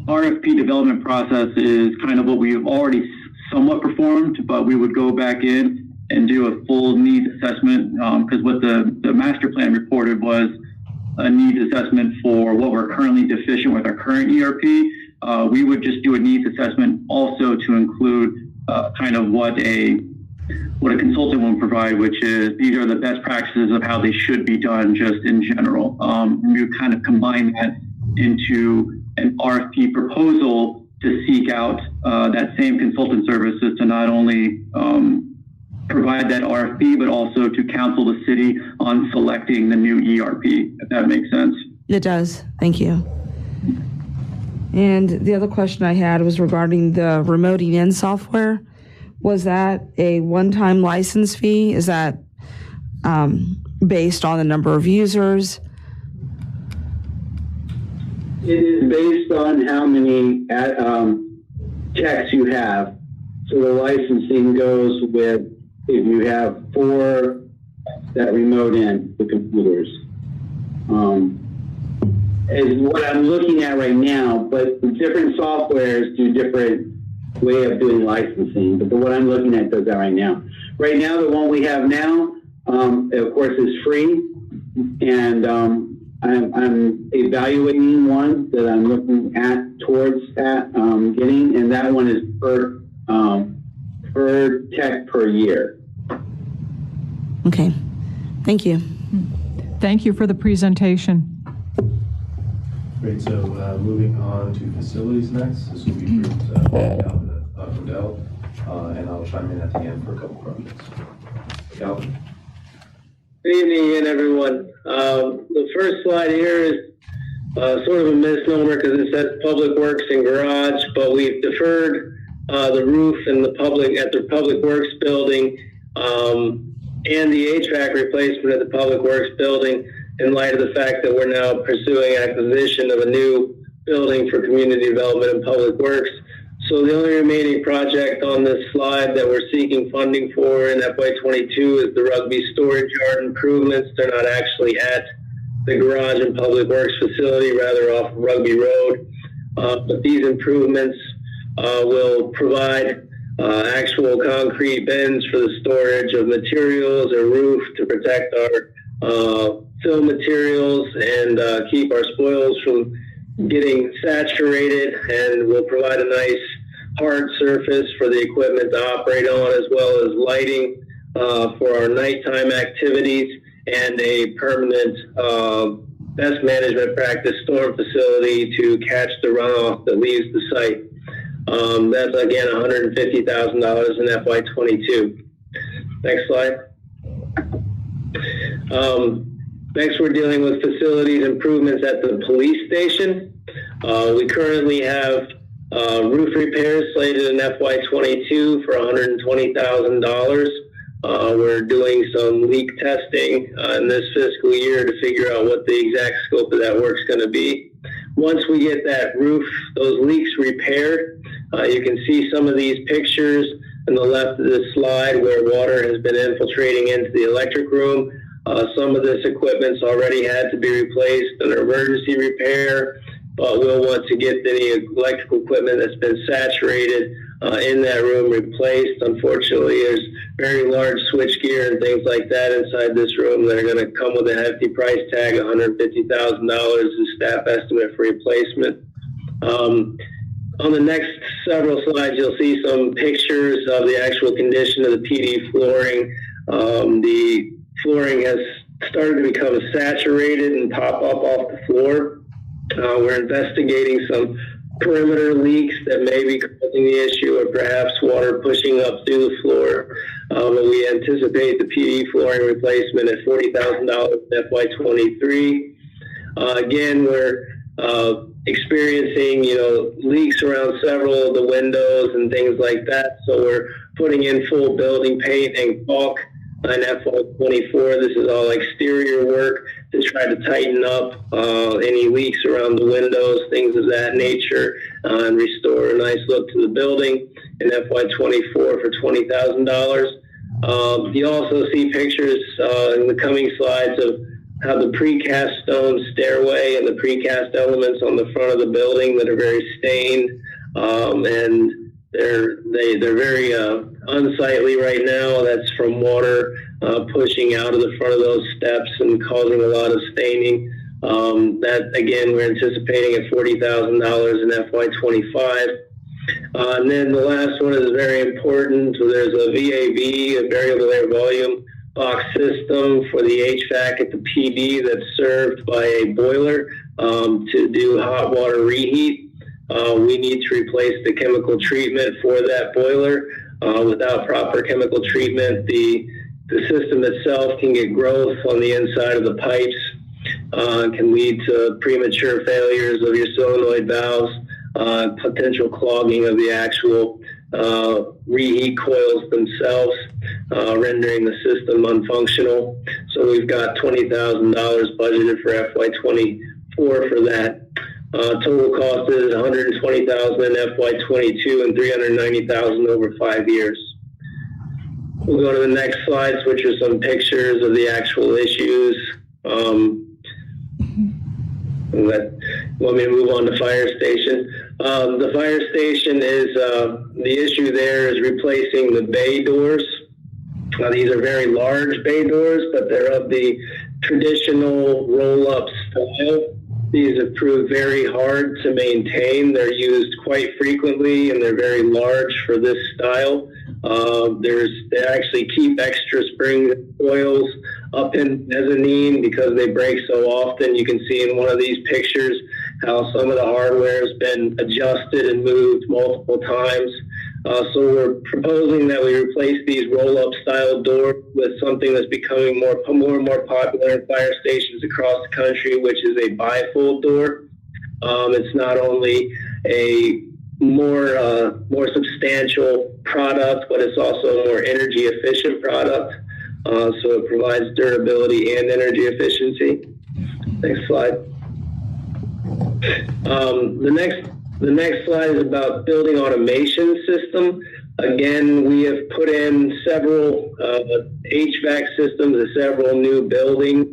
RFP development process is kind of what we've already somewhat performed, but we would go back in and do a full needs assessment, because what the master plan reported was a needs assessment for what we're currently deficient with our current ERP. We would just do a needs assessment also to include kind of what a consultant will provide, which is these are the best practices of how they should be done just in general. We would kind of combine that into an RFP proposal to seek out that same consultant services to not only provide that RFP, but also to counsel the city on selecting the new ERP, if that makes sense. It does. Thank you. And the other question I had was regarding the remoting in software. Was that a one-time license fee? Is that based on the number of users? It is based on how many techs you have. So the licensing goes with if you have 4 that remote in the computers. Is what I'm looking at right now, but different softwares do different way of doing licensing. But the one I'm looking at does that right now. Right now, the one we have now, of course, is free, and I'm evaluating one that I'm looking at towards that getting, and that one is per tech per year. Okay, thank you. Thank you for the presentation. Great, so moving on to facilities next. This will be for Calvin Odell, and I'll chime in at the end for a couple projects. Calvin. Good evening again, everyone. The first slide here is sort of a misnomer because it says Public Works and Garage, but we've deferred the roof and the Public Works building and the HVAC replacement at the Public Works building in light of the fact that we're now pursuing acquisition of a new building for community development and Public Works. So the only remaining project on this slide that we're seeking funding for in FY22 is the rugby storage yard improvements. They're not actually at the garage and Public Works facility, rather off Rugby Road. But these improvements will provide actual concrete bins for the storage of materials or roof to protect our fill materials and keep our spoils from getting saturated, and will provide a nice hard surface for the equipment to operate on, as well as lighting for our nighttime activities, and a permanent best management practice storm facility to catch the runoff that leaves the site. That's again $150,000 in FY22. Next slide. Next, we're dealing with facilities improvements at the police station. We currently have roof repairs slated in FY22 for $120,000. We're doing some leak testing in this fiscal year to figure out what the exact scope of that work's going to be. Once we get that roof, those leaks repaired, you can see some of these pictures on the left of this slide where water has been infiltrating into the electric room. Some of this equipment's already had to be replaced under emergency repair, but we'll want to get any electrical equipment that's been saturated in that room replaced. Unfortunately, there's very large switchgear and things like that inside this room that are going to come with a hefty price tag. $150,000 is staff estimate for replacement. On the next several slides, you'll see some pictures of the actual condition of the PD flooring. The flooring has started to become saturated and pop up off the floor. We're investigating some perimeter leaks that may be causing the issue, or perhaps water pushing up through the floor. But we anticipate the PD flooring replacement at $40,000 in FY23. Again, we're experiencing, leaks around several of the windows and things like that. So we're putting in full building paint and caulk in FY24. This is all exterior work to try to tighten up any leaks around the windows, things of that nature, and restore a nice look to the building in FY24 for $20,000. You also see pictures in the coming slides of how the precast stone stairway and the precast elements on the front of the building that are very stained, and they're very unsightly right now. That's from water pushing out of the front of those steps and causing a lot of staining. That again, we're anticipating at $40,000 in FY25. And then the last one is very important. So there's a VAV, a variable air volume box system for the HVAC at the PD that's served by a boiler to do hot water reheat. We need to replace the chemical treatment for that boiler. Without proper chemical treatment, the system itself can get growth on the inside of the pipes, can lead to premature failures of your solenoid valves, potential clogging of the actual reheat coils themselves, rendering the system unfunctional. So we've got $20,000 budgeted for FY24 for that. Total cost is $120,000 in FY22 and $390,000 over 5 years. We'll go to the next slides, which are some pictures of the actual issues. Want me to move on to fire station? The fire station is, the issue there is replacing the bay doors. These are very large bay doors, but they're of the traditional roll-up style. These have proved very hard to maintain. They're used quite frequently, and they're very large for this style. They actually keep extra spring coils up in mezzanine because they break so often. You can see in one of these pictures how some of the hardware has been adjusted and moved multiple times. So we're proposing that we replace these roll-up style doors with something that's becoming more and more popular in fire stations across the country, which is a bifold door. It's not only a more substantial product, but it's also a more energy efficient product. So it provides durability and energy efficiency. Next slide. The next slide is about building automation system. Again, we have put in several HVAC systems to several new buildings,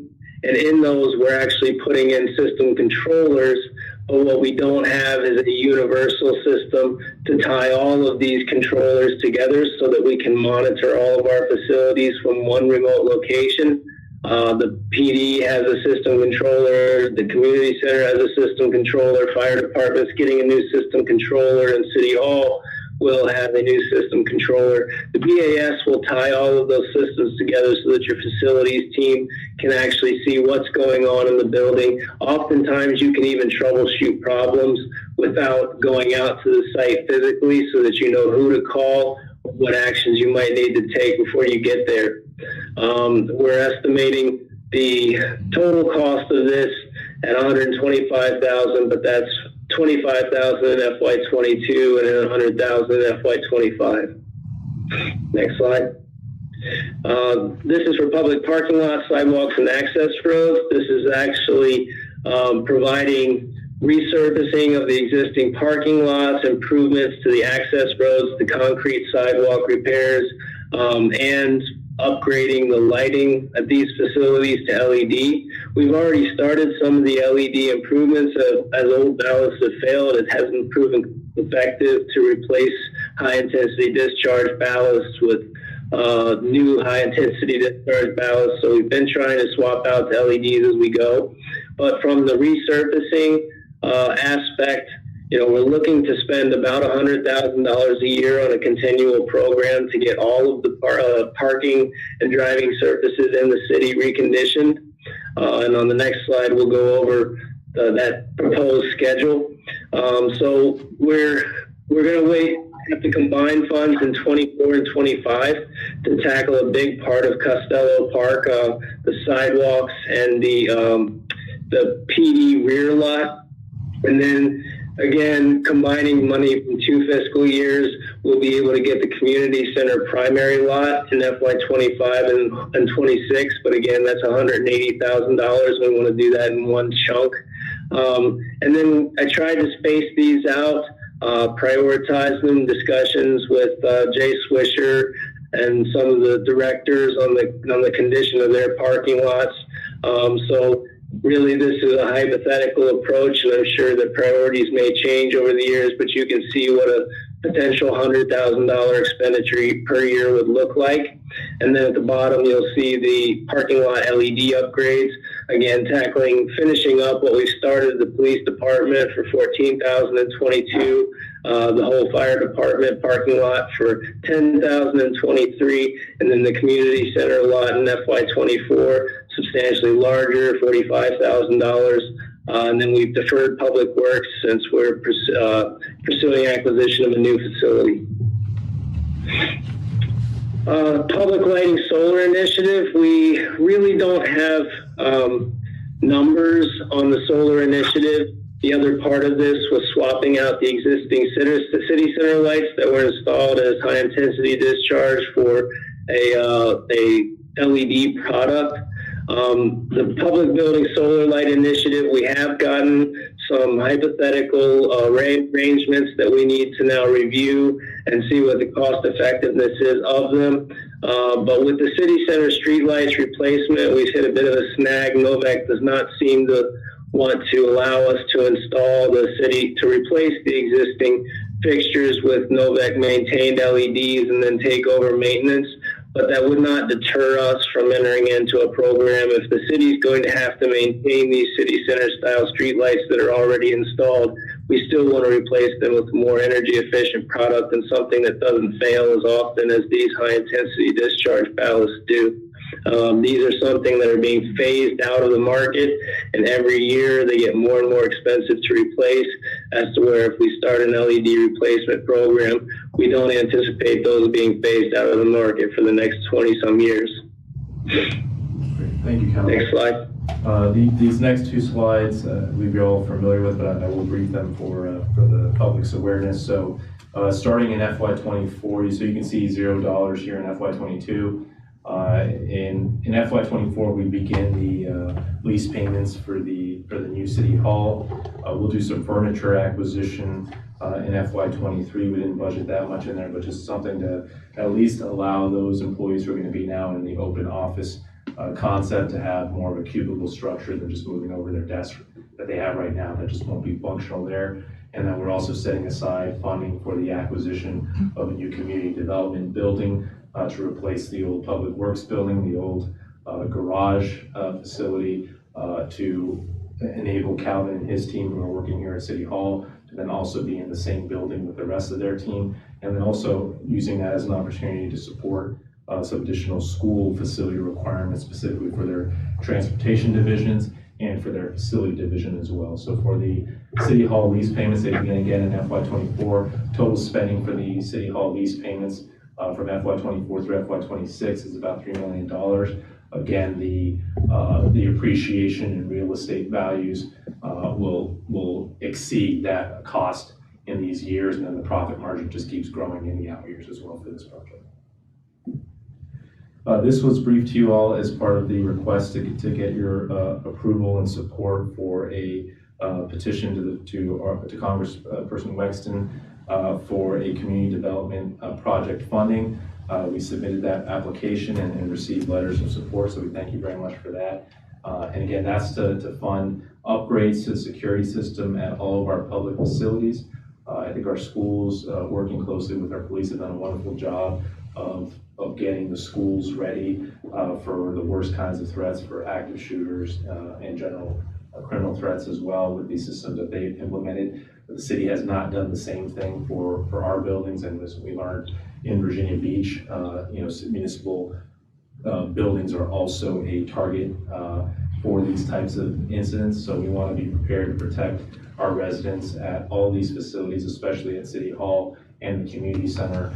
and in those we're actually putting in system controllers. But what we don't have is a universal system to tie all of these controllers together so that we can monitor all of our facilities from one remote location. The PD has a system controller, the community center has a system controller, fire department's getting a new system controller, and City Hall will have a new system controller. The BAS will tie all of those systems together so that your facilities team can actually see what's going on in the building. Oftentimes you can even troubleshoot problems without going out to the site physically so that you know who to call, what actions you might need to take before you get there. We're estimating the total cost of this at $125,000, but that's $25,000 in FY22 and then $100,000 in FY25. Next slide. This is for public parking lots, sidewalks, and access roads. This is actually providing resurfacing of the existing parking lots, improvements to the access roads, the concrete sidewalk repairs, and upgrading the lighting at these facilities to LED. We've already started some of the LED improvements. As old ballasts have failed, it hasn't proven effective to replace high-intensity discharge ballasts with new high-intensity discharge ballasts. So we've been trying to swap out to LEDs as we go. But from the resurfacing aspect, we're looking to spend about $100,000 a year on a continual program to get all of the parking and driving surfaces in the city reconditioned. And on the next slide, we'll go over that proposed schedule. So we're going to have to combine funds in 24 and 25 to tackle a big part of Costello Park, the sidewalks and the PD rear lot. And then again, combining money from 2 fiscal years, we'll be able to get the community center primary lot in FY25 and 26. But again, that's $180,000. We want to do that in one chunk. And then I tried to space these out, prioritize them, discussions with Jay Swisher and some of the directors on the condition of their parking lots. So really, this is a hypothetical approach, and I'm sure that priorities may change over the years, but you can see what a potential $100,000 expenditure per year would look like. And then at the bottom, you'll see the parking lot LED upgrades. Again, finishing up what we started the police department for $14,022, the whole fire department parking lot for $10,023, and then the community center lot in FY24, substantially larger, $45,000. and then we've deferred public works since we're pursuing acquisition of a new facility. Public lighting solar initiative, we really don't have numbers on the solar initiative. The other part of this was swapping out the existing city center lights that were installed as high intensity discharge for a LED product. The public building solar light initiative, we have gotten some hypothetical arrangements that we need to now review and see what the cost effectiveness is of them. But with the city center streetlights replacement, we've hit a bit of a snag. Novak does not seem to want to allow us to install the city to replace the existing fixtures with Novak maintained LEDs and then take over maintenance. But that would not deter us from entering into a program. If the city's going to have to maintain these city center style streetlights that are already installed, we still want to replace them with a more energy efficient product and something that doesn't fail as often as these high intensity discharge ballasts do. These are something that are being phased out of the market, and every year they get more and more expensive to replace, as to where if we start an LED replacement program, we don't anticipate those being phased out of the market for the next 20 some years. Great. Thank you, Council. Next slide. These next two slides, we're all familiar with, but I will brief them for the public's awareness. So starting in FY24, so you can see $0 here in FY22. In FY24, we begin the lease payments for the new city hall. We'll do some furniture acquisition in FY23. We didn't budget that much in there, but just something to at least allow those employees who are going to be now in the open office concept to have more of a cubicle structure than just moving over their desk that they have right now. That just won't be functional there. And then we're also setting aside funding for the acquisition of a new community development building to replace the old public works building, the old garage facility, to enable Calvin and his team who are working here at City Hall to then also be in the same building with the rest of their team, and then also using that as an opportunity to support some additional school facility requirements specifically for their transportation divisions and for their facility division as well. So for the City Hall lease payments, they begin again in FY24. Total spending for the City Hall lease payments from FY24 through FY26 is about $3 million. Again, the appreciation in real estate values will exceed that cost in these years, and then the profit margin just keeps growing in the out years as well for this project. This was briefed to you all as part of the request to get your approval and support for a petition to Congressperson Wexton for a community development project funding. We submitted that application and received letters of support, so we thank you very much for that. And again, that's to fund upgrades to the security system at all of our public facilities. I think our schools, working closely with our police, have done a wonderful job of getting the schools ready for the worst kinds of threats, for active shooters and general criminal threats as well, with these systems that they've implemented. The city has not done the same thing for our buildings, and as we learned in Virginia Beach, municipal buildings are also a target for these types of incidents. So we want to be prepared to protect our residents at all these facilities, especially at City Hall and the community center,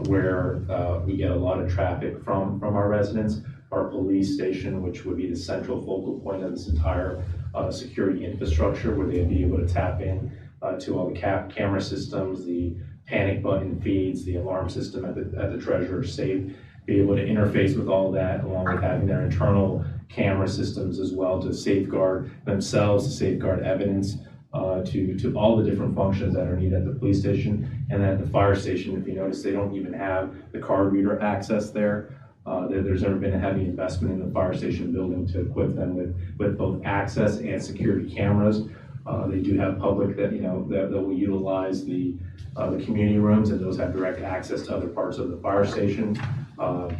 where we get a lot of traffic from our residents. Our police station, which would be the central focal point of this entire security infrastructure, where they'd be able to tap in to all the camera systems, the panic button feeds, the alarm system at the treasurer's safe, be able to interface with all that, along with having their internal camera systems as well to safeguard themselves, to safeguard evidence, to all the different functions that are needed at the police station. And then at the fire station, if you notice, they don't even have the card reader access there. There's never been a heavy investment in the fire station building to equip them with both access and security cameras. They do have public that will utilize the community rooms, and those have direct access to other parts of the fire station.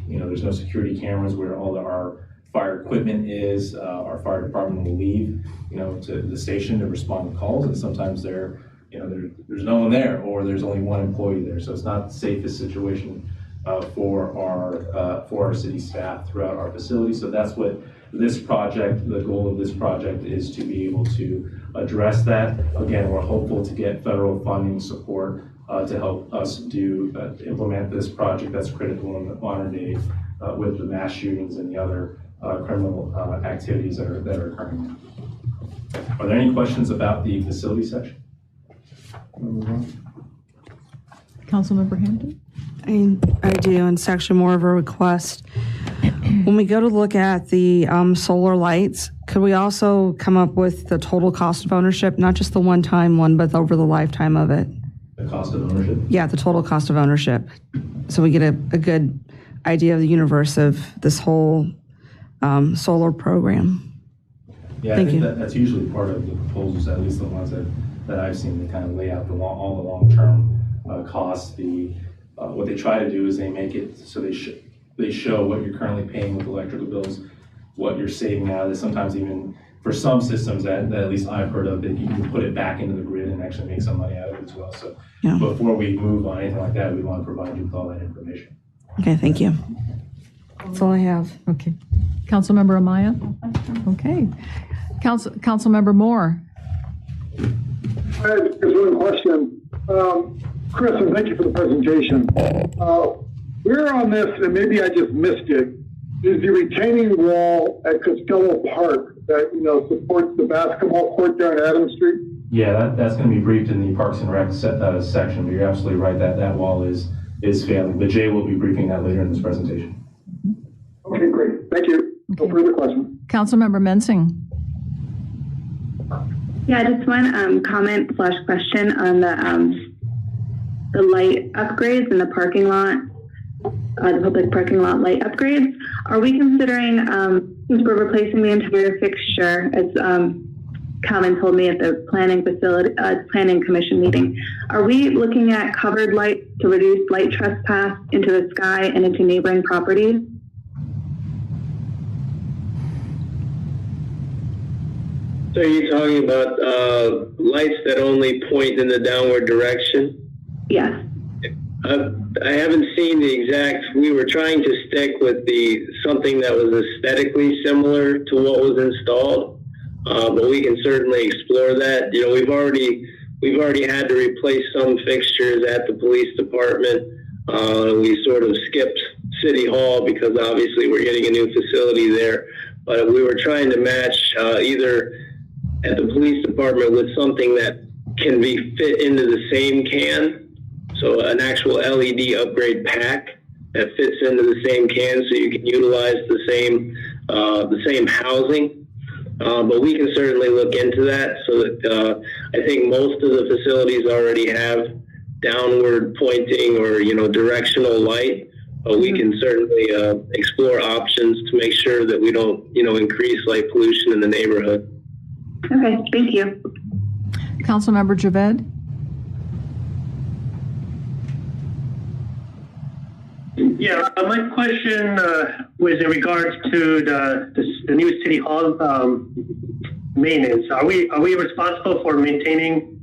There's no security cameras where all our fire equipment is. Our fire department will leave, to the station to respond to calls, and sometimes there's no one there, or there's only one employee there. So it's not the safest situation for our city staff throughout our facility. So that's what this project, the goal of this project is to be able to address that. Again, we're hopeful to get federal funding support to help us implement this project that's critical in the modern day with the mass shootings and the other criminal activities that are occurring. Are there any questions about the facility section? Councilmember Hampton? I do, and it's actually more of a request. When we go to look at the solar lights, could we also come up with the total cost of ownership, not just the one-time one, but over the lifetime of it? The cost of ownership? Yeah, the total cost of ownership. So we get a good idea of the universe of this whole solar program. Yeah, Thank I think you. that's usually part of the proposals, at least the ones that I've seen, they kind of lay out all the long-term costs. What they try to do is they make it so they show what you're currently paying with electrical bills, what you're saving out of it. Sometimes even for some systems that at least I've heard of, that you can put it back into the grid and actually make some money out of it as well. So before we move on anything like that, we want to provide you with all that information. Okay, thank you. That's all I have. Okay. Councilmember Amaya? Okay. Councilmember Moore? I have just one question. Chris, and thank you for the presentation. Where on this, and maybe I just missed it, is the retaining wall at Costello Park that, supports the basketball court there on Adams Street? Yeah, that's going to be briefed in the Parks and Rec section, but you're absolutely right that wall is failing. But Jay will be briefing that later in this presentation. Okay, great. Thank you. No further questions. Councilmember Mensing? Yeah, just one comment/question on the light upgrades in the parking lot, the public parking lot light upgrades. Are we considering, since we're replacing the entire fixture, as Calvin told me at the planning commission meeting, are we looking at covered lights to reduce light trespass into the sky and into neighboring properties? So you're talking about lights that only point in the downward direction? Yes. I haven't seen the exact. We were trying to stick with something that was aesthetically similar to what was installed, but we can certainly explore that. We've already had to replace some fixtures at the police department. We sort of skipped City Hall because obviously we're getting a new facility there, but we were trying to match either at the police department with something that can be fit into the same can. So an actual LED upgrade pack that fits into the same can, so you can utilize the same housing. But we can certainly look into that. So that I think most of the facilities already have downward pointing or directional light. But we can certainly explore options to make sure that we don't increase light pollution in the neighborhood. Okay, thank you. Councilmember Javed? Yeah, my question was in regards to the new City Hall maintenance. Are we responsible for maintaining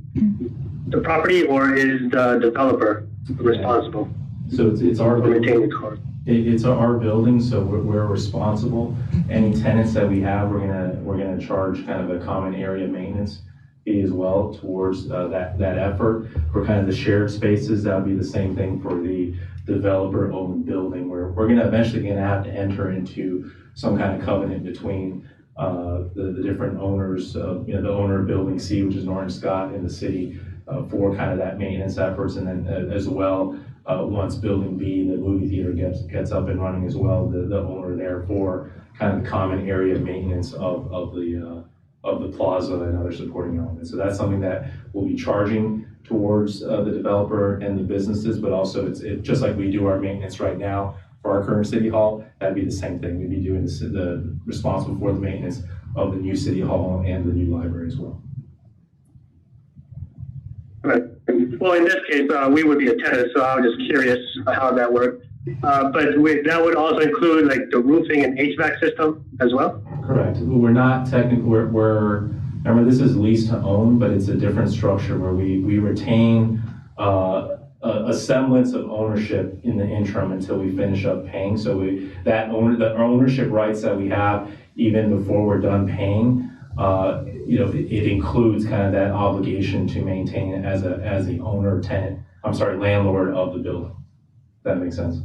the property, or is the developer responsible? So it's our for maintaining the car? It's our building, so we're responsible. Any tenants that we have, we're gonna charge kind of a common area maintenance fee as well towards that effort. For kind of the shared spaces, that would be the same thing for the developer-owned building, where we're eventually gonna have to enter into some kind of covenant between the different owners, the owner of Building C, which is Norton Scott, and the city for kind of that maintenance efforts, and then as well. Once Building B, the movie theater, gets up and running as well, the owner there for kind of common area maintenance of the plaza and other supporting elements. So that's something that we'll be charging towards the developer and the businesses, but also it's just like we do our maintenance right now for our current City Hall. That'd be the same thing. We'd be doing the responsible for the maintenance of the new City Hall and the new library as well. Right. Well, in this case, we would be a tenant, so I was just curious how that worked. But that would also include like the roofing and HVAC system as well? Correct. We're not technically, remember this is lease to own, but it's a different structure where we retain a semblance of ownership in the interim until we finish up paying. So the ownership rights that we have even before we're done paying, it includes kind of that obligation to maintain it as the owner, landlord of the building. If that makes sense.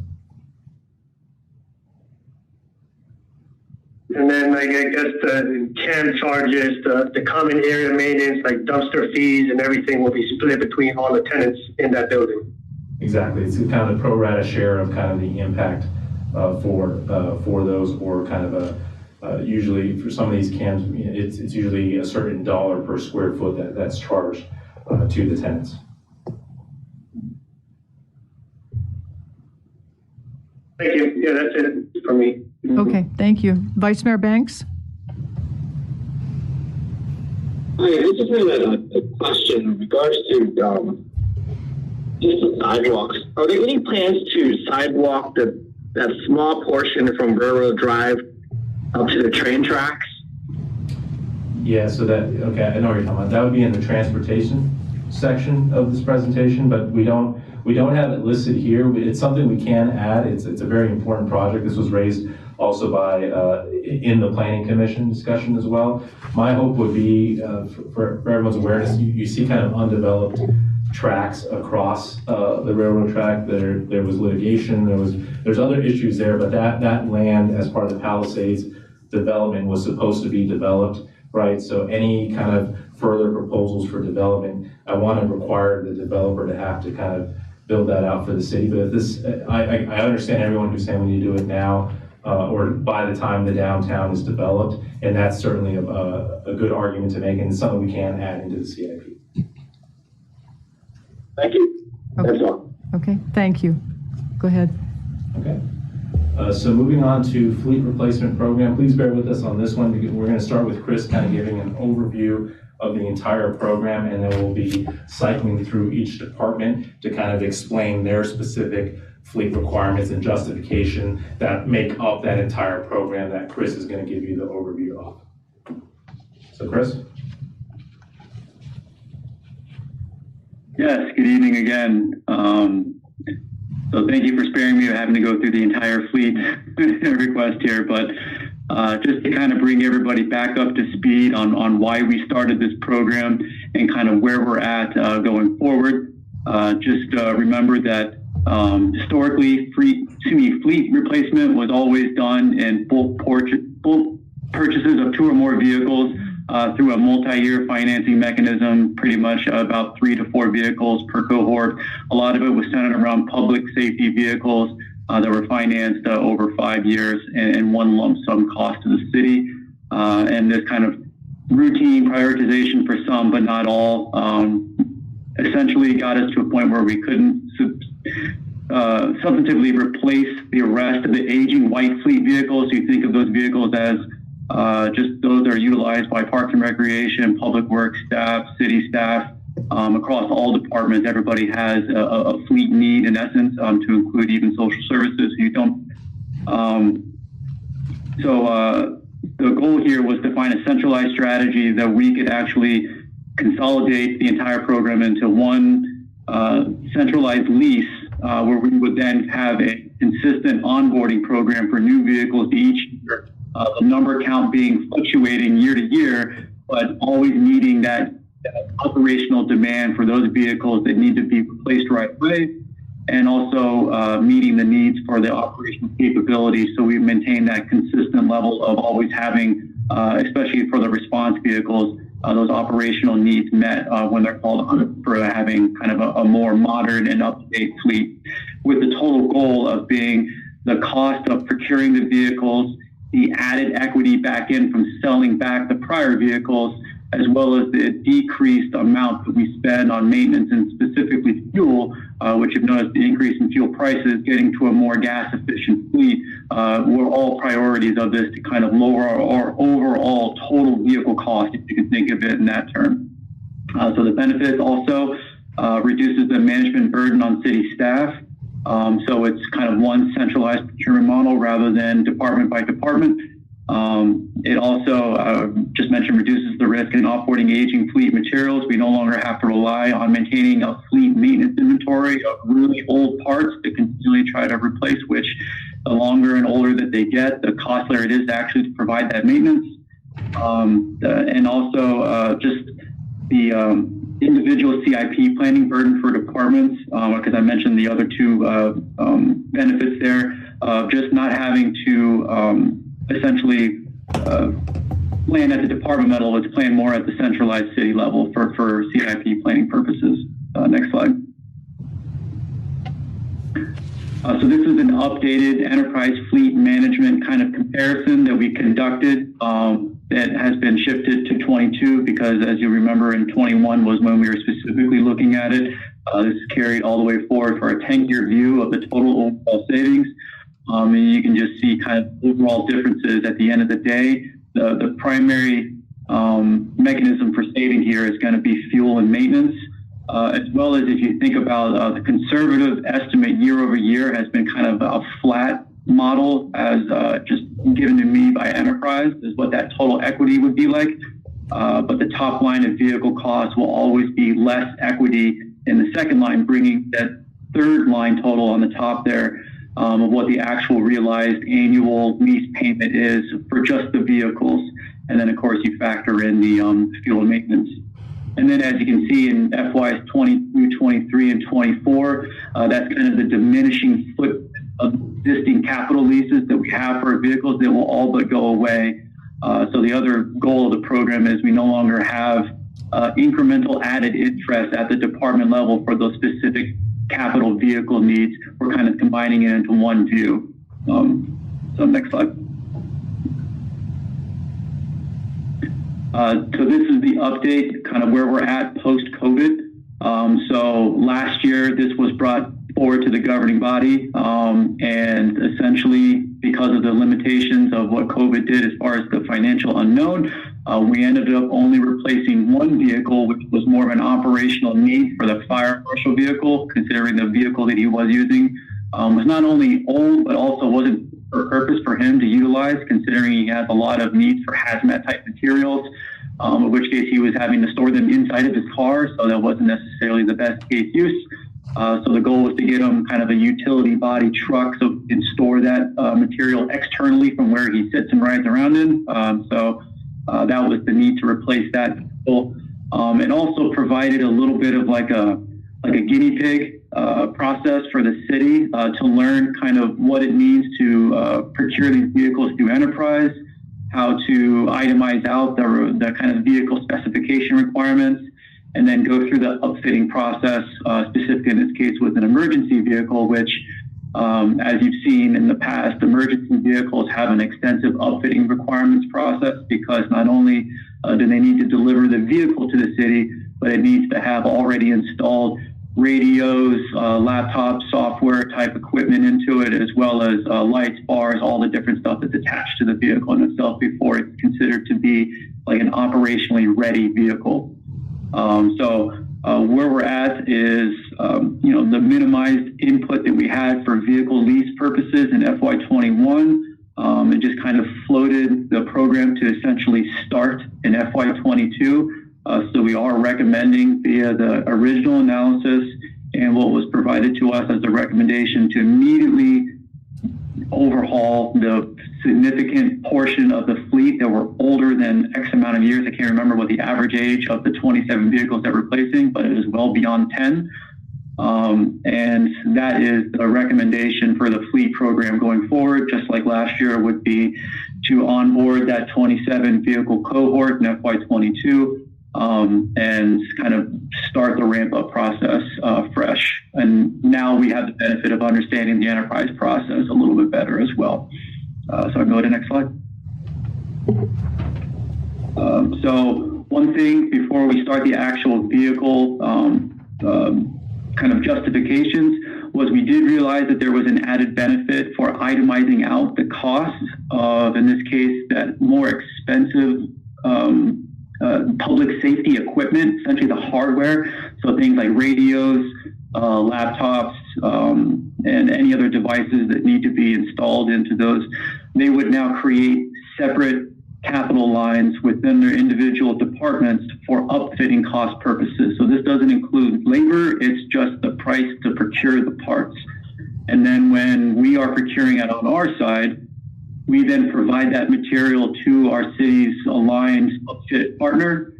And then I guess the CAM charges, the common area maintenance, like dumpster fees and everything will be split between all the tenants in that building. Exactly. It's kind of the pro rata share of kind of the impact for those, or kind of usually for some of these CAMs, it's usually a certain dollar per square foot that's charged to the tenants. Thank you. Yeah, that's it for me. Okay, thank you. Vice Mayor Banks? Hi, I just had a question in regards to just the sidewalks. Are there any plans to sidewalk that small portion from Railroad Drive up to the train tracks? Yeah, so I know what you're talking about. That would be in the transportation section of this presentation, but we don't have it listed here. It's something we can add. It's a very important project. This was raised also by in the Planning Commission discussion as well. My hope would be for everyone's awareness, you see kind of undeveloped tracks across the railroad track. There was litigation. There's other issues there, but that land as part of the Palisades development was supposed to be developed, right? So any kind of further proposals for development, I want to require the developer to have to kind of build that out for the city. But if this, I understand everyone who's saying we need to do it now or by the time the downtown is developed, and that's certainly a good argument to make, and it's something we can add into the CIP. Thank you. Okay. That's all. Okay, thank you. Go ahead. Okay. So moving on to fleet replacement program, please bear with us on this one. We're going to start with Chris kind of giving an overview of the entire program, and then we'll be cycling through each department to kind of explain their specific fleet requirements and justification that make up that entire program that Chris is going to give you the overview of. So Chris? Yes, good evening again. So thank you for sparing me having to go through the entire fleet request here, but just to kind of bring everybody back up to speed on why we started this program and kind of where we're at going forward. Just remember that historically, fleet replacement was always done in bulk purchases of 2 or more vehicles through a multi-year financing mechanism, pretty much about 3 to 4 vehicles per cohort. A lot of it was centered around public safety vehicles that were financed over 5 years and one lump sum cost to the city. And this kind of routine prioritization for some, but not all, essentially got us to a point where we couldn't substantively replace the rest of the aging white fleet vehicles. So you think of those vehicles as just those that are utilized by Parks and Recreation, Public Works staff, city staff, across all departments. Everybody has a fleet need in essence, to include even social services. You don't. The goal here was to find a centralized strategy that we could actually consolidate the entire program into one centralized lease, where we would then have a consistent onboarding program for new vehicles each year. The number count being fluctuating year to year, but always meeting that operational demand for those vehicles that need to be replaced right away, and also meeting the needs for the operational capability. So we maintain that consistent level of always having, especially for the response vehicles, those operational needs met when they're called on for having kind of a more modern and up-to-date fleet, with the total goal of being the cost of procuring the vehicles, the added equity back in from selling back the prior vehicles, as well as the decreased amount that we spend on maintenance and specifically fuel, which you've noticed the increase in fuel prices, getting to a more gas efficient fleet, were all priorities of this to kind of lower our overall total vehicle cost, if you can think of it in that term. So the benefits also reduces the management burden on city staff. So it's kind of one centralized procurement model rather than department by department. It also, just mentioned, reduces the risk in offboarding aging fleet materials. We no longer have to rely on maintaining a fleet maintenance inventory of really old parts to continually try to replace, which the longer and older that they get, the costlier it is to actually to provide that maintenance. And also just the individual CIP planning burden for departments, because I mentioned the other two benefits there, just not having to essentially plan at the department level, it's planned more at the centralized city level for CIP planning purposes. Next slide. So this is an updated enterprise fleet management kind of comparison that we conducted that has been shifted to 22 because, as you remember, in 21 was when we were specifically looking at it. This is carried all the way forward for a 10-year view of the total overall savings. And you can just see kind of overall differences at the end of the day. The primary mechanism for saving here is going to be fuel and maintenance. As well as if you think about the conservative estimate year over year has been kind of a flat model as just given to me by enterprise is what that total equity would be like. But the top line of vehicle costs will always be less equity in the second line, bringing that third line total on the top there of what the actual realized annual lease payment is for just the vehicles. And then of course you factor in the fuel and maintenance. And then as you can see in FYs 22, 23, and 24, that's kind of the diminishing foot of existing capital leases that we have for vehicles that will all but go away. So the other goal of the program is we no longer have incremental added interest at the department level for those specific capital vehicle needs. We're kind of combining it into one view. So next slide. So this is the update, kind of where we're at post-COVID. So last year, this was brought forward to the governing body, and essentially because of the limitations of what COVID did as far as the financial unknown, we ended up only replacing one vehicle, which was more of an operational need for the fire marshal vehicle, considering the vehicle that he was using was not only old, but also wasn't for purpose for him to utilize, considering he has a lot of needs for hazmat type materials, in which case he was having to store them inside of his car, so that wasn't necessarily the best case use. So the goal was to get him kind of a utility body truck so he can store that material externally from where he sits and rides around in. So that was the need to replace that vehicle. And also provided a little bit of like a guinea pig process for the city to learn kind of what it means to procure these vehicles through enterprise, how to itemize out the kind of vehicle specification requirements, and then go through the upfitting process, specifically in this case with an emergency vehicle, which as you've seen in the past, emergency vehicles have an extensive upfitting requirements process because not only do they need to deliver the vehicle to the city, but it needs to have already installed radios, laptops, software type equipment into it, as well as lights, bars, all the different stuff that's attached to the vehicle in itself before it's considered to be like an operationally ready vehicle. So where we're at is, the minimized input that we had for vehicle lease purposes in FY21. It just kind of floated the program to essentially start in FY22. So we are recommending via the original analysis and what was provided to us as a recommendation to immediately overhaul the significant portion of the fleet that were older than X amount of years. I can't remember what the average age of the 27 vehicles that we're replacing, but it is well beyond 10. And that is a recommendation for the fleet program going forward, just like last year would be to onboard that 27 vehicle cohort in FY22 and kind of start the ramp up process fresh. And now we have the benefit of understanding the enterprise process a little bit better as well. So I'll go to the next slide. So one thing before we start the actual vehicle kind of justifications was we did realize that there was an added benefit for itemizing out the cost of, in this case, that more expensive public safety equipment, essentially the hardware. So things like radios, laptops, and any other devices that need to be installed into those. They would now create separate capital lines within their individual departments for upfitting cost purposes. So this doesn't include labor, it's just the price to procure the parts. And then when we are procuring it on our side, we then provide that material to our city's aligned fit partner.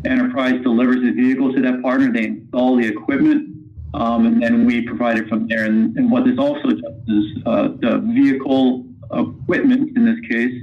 Enterprise delivers the vehicle to that partner. They install the equipment, and then we provide it from there. And what this also does is the vehicle equipment, in this case,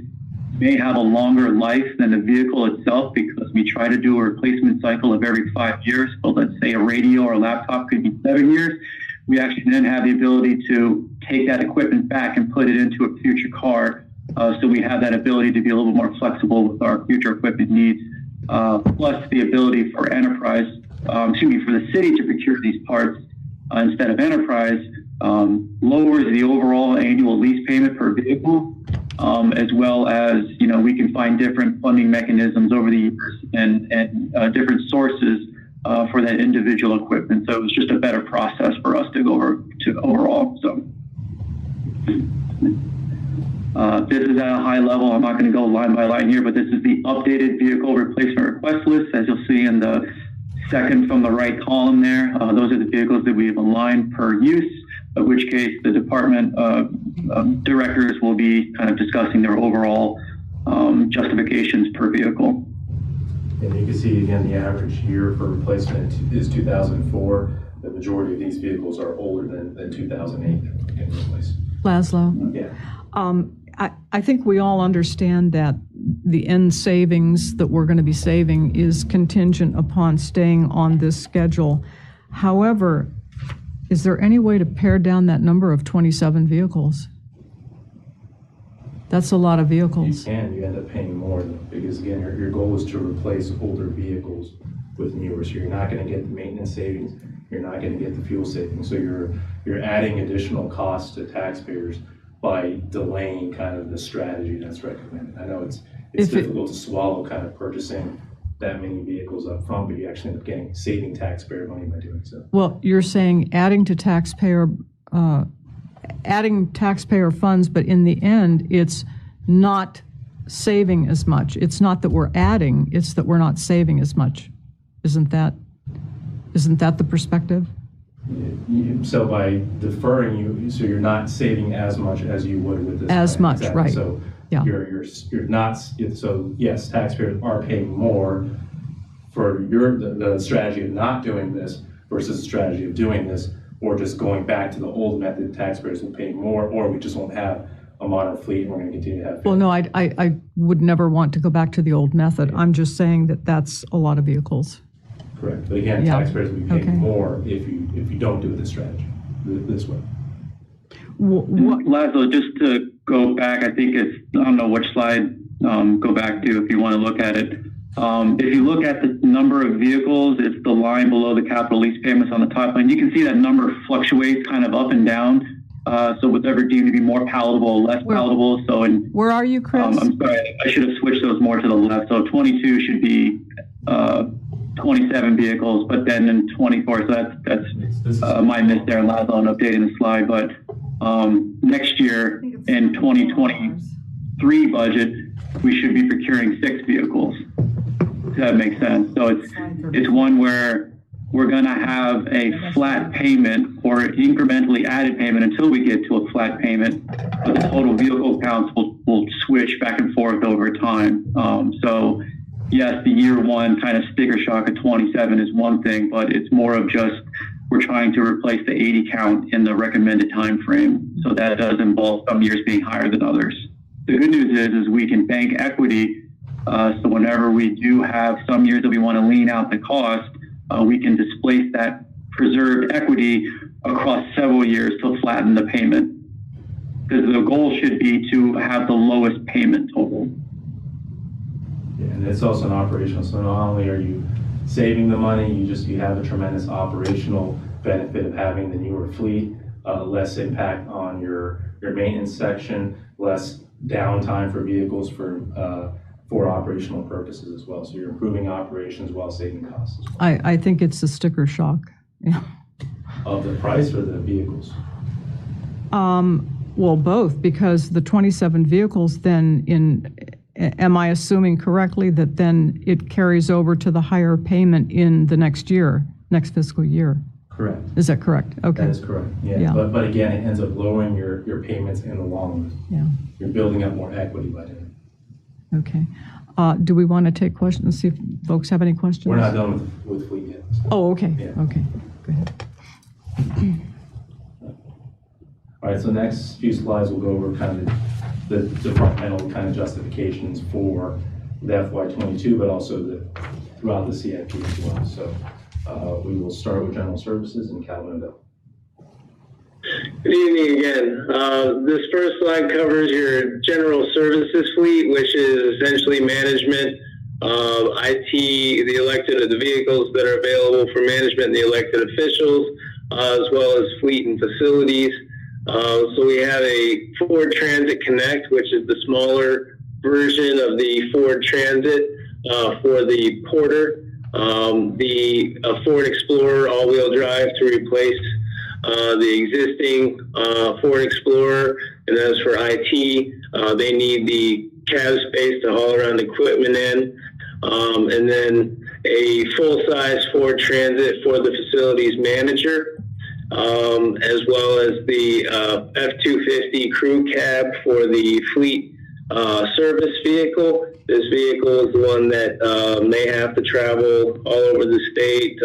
may have a longer life than the vehicle itself because we try to do a replacement cycle of every 5 years. So let's say a radio or a laptop could be 7 years. We actually then have the ability to take that equipment back and put it into a future car. So we have that ability to be a little bit more flexible with our future equipment needs. Plus the ability for enterprise, for the city to procure these parts instead of enterprise, lowers the overall annual lease payment per vehicle, as well as, we can find different funding mechanisms over the years and different sources for that individual equipment. So it was just a better process for us to go over to overall. So this is at a high level. I'm not going to go line by line here, but this is the updated vehicle replacement request list. As you'll see in the second from the right column there, those are the vehicles that we have aligned per use, in which case the department directors will be kind of discussing their overall justifications per vehicle. And you can see again, the average year for replacement is 2004. The majority of these vehicles are older than 2008 getting replaced. Laszlo? Yeah. I think we all understand that the end savings that we're going to be saving is contingent upon staying on this schedule. However, is there any way to pare down that number of 27 vehicles? That's a lot of vehicles. You can. You end up paying more because, again, your goal is to replace older vehicles with newer. So you're not going to get the maintenance savings. You're not going to get the fuel savings. So you're adding additional costs to taxpayers by delaying kind of the strategy that's recommended. I know it's difficult to swallow kind of purchasing that many vehicles up front, but you actually end up saving taxpayer money by doing so. Well, you're saying adding taxpayer funds, but in the end, it's not saving as much. It's not that we're adding, it's that we're not saving as much. Isn't that the perspective? So by deferring, so you're not saving as much as you would with this. As much, exactly. right. So yeah. You're not, so yes, taxpayers are paying more for the strategy of not doing this versus the strategy of doing this, or just going back to the old method. Taxpayers will pay more, or we just won't have a modern fleet and we're going to continue to have. Well, no, I would never want to go back to the old method. I'm just saying that that's a lot of vehicles. Correct, but again, yeah. Taxpayers will be paying more if you don't do this strategy this way. Laszlo, just to go back, I think it's, I don't know which slide go back to if you want to look at it. If you look at the number of vehicles, it's the line below the capital lease payments on the top line. You can see that number fluctuates kind of up and down. So whatever deemed to be more palatable or less palatable. So where are you, Chris? I'm sorry, I should have switched those more to the left. So 22 should be 27 vehicles, but then in 24, so that's my miss there, Laszlo, on updating the slide. But next year in 2023 budget, we should be procuring 6 vehicles. If that makes sense. So it's one where we're going to have a flat payment or incrementally added payment until we get to a flat payment, but the total vehicle counts will switch back and forth over time. So yes, the year one kind of sticker shock of 27 is one thing, but it's more of just we're trying to replace the 80 count in the recommended time frame. So that does involve some years being higher than others. The good news is we can bank equity. So whenever we do have some years that we want to lean out the cost, we can displace that preserved equity across several years to flatten the payment. Because the goal should be to have the lowest payment total. Yeah, and it's also an operational. So not only are you saving the money, you have a tremendous operational benefit of having the newer fleet, less impact on your maintenance section, less downtime for vehicles for operational purposes as well. So you're improving operations while saving costs as well. I think it's a sticker shock. Yeah. Of the price or the vehicles? Well, both, because the 27 vehicles then am I assuming correctly that then it carries over to the higher payment in the next fiscal year? Correct. Is that correct? Okay. That is correct, yeah. Yeah. But again, it ends up lowering your payments in the long run. Yeah. You're building up more equity by doing it. Okay. Do we want to take questions, see if folks have any questions? We're not done with fleet yet. So. Oh, okay. Yeah. Okay. Go ahead. All right, so next few slides will go over kind of the departmental kind of justifications for the FY22, but also throughout the CIP as well. So we will start with general services and Calvin Odell. Good evening again. This first slide covers your general services fleet, which is essentially management, IT, the elected of the vehicles that are available for management and the elected officials, as well as fleet and facilities. So we have a Ford Transit Connect, which is the smaller version of the Ford Transit for the Porter. The Ford Explorer all-wheel drive to replace the existing Ford Explorer. And as for IT, they need the cab space to haul around equipment in. And then a full-size Ford Transit for the facilities manager. As well as the F-250 crew cab for the fleet service vehicle. This vehicle is the one that may have to travel all over the state,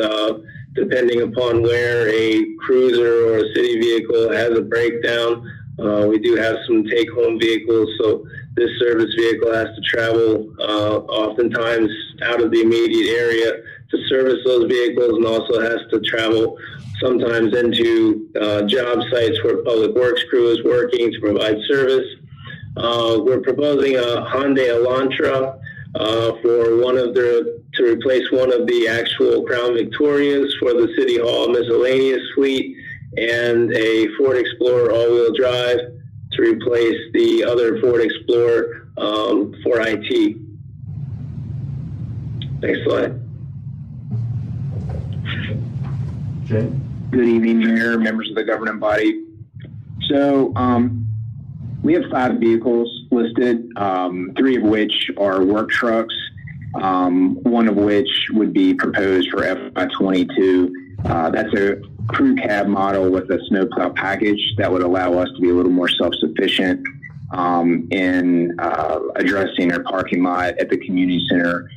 depending upon where a cruiser or a city vehicle has a breakdown. We do have some take-home vehicles, so this service vehicle has to travel oftentimes out of the immediate area to service those vehicles, and also has to travel sometimes into job sites where public works crew is working to provide service. We're proposing a Hyundai Elantra to replace one of the actual Crown Victorias for the City Hall miscellaneous fleet, and a Ford Explorer all-wheel drive to replace the other Ford Explorer for IT. Next slide. Jay? Good evening, Mayor, members of the governing body. So we have 5 vehicles listed, 3 of which are work trucks, one of which would be proposed for FY22. That's a crew cab model with a snowplow package that would allow us to be a little more self-sufficient in addressing our parking lot at the community center,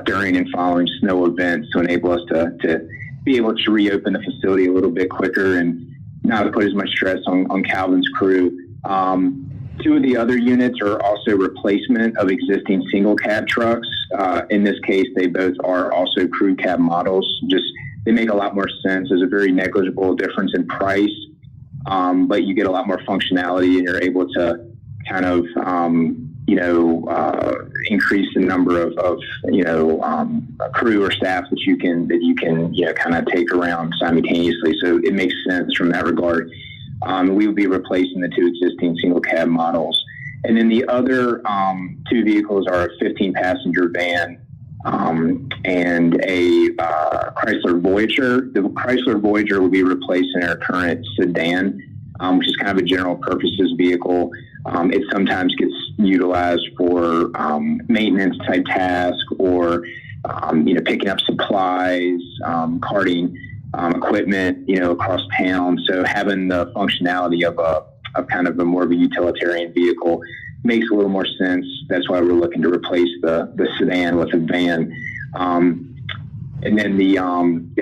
during and following snow events, to enable us to be able to reopen the facility a little bit quicker and not put as much stress on Calvin's crew. 2 of the other units are also replacement of existing single cab trucks. In this case, they both are also crew cab models. They make a lot more sense. There's a very negligible difference in price, but you get a lot more functionality, and you're able to kind of, increase the number of crew or staff that you can kind of take around simultaneously. So it makes sense from that regard. We would be replacing the 2 existing single cab models. And then the other 2 vehicles are a 15-passenger van and a Chrysler Voyager. The Chrysler Voyager will be replacing our current sedan, which is kind of a general purposes vehicle. It sometimes gets utilized for maintenance type tasks, or picking up supplies, carting equipment across town. So having the functionality of kind of a more of a utilitarian vehicle makes a little more sense. That's why we're looking to replace the sedan with a van. And then the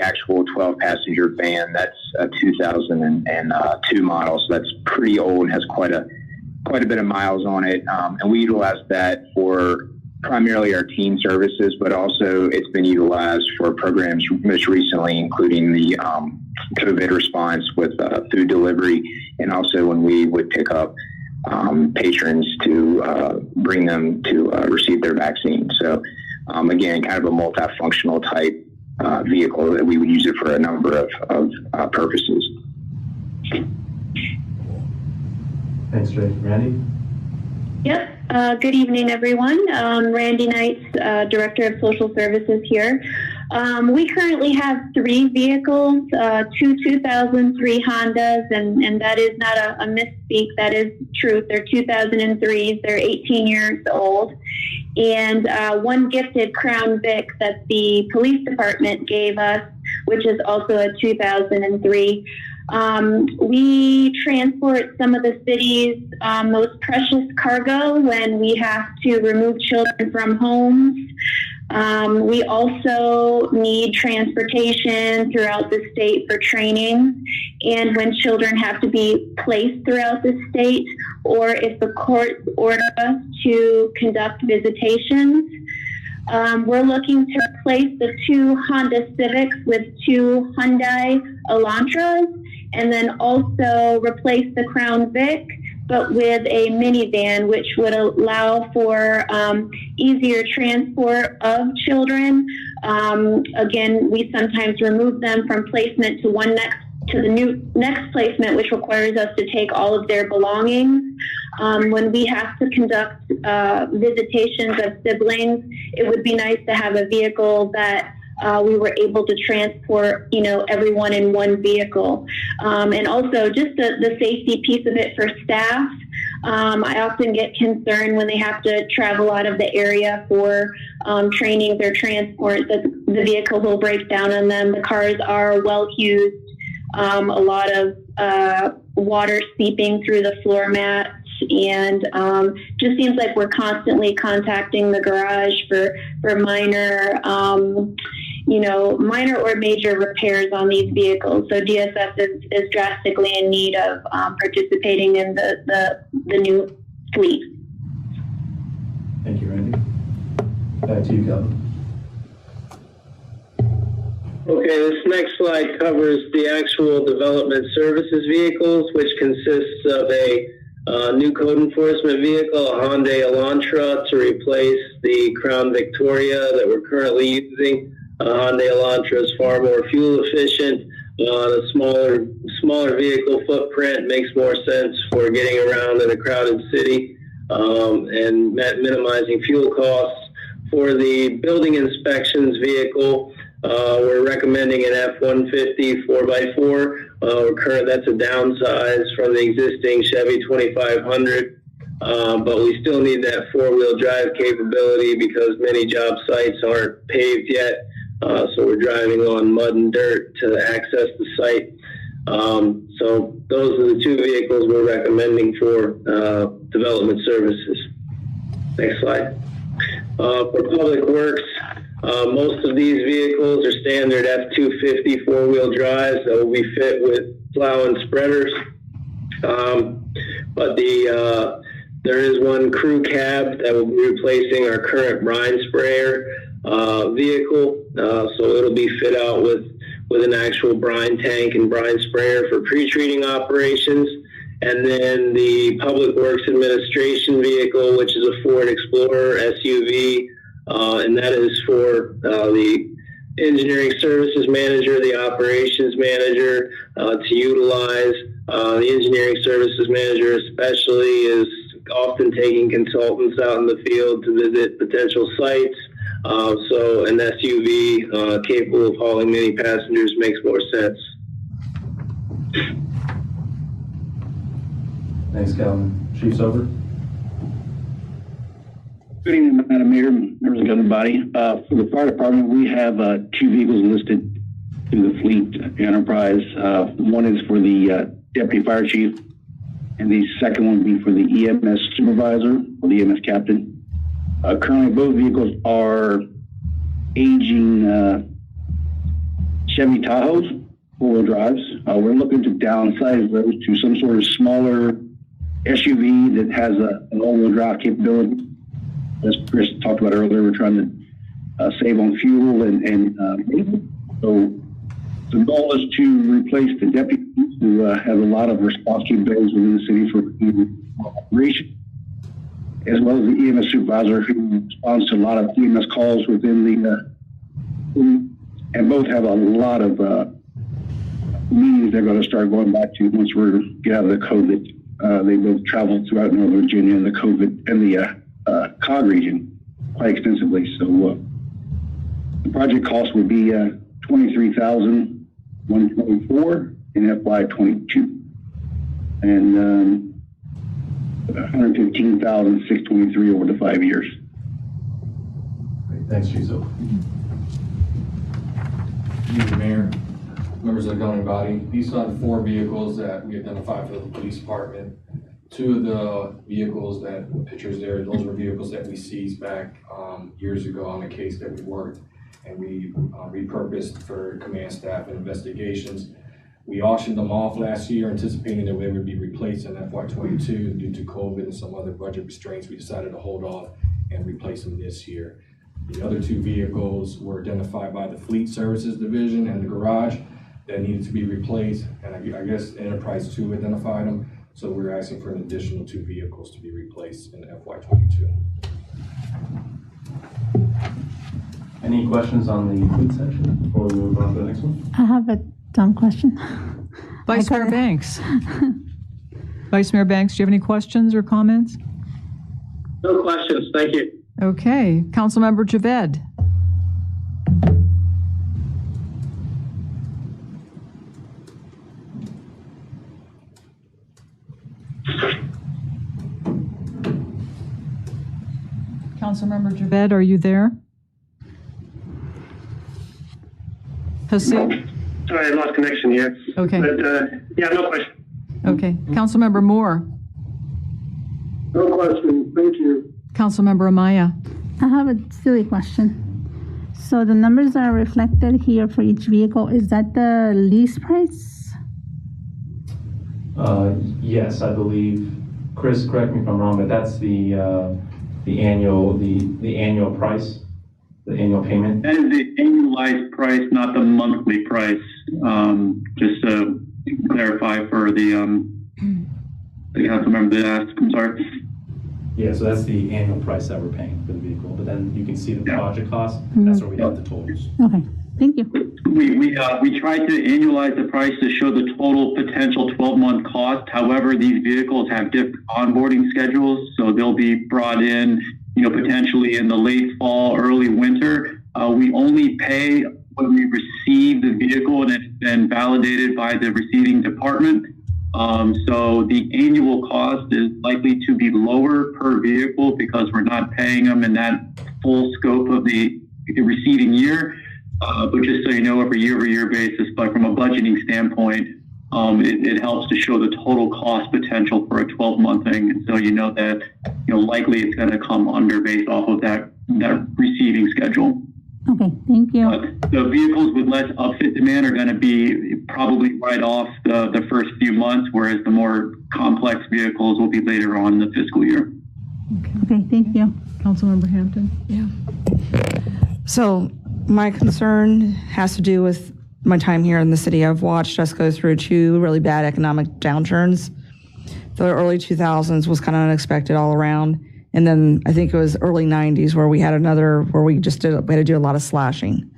actual 12-passenger van, that's a 2002 model, so that's pretty old and has quite a bit of miles on it. And we utilize that for primarily our teen services, but also it's been utilized for programs most recently, including the COVID response with food delivery, and also when we would pick up patrons to bring them to receive their vaccine. So again, kind of a multifunctional type vehicle that we would use it for a number of purposes. Thanks, Jay. Randy? Yep. Good evening, everyone. Randy Knights, Director of Social Services here. We currently have 3 vehicles, 2 2003 Hondas, and that is not a misspeak. That is truth. They're 2003s. They're 18 years old. And one gifted Crown Vic that the police department gave us, which is also a 2003. We transport some of the city's most precious cargo when we have to remove children from homes. We also need transportation throughout the state for training, and when children have to be placed throughout the state, or if the court orders us to conduct visitations. We're looking to replace the 2 Honda Civics with 2 Hyundai Elantras, and then also replace the Crown Vic, but with a minivan, which would allow for easier transport of children. Again, we sometimes remove them from placement to the next placement, which requires us to take all of their belongings. When we have to conduct visitations of siblings, it would be nice to have a vehicle that we were able to transport, everyone in one vehicle. And also just the safety piece of it for staff. I often get concerned when they have to travel out of the area for trainings or transport that the vehicles will break down on them. The cars are well used. A lot of water seeping through the floor mats, and just seems like we're constantly contacting the garage for minor or major repairs on these vehicles. So DSS is drastically in need of participating in the new fleet. Thank you, Randy. Back to you, Calvin. Okay, this next slide covers the actual development services vehicles, which consists of a new code enforcement vehicle, a Hyundai Elantra, to replace the Crown Victoria that we're currently using. Hyundai Elantra is far more fuel efficient on a smaller vehicle footprint, makes more sense for getting around in a crowded city and minimizing fuel costs. For the building inspections vehicle, we're recommending an F-150 4x4. That's a downsize from the existing Chevy 2500, but we still need that four-wheel drive capability because many job sites aren't paved yet. So we're driving on mud and dirt to access the site. So those are the 2 vehicles we're recommending for development services. Next slide. For public works, most of these vehicles are standard F-250 four-wheel drives that will be fit with plow and spreaders. But there is one crew cab that will be replacing our current brine sprayer vehicle. So it'll be fit out with an actual brine tank and brine sprayer for pre-treating operations. And then the Public Works Administration vehicle, which is a Ford Explorer SUV, and that is for the engineering services manager, the operations manager, to utilize. The engineering services manager especially is often taking consultants out in the field to visit potential sites. So an SUV capable of hauling many passengers makes more sense. Thanks, Calvin. Chief Sober. Good evening, Madam Mayor, members of the governing body. For the fire department, we have 2 vehicles listed in the fleet enterprise. One is for the deputy fire chief, and the second one would be for the EMS supervisor or the EMS captain. Currently, both vehicles are aging Chevy Tahoes, four-wheel drives. We're looking to downsize those to some sort of smaller SUV that has an all-wheel drive capability. As Chris talked about earlier, we're trying to save on fuel and so the goal is to replace the deputy who has a lot of response capabilities within the city for operation, as well as the EMS supervisor who responds to a lot of EMS calls within the and both have a lot of meetings they're going to start going back to once we get out of the COVID. They both traveled throughout Northern Virginia and the COVID and the COG region quite extensively. So the project cost would be $23,124 in FY22 and $115,623 over the 5 years. Great. Thanks, Chief. Mr. Mayor, members of the governing body, these are the 4 vehicles that we identified for the police department. 2 of the vehicles that the pictures there, those were vehicles that we seized back years ago on a case that we worked and we repurposed for command staff and investigations. We auctioned them off last year, anticipating that they would be replaced in FY22. Due to COVID and some other budget restraints, we decided to hold off and replace them this year. The other 2 vehicles were identified by the Fleet Services Division and the garage that needed to be replaced, and I guess Enterprise 2 identified them, so we're asking for an additional 2 vehicles to be replaced in FY22. Any questions on the fleet section before we move on to the next one? I have a dumb question. Vice Mayor Banks. Vice Mayor Banks, do you have any questions or comments? No questions, thank you. Okay, Councilmember Javed. Councilmember Javed, are you there? Hasib? Sorry, I lost connection here. Okay. But, yeah, no question. Okay, Councilmember Moore. No question. Thank you. Councilmember Amaya. I have a silly question. So the numbers that are reflected here for each vehicle, is that the lease price? Yes, I believe. Chris, correct me if I'm wrong, but that's the annual price, the annual payment. That is the annualized price, not the monthly price. Just to clarify for the council member that asked, I'm sorry. Yeah, so that's the annual price that we're paying for the vehicle, but then you can see the project cost. That's where we have the totals. Okay, thank you. We tried to annualize the price to show the total potential 12-month cost. However, these vehicles have different onboarding schedules, so they'll be brought in, potentially in the late fall, early winter. We only pay when we receive the vehicle and it's been validated by the receiving department. So the annual cost is likely to be lower per vehicle because we're not paying them in that full scope of the receiving year. But just so you know, over year-over-year basis, but from a budgeting standpoint, it helps to show the total cost potential for a 12-month thing. And so you know that, likely it's going to come under based off of that receiving schedule. Okay, thank you. But the vehicles with less upfit demand are going to be probably right off the first few months, whereas the more complex vehicles will be later on in the fiscal year. Okay, thank you. Councilmember Hampton. Yeah. So my concern has to do with my time here in the city. I've watched us go through 2 really bad economic downturns. The early 2000s was kind of unexpected all around. And then I think it was early 90s where we had another, where we had to do a lot of slashing.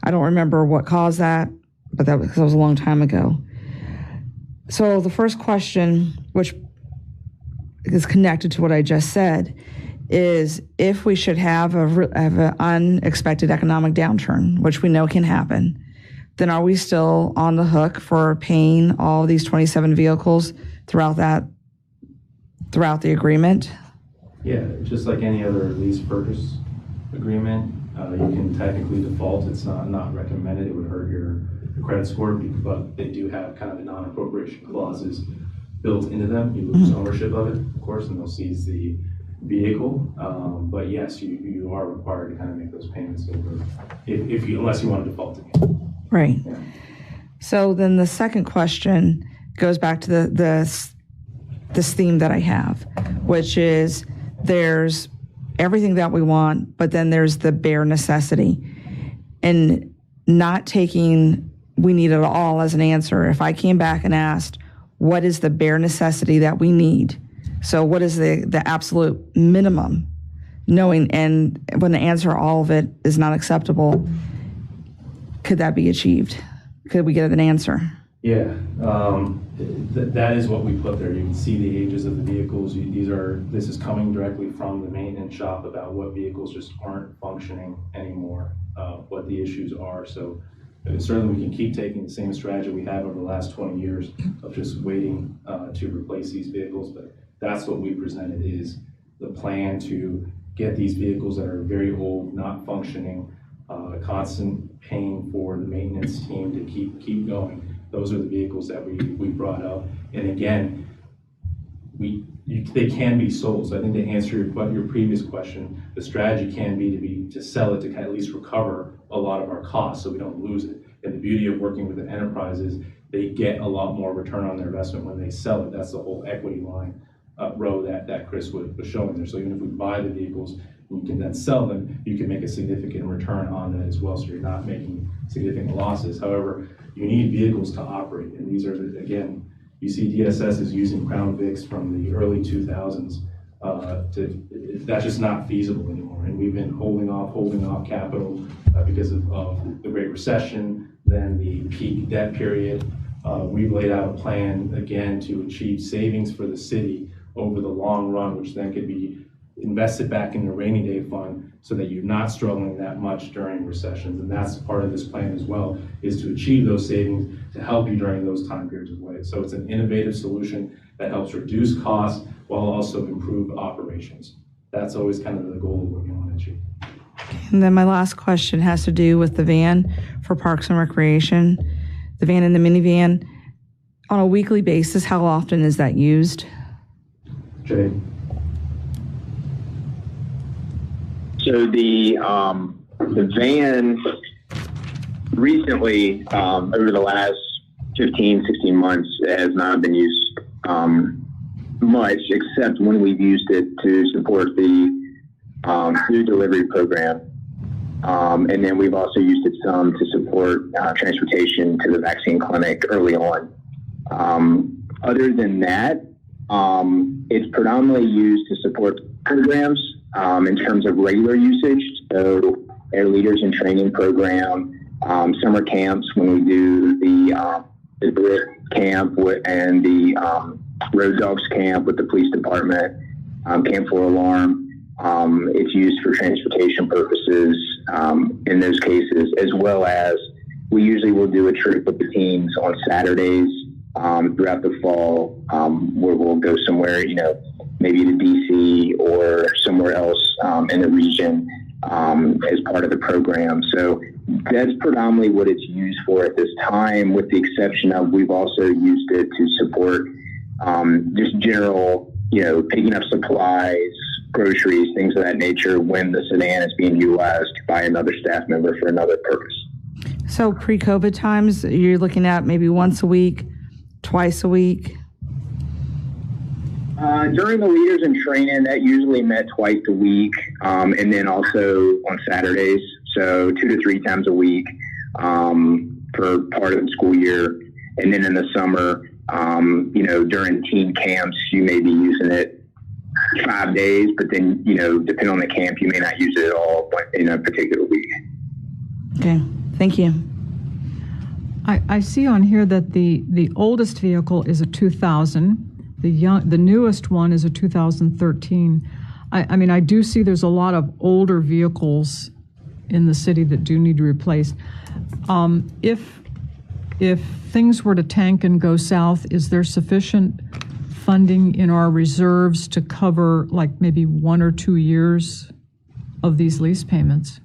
I don't remember what caused that, but that was a long time ago. So the first question, which is connected to what I just said, is if we should have an unexpected economic downturn, which we know can happen, then are we still on the hook for paying all of these 27 vehicles throughout the agreement? Yeah, just like any other lease purchase agreement, you can technically default. It's not recommended. It would hurt your credit score, but they do have kind of the non-appropriation clauses built into them. You lose ownership of it, of course, and they'll seize the vehicle. But yes, you are required to kind of make those payments over, unless you want to default again. Right. Yeah. So then the second question goes back to this theme that I have, which is there's everything that we want, but then there's the bare necessity. And not taking we need it all as an answer. If I came back and asked, what is the bare necessity that we need? So what is the absolute minimum? Knowing, and when the answer, all of it is not acceptable, could that be achieved? Could we get an answer? Yeah, that is what we put there. You can see the ages of the vehicles. This is coming directly from the maintenance shop about what vehicles just aren't functioning anymore, what the issues are. So certainly we can keep taking the same strategy we have over the last 20 years of just waiting to replace these vehicles. But that's what we presented, is the plan to get these vehicles that are very old, not functioning, constant paying for the maintenance team to keep going. Those are the vehicles that we brought up. And again, they can be sold. So I think to answer your previous question, the strategy can be to sell it to at least recover a lot of our costs so we don't lose it. And the beauty of working with an enterprise is they get a lot more return on their investment when they sell it. That's the whole equity line row that Chris was showing there. So even if we buy the vehicles, and you can then sell them, you can make a significant return on that as well, so you're not making significant losses. However, you need vehicles to operate, and these are, again, you see DSS is using Crown Vics from the early 2000s. That's just not feasible anymore, and we've been holding off capital because of the Great Recession, then the peak debt period. We've laid out a plan, again, to achieve savings for the city over the long run, which then could be invested back in the rainy day fund so that you're not struggling that much during recessions. And that's part of this plan as well, is to achieve those savings to help you during those time periods as well. So it's an innovative solution that helps reduce costs while also improve operations. That's always kind of the goal of what we want to achieve. And then my last question has to do with the van for Parks and Recreation, the van and the minivan. On a weekly basis, how often is that used? Jay? So the van recently, over the last 15, 16 months, has not been used much, except when we've used it to support the food delivery program. And then we've also used it some to support transportation to the vaccine clinic early on. Other than that, it's predominantly used to support programs in terms of regular usage. So Air Leaders in Training program, summer camps when we do the Brit camp and the Road Dogs camp with the police department, Camp 4 Alarm. It's used for transportation purposes in those cases, as well as we usually will do a trip with the teams on Saturdays throughout the fall, where we'll go somewhere, maybe to DC or somewhere else in the region as part of the program. So that's predominantly what it's used for at this time, with the exception of we've also used it to support just general, picking up supplies, groceries, things of that nature when the sedan is being utilized by another staff member for another purpose. So pre-COVID times, you're looking at maybe once a week, twice a week? During the Leaders in Training, that usually met twice a week, and then also on Saturdays, so 2 to 3 times a week for part of the school year. And then in the summer, during teen camps, you may be using it 5 days, but then, depending on the camp, you may not use it at all in a particular week. Okay, thank you. I see on here that the oldest vehicle is a 2000. The newest one is a 2013. I do see there's a lot of older vehicles in the city that do need to replace. If things were to tank and go south, is there sufficient funding in our reserves to cover like maybe 1 or 2 years of these lease payments?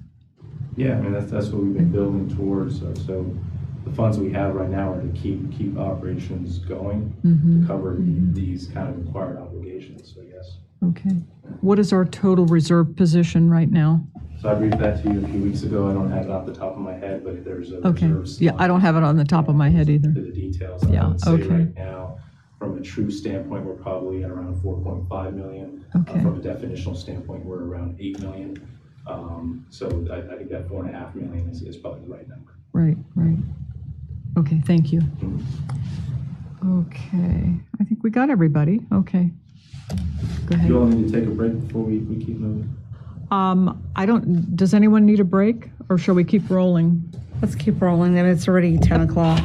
Yeah, that's what we've been building towards. So the funds we have right now are to keep operations going, to cover these kind of required obligations, so yes. Okay. What is our total reserve position right now? So I briefed that to you a few weeks ago. I don't have it off the top of my head, but there's a Okay. reserve slot. Yeah, I don't have it on the top of my head either. To the details. I would say right now, from a true standpoint, we're probably at around 4.5 million. Okay. From a definitional standpoint, we're around 8 million. So I think that 4.5 million is probably the right number. Right. Okay, thank you. Okay, I think we got everybody. Okay. Go ahead. Do you all need to take a break before we keep moving? Does anyone need a break, or shall we keep rolling? Let's keep rolling, and it's already 10 o'clock.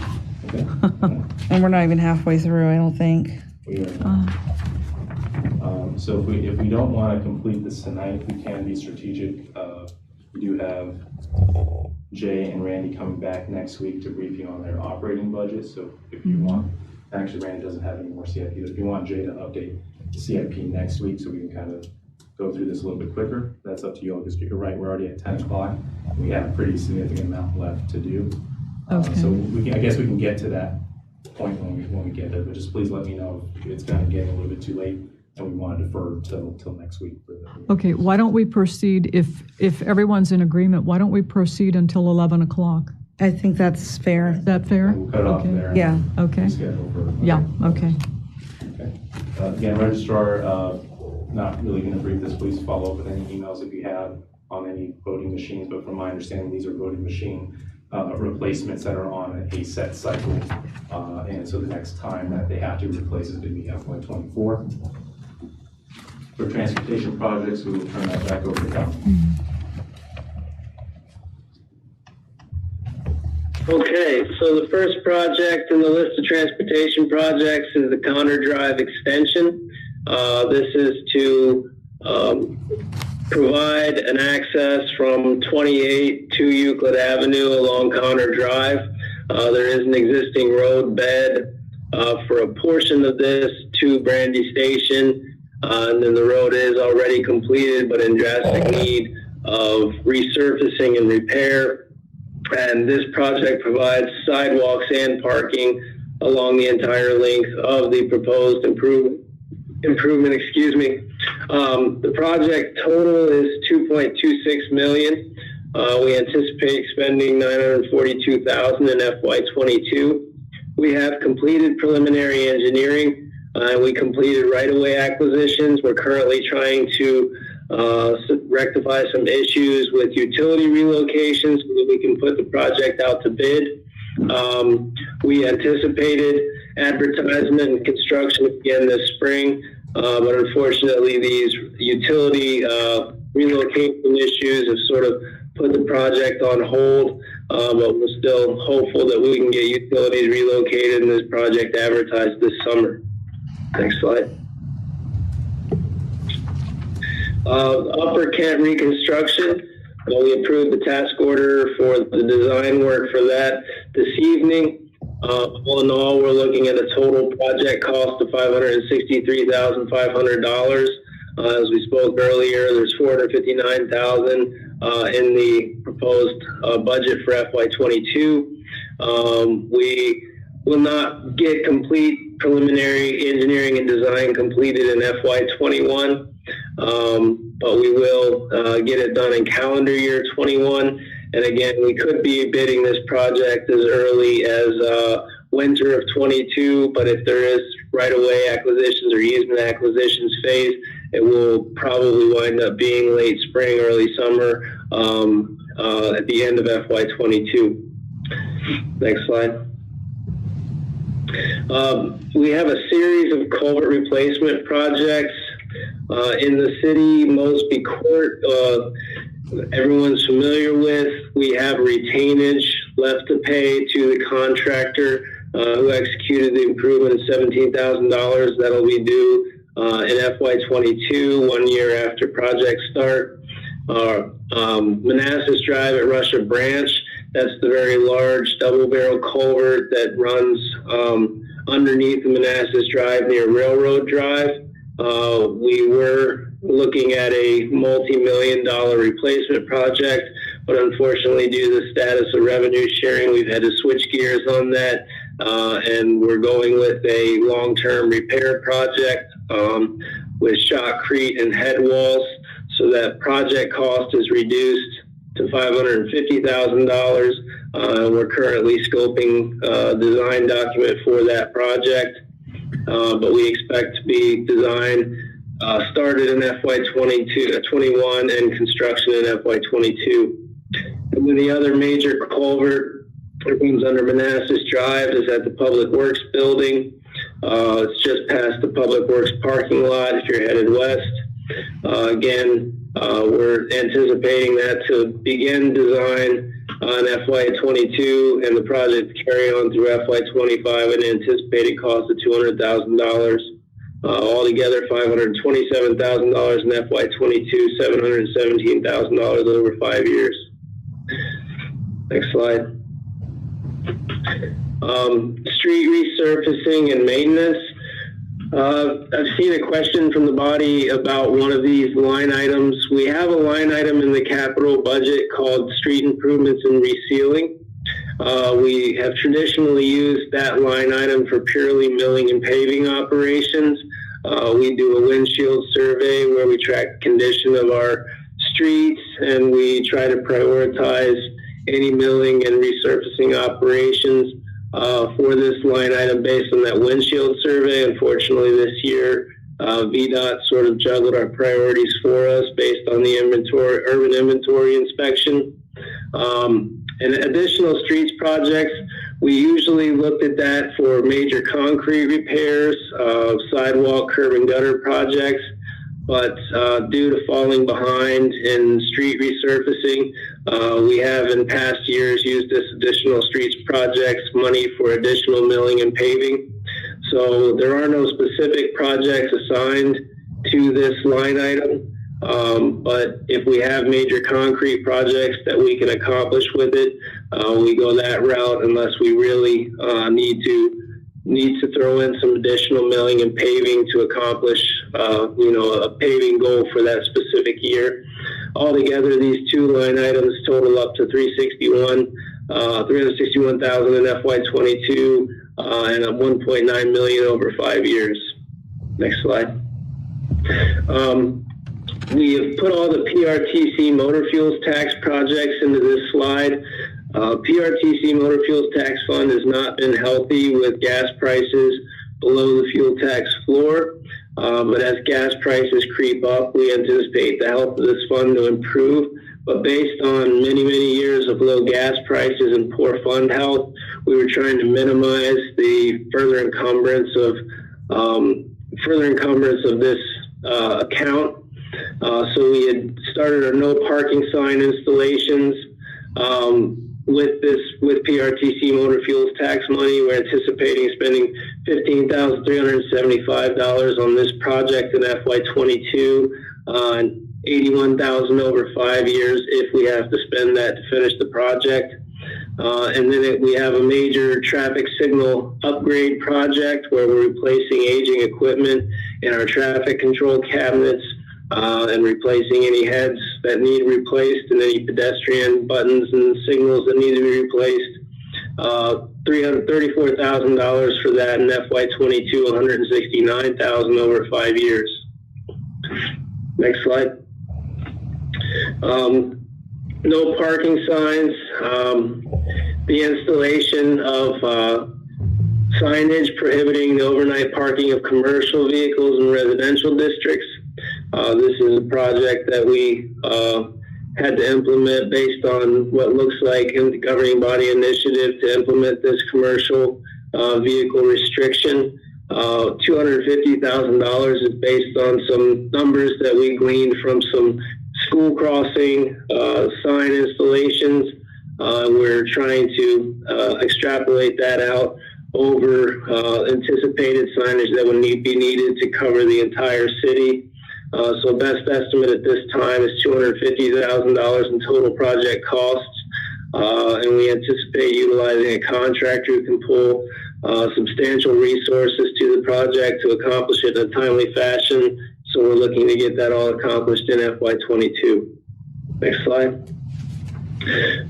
Okay. And we're not even halfway through, I don't think. We are. So if we don't want to complete this tonight, we can be strategic. We do have Jay and Randy coming back next week to brief you on their operating budget. So if you want, actually Randy doesn't have any more CIP, but if you want Jay to update the CIP next week so we can kind of go through this a little bit quicker. That's up to you all, because you're right, we're already at 10 o'clock. We have a pretty significant amount left to do. Okay. So I guess we can get to that point when we get there, but just please let me know if it's kind of getting a little bit too late and we want to defer till next week. Okay, why don't we proceed, if everyone's in agreement, why don't we proceed until 11 o'clock? I think that's fair. Is that fair? We'll cut off Okay. there. Yeah. Okay. Schedule for. Yeah, okay. Again, Registrar, not really going to brief this. Please follow up with any emails if you have on any voting machines, but from my understanding, these are voting machine replacements that are on a set cycle. And so the next time that they have to replace is going to be FY24. For transportation projects, we will turn that back over to Calvin. Okay, so the first project in the list of transportation projects is the Conner Drive extension. This is to provide an access from 28 to Euclid Avenue along Conner Drive. There is an existing road bed for a portion of this to Brandy Station, and then the road is already completed but in drastic need of resurfacing and repair. And this project provides sidewalks and parking along the entire length of the proposed improvement. The project total is $2.26 million. We anticipate spending $942,000 in FY22. We have completed preliminary engineering. We completed right-of-way acquisitions. We're currently trying to rectify some issues with utility relocations so that we can put the project out to bid. We anticipated advertisement and construction again this spring, but unfortunately these utility relocation issues have sort of put the project on hold, but we're still hopeful that we can get utilities relocated and this project advertised this summer. Next slide. Upper Kent reconstruction. We approved the task order for the design work for that this evening. All in all, we're looking at a total project cost of $563,500. As we spoke earlier, there's $459,000 in the proposed budget for FY22. We will not get complete preliminary engineering and design completed in FY21. But we will get it done in calendar year 21. And again, we could be bidding this project as early as winter of 22, but if there is right-of-way acquisitions or easement acquisitions phase, it will probably wind up being late spring, early summer at the end of FY22. Next slide. We have a series of culvert replacement projects in the city. Mosby Court, everyone's familiar with. We have retainage left to pay to the contractor who executed the improvement of $17,000. That'll be due in FY22, 1 year after project start. Manassas Drive at Russia Branch, that's the very large double barrel culvert that runs underneath the Manassas Drive near Railroad Drive. We were looking at a multi-million-dollar replacement project, but unfortunately, due to the status of revenue sharing, we've had to switch gears on that, and we're going with a long-term repair project with shotcrete and head walls, so that project cost is reduced to $550,000. We're currently scoping a design document for that project. But we expect to be design started in FY21 and construction in FY22. And then the other major culvert that runs under Manassas Drive is at the Public Works building. It's just past the Public Works parking lot if you're headed west. Again, we're anticipating that to begin design on FY22 and the project to carry on through FY25 at an anticipated cost of $200,000. Altogether, $527,000 in FY22, $717,000 over 5 years. Next slide. Street resurfacing and maintenance. I've seen a question from the body about one of these line items. We have a line item in the capital budget called street improvements and resealing. We have traditionally used that line item for purely milling and paving operations. We do a windshield survey where we track the condition of our streets, and we try to prioritize any milling and resurfacing operations for this line item based on that windshield survey. Unfortunately, this year, VDOT sort of juggled our priorities for us based on the urban inventory inspection. And additional streets projects, we usually looked at that for major concrete repairs, sidewalk, curb and gutter projects. But due to falling behind in street resurfacing, we have in past years used this additional streets projects money for additional milling and paving. So there are no specific projects assigned to this line item. But if we have major concrete projects that we can accomplish with it, we go that route unless we really need to throw in some additional milling and paving to accomplish, a paving goal for that specific year. Altogether, these two line items total up to $361,000 in FY22 and $1.9 million over 5 years. Next slide. We have put all the PRTC motor fuels tax projects into this slide. PRTC motor fuels tax fund has not been healthy with gas prices below the fuel tax floor. But as gas prices creep up, we anticipate the health of this fund to improve. But based on many, many years of low gas prices and poor fund health, we were trying to minimize the further encumbrance of this account. So we had started our no parking sign installations. With PRTC motor fuels tax money, we're anticipating spending $15,375 on this project in FY22 and $81,000 over 5 years if we have to spend that to finish the project. And then we have a major traffic signal upgrade project where we're replacing aging equipment in our traffic control cabinets and replacing any heads that need replaced and any pedestrian buttons and signals that need to be replaced. $334,000 for that in FY22, $169,000 over 5 years. Next slide. No parking signs. The installation of signage prohibiting the overnight parking of commercial vehicles in residential districts. This is a project that we had to implement based on what looks like in the governing body initiative to implement this commercial vehicle restriction. $250,000 is based on some numbers that we gleaned from some school crossing sign installations. We're trying to extrapolate that out over anticipated signage that would be needed to cover the entire city. So best estimate at this time is $250,000 in total project costs. And we anticipate utilizing a contractor who can pull substantial resources to the project to accomplish it in a timely fashion. So we're looking to get that all accomplished in FY22. Next slide.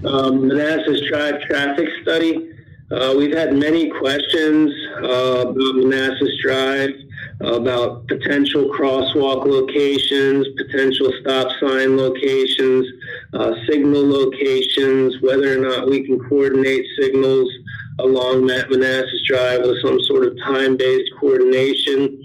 Manassas Drive traffic study. We've had many questions about Manassas Drive, about potential crosswalk locations, potential stop sign locations, signal locations, whether or not we can coordinate signals along that Manassas Drive with some sort of time-based coordination.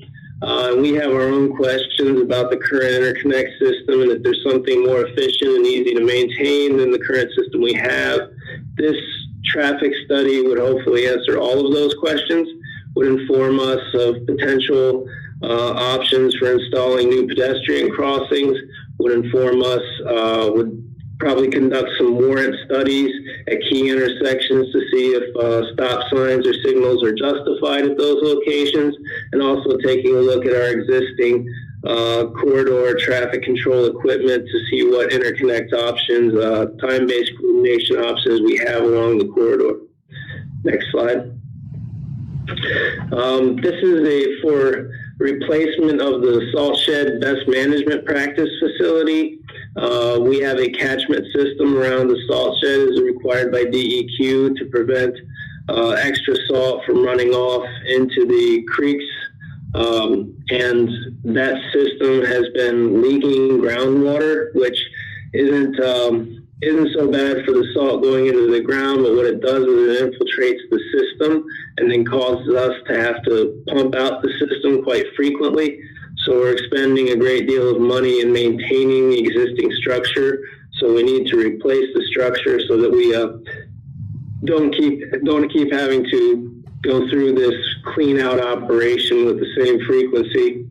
We have our own questions about the current interconnect system and if there's something more efficient and easy to maintain than the current system we have. This traffic study would hopefully answer all of those questions, would inform us of potential options for installing new pedestrian crossings, would inform us, would probably conduct some warrant studies at key intersections to see if stop signs or signals are justified at those locations, and also taking a look at our existing corridor traffic control equipment to see what interconnect options, time-based coordination options we have along the corridor. Next slide. This is for replacement of the salt shed best management practice facility. We have a catchment system around the salt shed as required by DEQ to prevent extra salt from running off into the creeks. And that system has been leaking groundwater, which isn't so bad for the salt going into the ground, but what it does is it infiltrates the system and then causes us to have to pump out the system quite frequently. So we're expending a great deal of money in maintaining the existing structure. So we need to replace the structure so that we don't keep having to go through this clean out operation with the same frequency.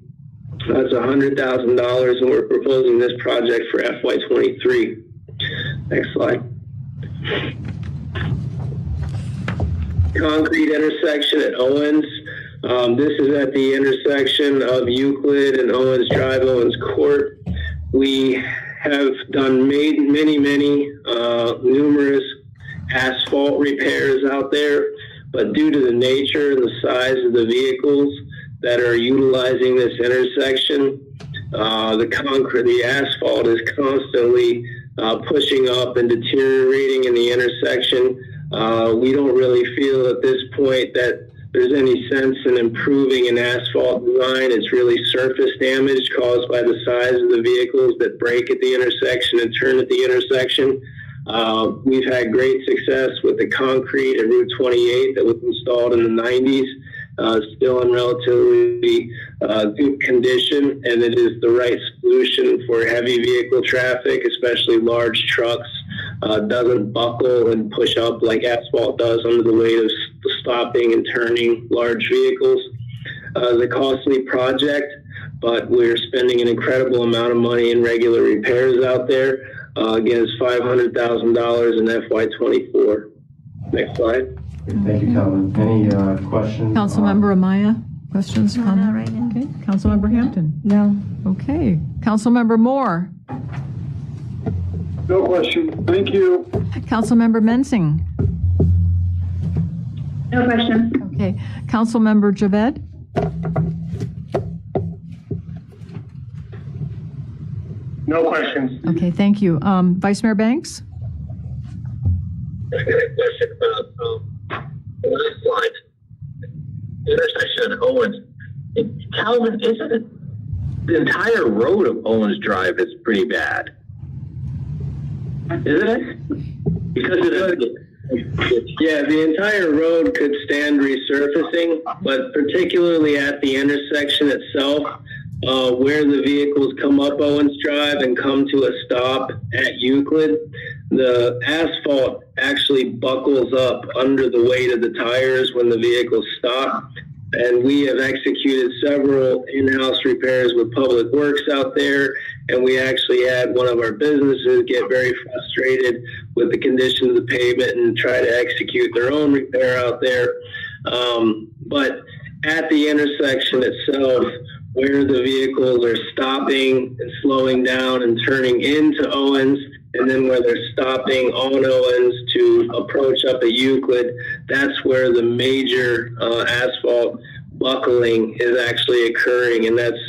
That's $100,000, and we're proposing this project for FY23. Next slide. Concrete intersection at Owens. This is at the intersection of Euclid and Owens Drive, Owens Court. We have done many, numerous asphalt repairs out there, but due to the nature and the size of the vehicles that are utilizing this intersection, the asphalt is constantly pushing up and deteriorating in the intersection. We don't really feel at this point that there's any sense in improving an asphalt design. It's really surface damage caused by the size of the vehicles that brake at the intersection and turn at the intersection. We've had great success with the concrete at Route 28 that was installed in the 90s. Still in relatively good condition, and it is the right solution for heavy vehicle traffic, especially large trucks. Doesn't buckle and push up like asphalt does under the weight of stopping and turning large vehicles. It's a costly project, but we're spending an incredible amount of money in regular repairs out there. Again, it's $500,000 in FY24. Next slide. Thank you, Calvin. Any questions? Councilmember Amaya, questions? No, not right now. Okay. Councilmember Hampton? No. Okay. Councilmember Moore? No question. Thank you. Councilmember Mensing? No question. Okay. Councilmember Javed? No questions. Okay, thank you. Vice Mayor Banks? I got a question about the last slide. Intersection of Owens. Calvin, isn't it the entire road of Owens Drive is pretty bad? Isn't it? Because it is. Yeah, the entire road could stand resurfacing, but particularly at the intersection itself, where the vehicles come up Owens Drive and come to a stop at Euclid, the asphalt actually buckles up under the weight of the tires when the vehicles stop. And we have executed several in-house repairs with Public Works out there, and we actually had one of our businesses get very frustrated with the condition of the pavement and try to execute their own repair out there. But at the intersection itself, where the vehicles are stopping and slowing down and turning into Owens, and then where they're stopping on Owens to approach up at Euclid, that's where the major asphalt buckling is actually occurring, and that's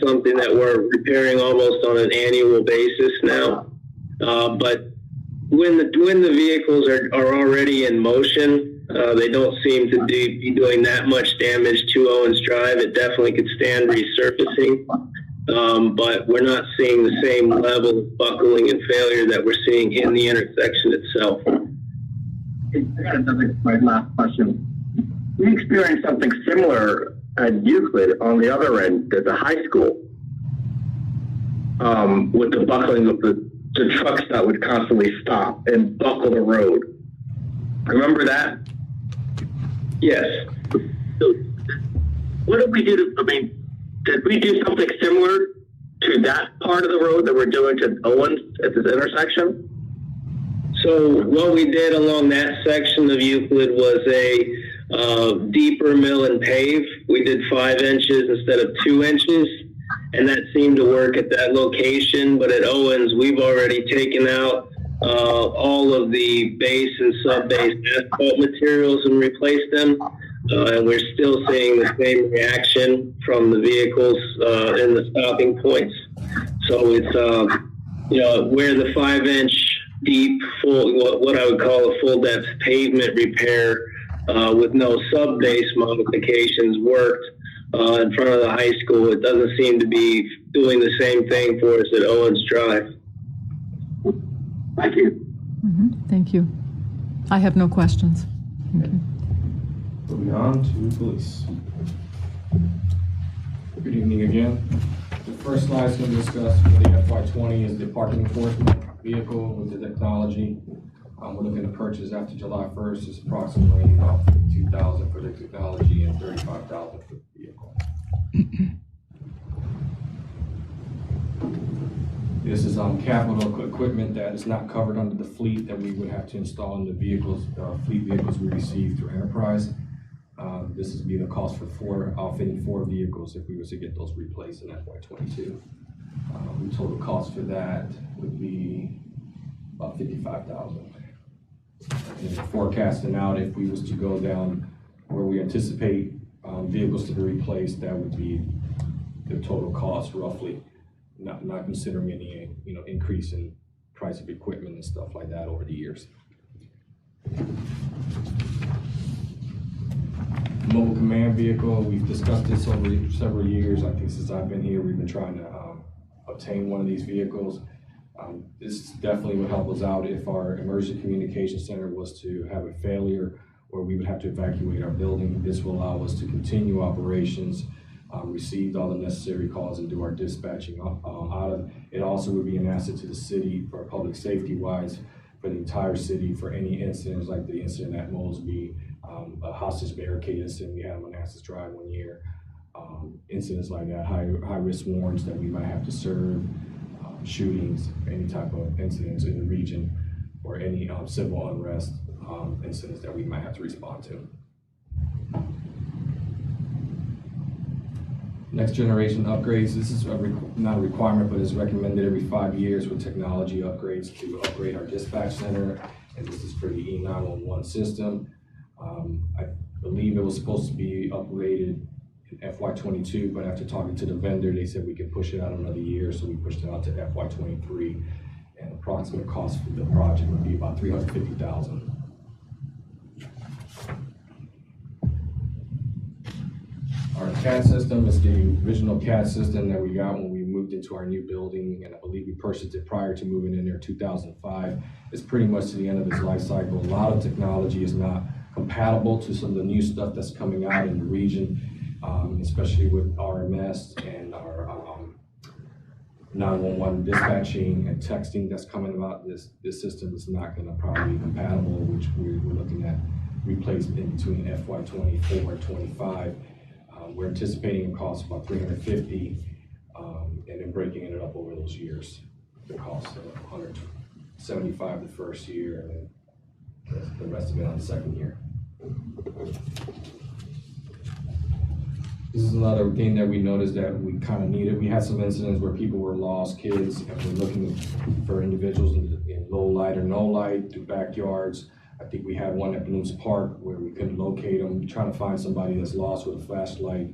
something that we're repairing almost on an annual basis now. But when the vehicles are already in motion, they don't seem to be doing that much damage to Owens Drive. It definitely could stand resurfacing. But we're not seeing the same level of buckling and failure that we're seeing in the intersection itself. I got my last question. We experienced something similar at Euclid on the other end at the high school, with the buckling of the trucks that would constantly stop and buckle the road. Remember that? Yes. So, what did we do did we do something similar to that part of the road that we're doing to Owens at this intersection? So what we did along that section of Euclid was a deeper mill and pave. We did 5 inches instead of 2 inches, and that seemed to work at that location. But at Owens, we've already taken out all of the base and sub-base asphalt materials and replaced them. and we're still seeing the same reaction from the vehicles in the stopping points. So it's, where the 5-inch deep, full, what I would call a full depth pavement repair with no sub-base modifications worked in front of the high school, it doesn't seem to be doing the same thing for us at Owens Drive. Thank you. Thank you. I have no questions. Thank you. Moving on to police. Good evening again. The first slide is going to discuss for the FY20 is the parking enforcement vehicle with the technology. We're looking to purchase after July 1st is approximately about $52,000 for the technology and $35,000 for the vehicle. This is capital equipment that is not covered under the fleet that we would have to install in the vehicles, fleet vehicles we receive through Enterprise. This is be the cost for outfitting 4 vehicles if we were to get those replaced in FY22. The total cost for that would be about $55,000. And forecasting out, if we was to go down where we anticipate vehicles to be replaced, that would be the total cost roughly, not considering any increase in price of equipment and stuff like that over the years. Mobile command vehicle, we've discussed this over several years. I think since I've been here, we've been trying to obtain one of these vehicles. This definitely would help us out if our emergency communication center was to have a failure or we would have to evacuate our building. This will allow us to continue operations, receive all the necessary calls and do our dispatching out of. It also would be an asset to the city for public safety wise, for the entire city, for any incidents like the incident at Mosby, a hostage barricade incident we had on Manassas Drive one year, incidents like that, high risk warrants that we might have to serve, shootings, any type of incidents in the region, or any civil unrest incidents that we might have to respond to. Next generation upgrades, this is not a requirement, but is recommended every 5 years with technology upgrades to upgrade our dispatch center, and this is for the E911 system. I believe it was supposed to be upgraded in FY22, but after talking to the vendor, they said we could push it out another year, so we pushed it out to FY23, and approximate cost for the project would be about $350,000. Our CAD system is the original CAD system that we got when we moved into our new building, and I believe we purchased it prior to moving in there in 2005. It's pretty much to the end of its life cycle. A lot of technology is not compatible to some of the new stuff that's coming out in the region, especially with RMS and our 911 dispatching and texting that's coming about. This system is not going to probably be compatible, which we're looking at replacement between FY24 and 25. We're anticipating a cost of about $350, and then breaking it up over those years. The cost of $175 the first year, and then the rest of it on the second year. This is another thing that we noticed that we kind of needed. We had some incidents where people were lost, kids, and we're looking for individuals in low light or no light through backyards. I think we had one at Blooms Park where we couldn't locate them. Trying to find somebody that's lost with a flashlight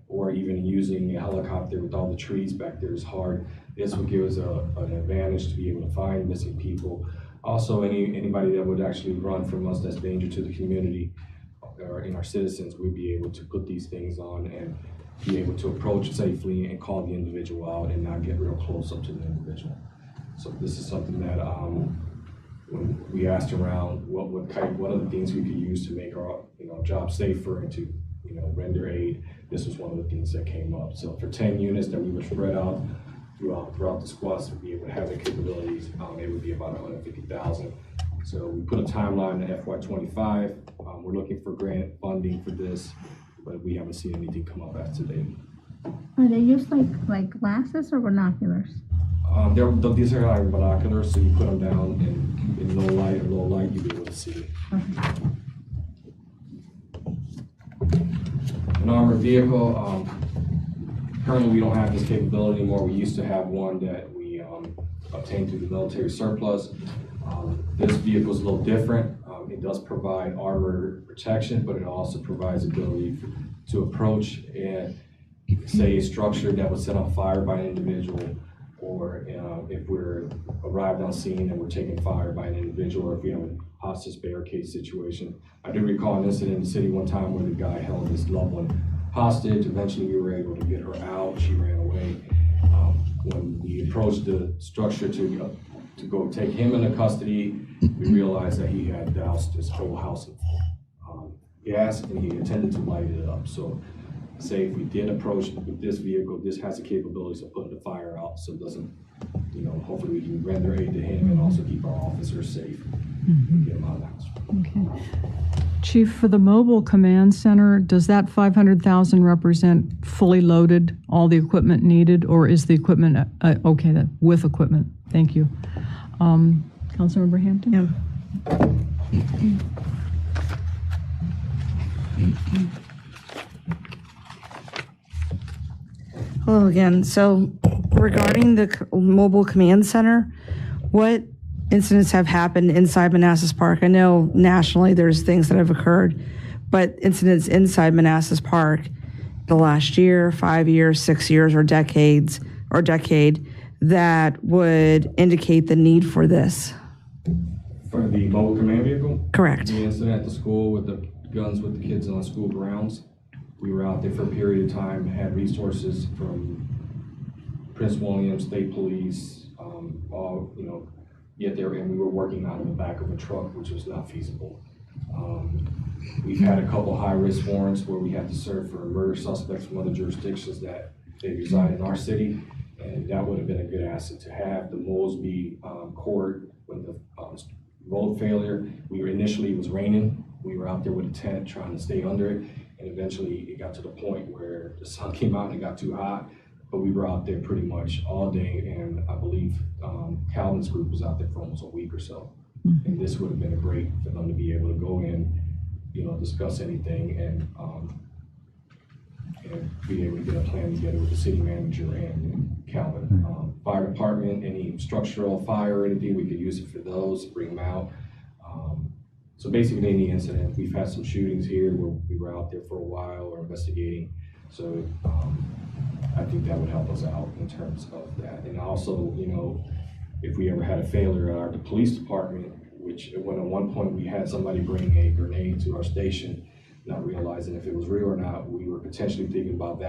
or even using a helicopter with all the trees back there is hard. This would give us an advantage to be able to find missing people. Also, anybody that would actually run from us that's danger to the community or in our citizens, we'd be able to put these things on and be able to approach safely and call the individual out and not get real close up to the individual. So this is something that when we asked around what are the things we could use to make our job safer and to render aid, this was one of the things that came up. So for 10 units that we would spread out throughout the squads to be able to have the capabilities, it would be about $150,000. So we put a timeline in FY25. We're looking for grant funding for this, but we haven't seen anything come up as today. Are they used like glasses or binoculars? These are like binoculars, so you put them down in low light or low light, you'll be able to see. Okay. An armored vehicle, currently we don't have this capability anymore. We used to have one that we obtained through the military surplus. This vehicle is a little different. It does provide armor protection, but it also provides ability to approach and say a structure that was set on fire by an individual, or if we're arrived on scene and we're taking fire by an individual, or if we have a hostage barricade situation. I do recall an incident in the city one time where the guy held his loved one hostage. Eventually we were able to get her out. She ran away. When we approached the structure to go take him into custody, we realized that he had doused his whole house in gas, and he intended to light it up. So say if we did approach with this vehicle, this has the capabilities of putting the fire out, so it doesn't, hopefully we can render aid to him and also keep our officers safe and get him out of the house. Okay. Chief, for the mobile command center, does that 500,000 represent fully loaded, all the equipment needed, or is the equipment, okay, that with equipment? Thank you. Councilmember Hampton? Yeah. Hello again. So regarding the mobile command center, what incidents have happened inside Manassas Park? I know nationally there's things that have occurred, but incidents inside Manassas Park the last year, 5 years, 6 years, or decade that would indicate the need for this? For the mobile command vehicle? Correct. The incident at the school with the guns with the kids on school grounds. We were out there for a period of time, had resources from Prince William State Police, all, get there, and we were working out of the back of a truck, which was not feasible. We've had a couple high-risk warrants where we had to serve for murder suspects from other jurisdictions that they reside in our city, and that would have been a good asset to have. The Mosby court, when the road failure, it was raining. We were out there with a tent trying to stay under it, and eventually it got to the point where the sun came out and it got too hot, but we were out there pretty much all day, and I believe Calvin's group was out there for almost a week or so. And this would have been great for them to be able to go in, discuss anything, and be able to get a plan together with the city manager and Calvin. Fire department, any structural fire or anything, we could use it for those, bring them out. So basically any incident. We've had some shootings here where we were out there for a while or investigating. So I think that would help us out in terms of that. And also, if we ever had a failure at the police department, which when at one point we had somebody bring a grenade to our station, not realizing if it was real or not, we were potentially thinking about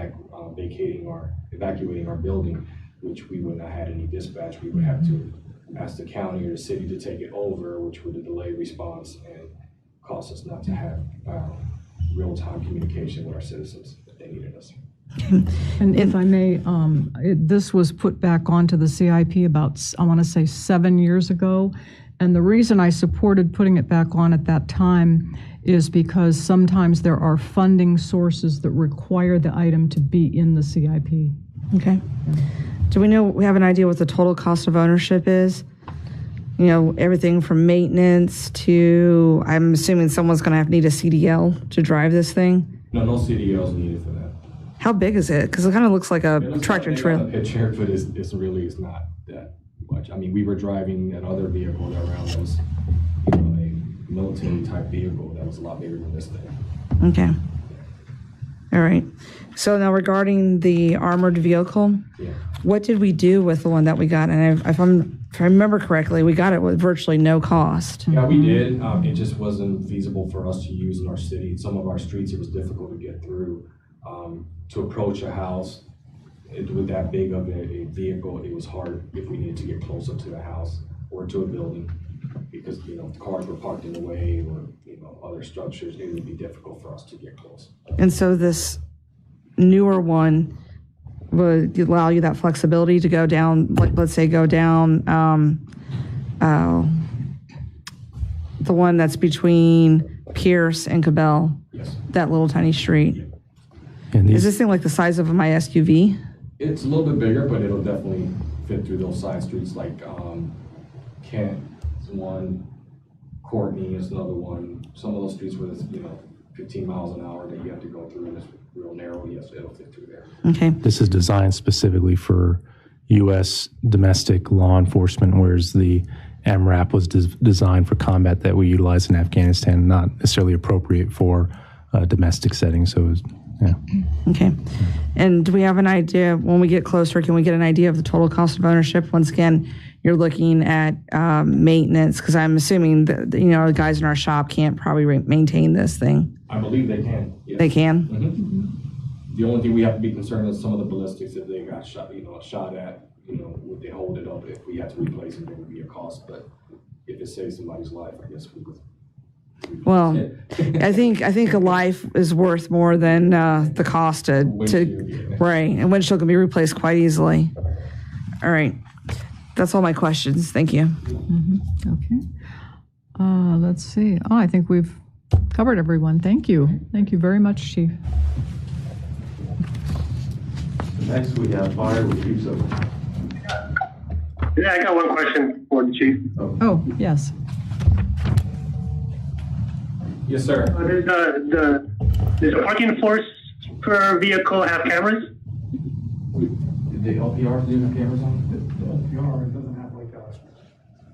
evacuating our building, which we wouldn't have had any dispatch. We would have to ask the county or the city to take it over, which would delay response and cause us not to have real-time communication with our citizens if they needed us. And if I may, this was put back onto the CIP about, I want to say 7 years ago. And the reason I supported putting it back on at that time is because sometimes there are funding sources that require the item to be in the CIP. Okay. Do we have an idea what the total cost of ownership is? Everything from maintenance to, I'm assuming someone's going to need a CDL to drive this thing? No CDLs needed for that. How big is it? Because it kind of looks like a tractor trailer. On the picture, but it's really not that much. I mean, we were driving another vehicle around that was a military type vehicle that was a lot bigger than this thing. Okay. All right. So now regarding the armored vehicle, what did we do with the one that we got? And if I remember correctly, we got it with virtually no cost. Yeah, we did. It just wasn't feasible for us to use in our city. Some of our streets, it was difficult to get through. To approach a house with that big of a vehicle, it was hard if we needed to get closer to the house or to a building because, cars were parked in the way or, other structures. It would be difficult for us to get close. And so this newer one would allow you that flexibility to go down, let's say go down the one that's between Pierce and Cabell, that little tiny street. Is this thing like the size of my SUV? It's a little bit bigger, but it'll definitely fit through those side streets like Kent is one, Courtney is another one. Some of those streets where there's 15 miles an hour that you have to go through and it's real narrow. Yes, it'll fit through there. Okay. This is designed specifically for U.S. domestic law enforcement, whereas the MRAP was designed for combat that we utilize in Afghanistan, not necessarily appropriate for domestic settings. So, yeah. Okay. And do we have an idea, when we get closer, can we get an idea of the total cost of ownership? Once again, you're looking at maintenance, because I'm assuming that, the guys in our shop can't probably maintain this thing. I believe they can. Yes. They can? Mm-hmm. The only thing we have to be concerned is some of the ballistics, if they got shot, shot at, would they hold it up? If we had to replace it, there would be a cost, but if it saves somebody's life, I guess we would. Well, I think a life is worth more than the cost to right, and windshield can be replaced quite easily. All right, that's all my questions. Thank you. Mm-hmm. Okay. Let's see. Oh, I think we've covered everyone. Thank you. Thank you very much, Chief. Next, we have fire with Chief Silver. Yeah, I got one question for the chief. Oh, yes. Yes, sir. Does the parking force per vehicle have cameras? The LPR do have cameras on? The LPR doesn't have like a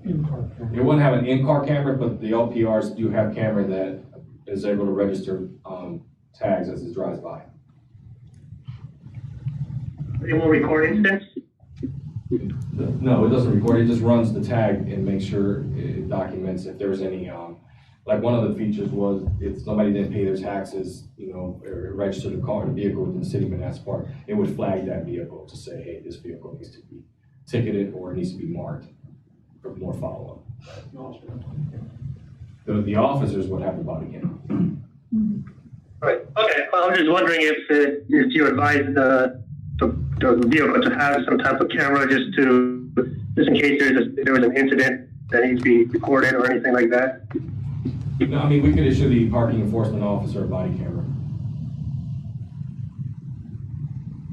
in-car camera. It wouldn't have an in-car camera, but the LPRs do have camera that is able to register tags as it drives by. It will record incidents? No, it doesn't record. It just runs the tag and makes sure it documents if there's any, like one of the features was if somebody didn't pay their taxes, or register the car, the vehicle within the city of Manassas Park, it would flag that vehicle to say, hey, this vehicle needs to be ticketed or it needs to be marked for more follow-up. The officers would have the body cam. Right. Okay. Well, I was just wondering if you advise the vehicle to have some type of camera just in case there was an incident that needs to be recorded or anything like that. No, I mean, we could issue the parking enforcement officer a body camera.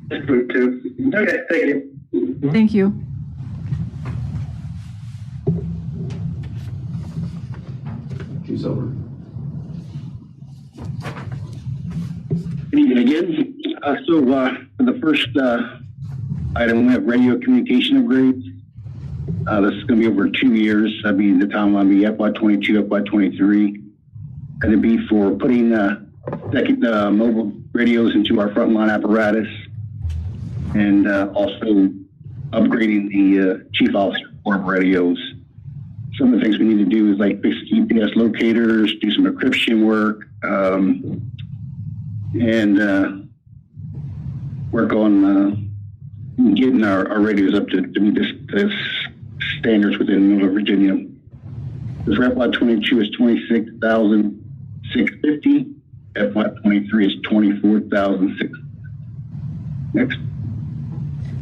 That's good too. Okay. Thank you. Thank you. Chief Silver. Good evening again. For the first item, we have radio communication upgrades. This is going to be over 2 years. That'd be the timeline be FY22, FY23. Going to be for putting mobile radios into our frontline apparatus, and also upgrading the chief officer corp radios. Some of the things we need to do is like fix GPS locators, do some encryption work, and work on getting our radios up to meet the standards within the middle of Virginia. This FY22 is $26,650. FY23 is $24,600. Next.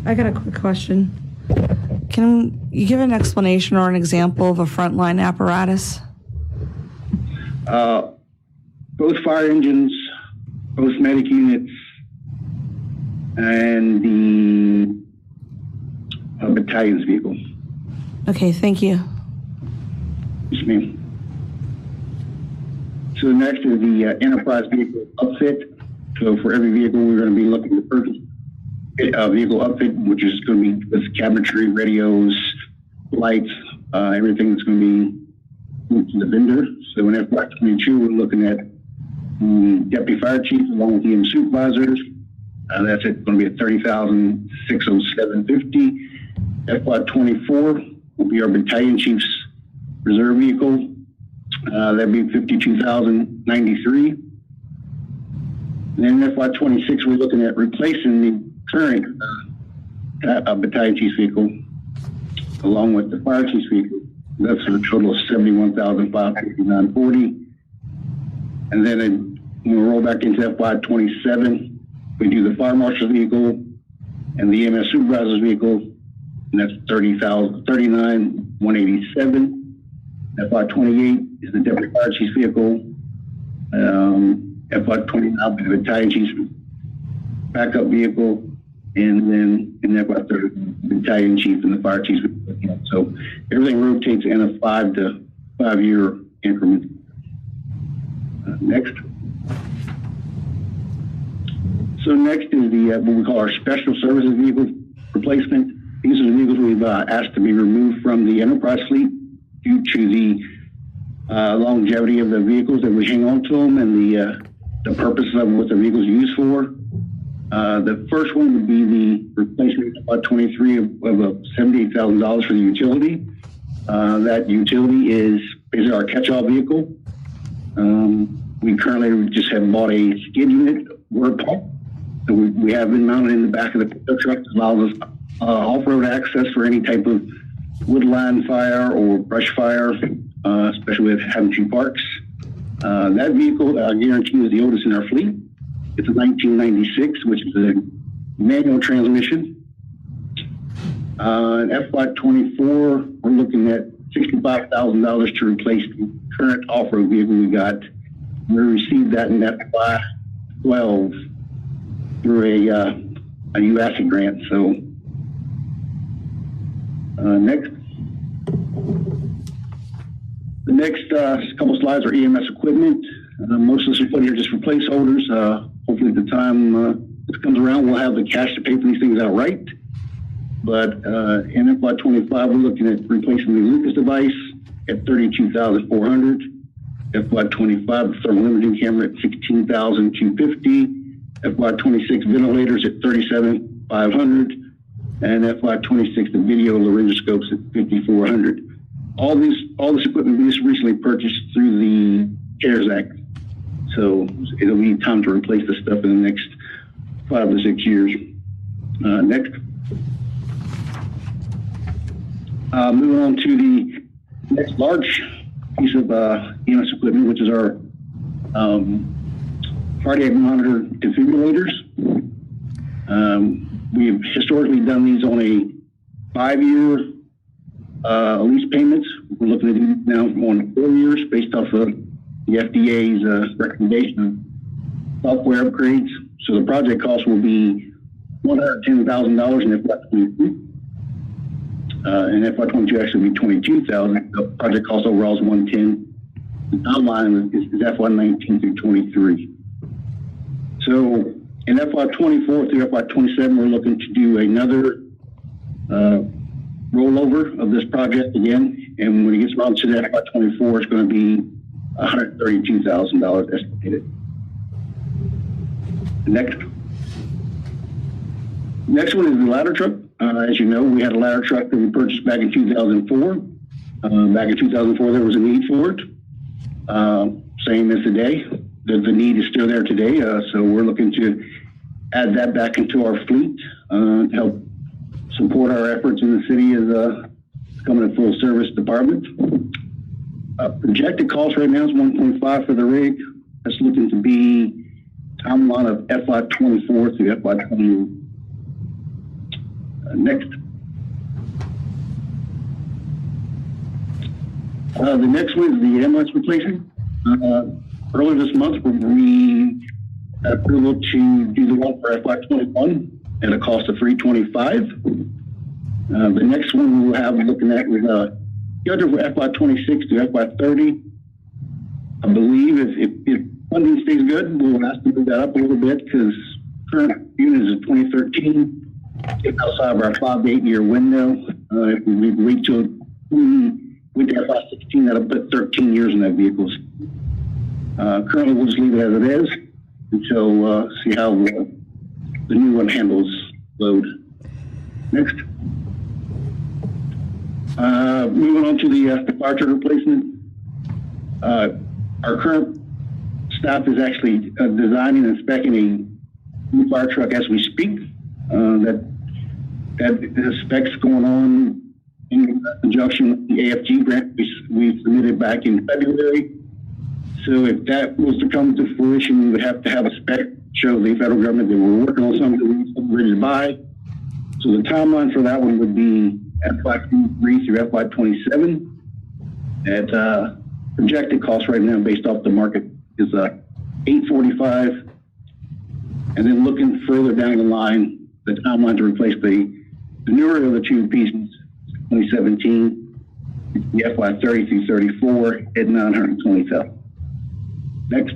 I got a quick question. Can you give an explanation or an example of a frontline apparatus? Both fire engines, both medic units, and the battalion's vehicle. Okay, thank you. Yes, ma'am. So next is the enterprise vehicle upfit. So for every vehicle, we're going to be looking to purchase a vehicle upfit, which is going to be with cabinetry, radios, lights, everything that's going to be moved to the vendor. So in FY22, we're looking at deputy fire chief along with EM supervisors. That's it, going to be at $30,607.50. FY24 will be our battalion chief's reserve vehicle. That'd be $52,093. And then FY26, we're looking at replacing the current battalion chief's vehicle along with the fire chief's vehicle. That's a total of $71,559.40. And then when we roll back into FY27, we do the fire marshal's vehicle and the EMS supervisor's vehicle, and that's $39,187. FY28 is the deputy fire chief's vehicle. FY29 will be the battalion chief's backup vehicle, and then in FY30, the battalion chief and the fire chief's vehicle. So everything rotates in a 5 to 5 year increment. Next. So next is the what we call our special services vehicle replacement. These are the vehicles we've asked to be removed from the enterprise fleet due to the longevity of the vehicles that we hang on to them and the purpose of what the vehicles are used for. The first one would be the replacement of about 23 of $78,000 for the utility. That utility is basically our catch-all vehicle. We currently just have bought a skid unit, word pump, that we have been mounted in the back of the pickup truck that allows us off-road access for any type of woodland fire or brush fire, especially with having two parks. That vehicle, I guarantee, is the oldest in our fleet. It's a 1996, which is a manual transmission. In FY24, we're looking at $65,000 to replace the current off-road vehicle we got. We received that in FY12 through a UASC grant. So next. The next couple slides are EMS equipment. Most of this we put here just for placeholders. Hopefully at the time this comes around, we'll have the cash to pay for these things outright. But in FY25, we're looking at replacing the Lucas device at $32,400. FY25, the thermal imaging camera at $16,250. FY26 ventilators at $37,500. And FY26 the video laryngoscopes at $5,400. All this equipment we just recently purchased through the CARES Act. So it'll be time to replace this stuff in the next 5 to 6 years. Next. Moving on to the next large piece of EMS equipment, which is our cardiac monitor defibrillators. We've historically done these on a 5-year lease payments. We're looking at it now on 4 years based off of the FDA's recommendation of software upgrades. So the project cost will be $110,000 in FY22. And FY22 actually will be $22,000. The project cost overall is $110,000. The timeline is FY19 through 23. So in FY24 through FY27, we're looking to do another rollover of this project again. And when it gets around to that FY24, it's going to be $132,000 estimated. Next one is the ladder truck. As you know, we had a ladder truck that we purchased back in 2004. Back in 2004, there was a need for it. Same as today. The need is still there today. So we're looking to add that back into our fleet to help support our efforts in the city as becoming a full service department. Projected cost right now is $1.5 for the rig. That's looking to be timeline of FY24 through FY20. Next. The next one is the ambulance replacement. Earlier this month, we had approval to do the one for FY21 at a cost of $325. The next one we'll have looking at with schedule for FY26 to FY30. I believe if funding stays good, we'll have to move that up a little bit because current unit is 2013. It's outside of our 5 to 8 year window. If we wait till we did FY16, that'll put 13 years in that vehicle. Currently, we'll just leave it as it is until see how the new one handles load. Next. Moving on to the fire truck replacement. Our current staff is actually designing and specing a new fire truck as we speak. The specs going on in conjunction with the AFG grant we submitted back in February. So if that was to come to fruition, we would have to have a spec show the federal government that we're working on something we're ready to buy. So the timeline for that one would be FY23 through FY27. At projected cost right now, based off the market, is $845. And then looking further down the line, the timeline to replace the newer of the two pieces, 2017, the FY30 through 34 at $920,000. Next.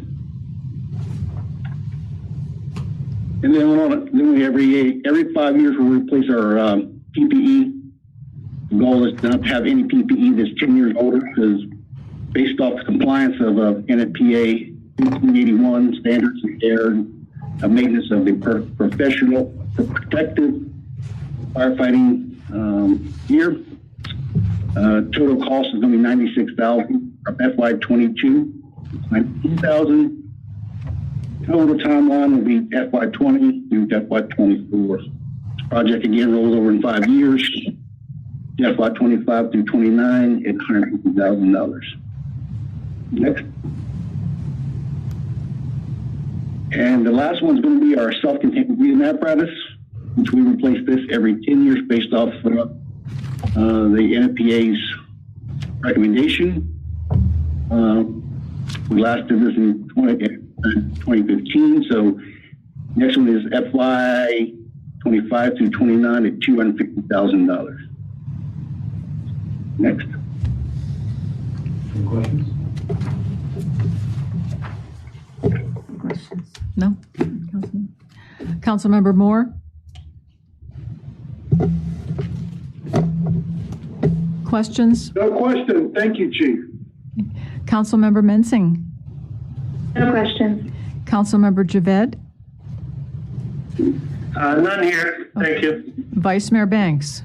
And then we every 5 years we'll replace our PPE The goal is to not have any PPE that's 10 years older, because based off the compliance of NFPA 1581 standards and care of maintenance of the professional protective firefighting gear. Total cost is going to be $96,000 from FY22, $19,000. Total timeline will be FY20 through FY24. This project again rolls over in 5 years. FY25 through 29 at $150,000. Next. And the last one's going to be our self-contained breathing apparatus, which we replace this every 10 years based off the NFPA's recommendation. We last did this in 2015, so next one is FY 25 through 29 at $250,000. Next. Any questions? Questions? No? Councilmember Moore? Questions? No question. Thank you, Chief. Councilmember Mensing? No questions. Councilmember Javed? None here. Thank you. Vice Mayor Banks?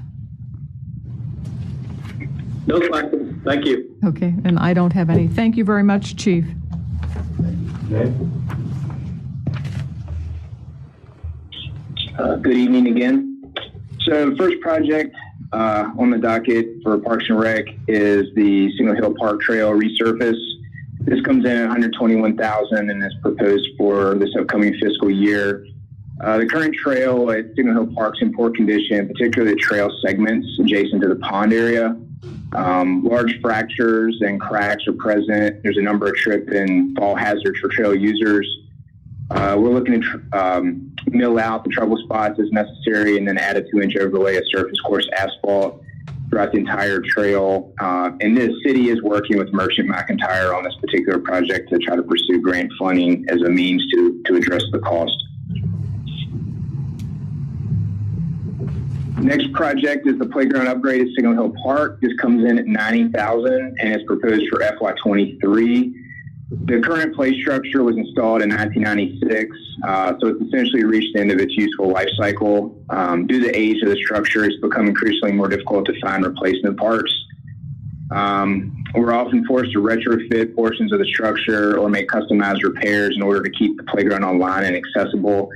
No questions. Thank you. Okay, and I don't have any. Thank you very much, Chief. Okay. Good evening again. So the first project on the docket for Parks and Rec is the Signal Hill Park Trail resurface. This comes in at $121,000 and is proposed for this upcoming fiscal year. The current trail at Signal Hill Park's in poor condition, particularly the trail segments adjacent to the pond area. Large fractures and cracks are present. There's a number of trip and fall hazards for trail users. We're looking to mill out the trouble spots as necessary and then add a 2-inch overlay of surface course asphalt throughout the entire trail. And the city is working with Merchant McIntyre on this particular project to try to pursue grant funding as a means to address the cost. Next project is the playground upgrade at Signal Hill Park. This comes in at $90,000 and is proposed for FY23. The current play structure was installed in 1996, so it's essentially reached the end of its useful life cycle. Due to the age of the structure, it's become increasingly more difficult to find replacement parts. We're often forced to retrofit portions of the structure or make customized repairs in order to keep the playground online and accessible.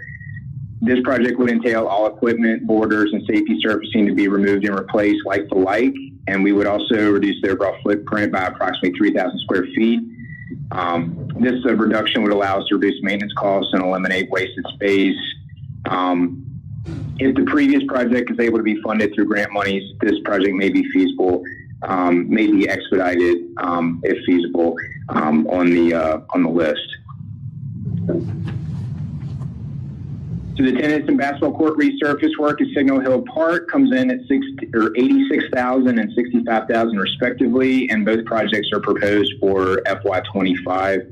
This project would entail all equipment, borders, and safety surfacing to be removed and replaced like for like, and we would also reduce the overall footprint by approximately 3,000 square feet. This reduction would allow us to reduce maintenance costs and eliminate wasted space. If the previous project is able to be funded through grant monies, this project may be feasible, may be expedited if feasible on the list. So the tennis and basketball court resurface work at Signal Hill Park comes in at $86,000 and $65,000 respectively, and both projects are proposed for FY25.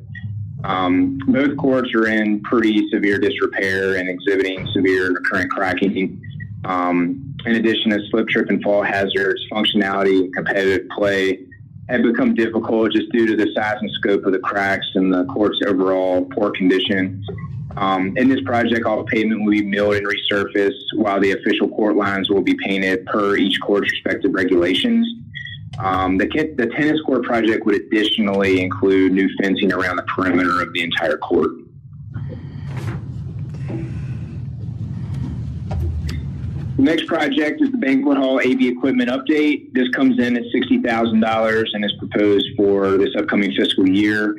Both courts are in pretty severe disrepair and exhibiting severe current cracking. In addition to slip, trip, and fall hazards, functionality and competitive play have become difficult just due to the size and scope of the cracks and the court's overall poor condition. In this project, all the pavement will be milled and resurfaced, while the official court lines will be painted per each court's respective regulations. The tennis court project would additionally include new fencing around the perimeter of the entire court. The next project is the Banquet Hall AV equipment update. This comes in at $60,000 and is proposed for this upcoming fiscal year.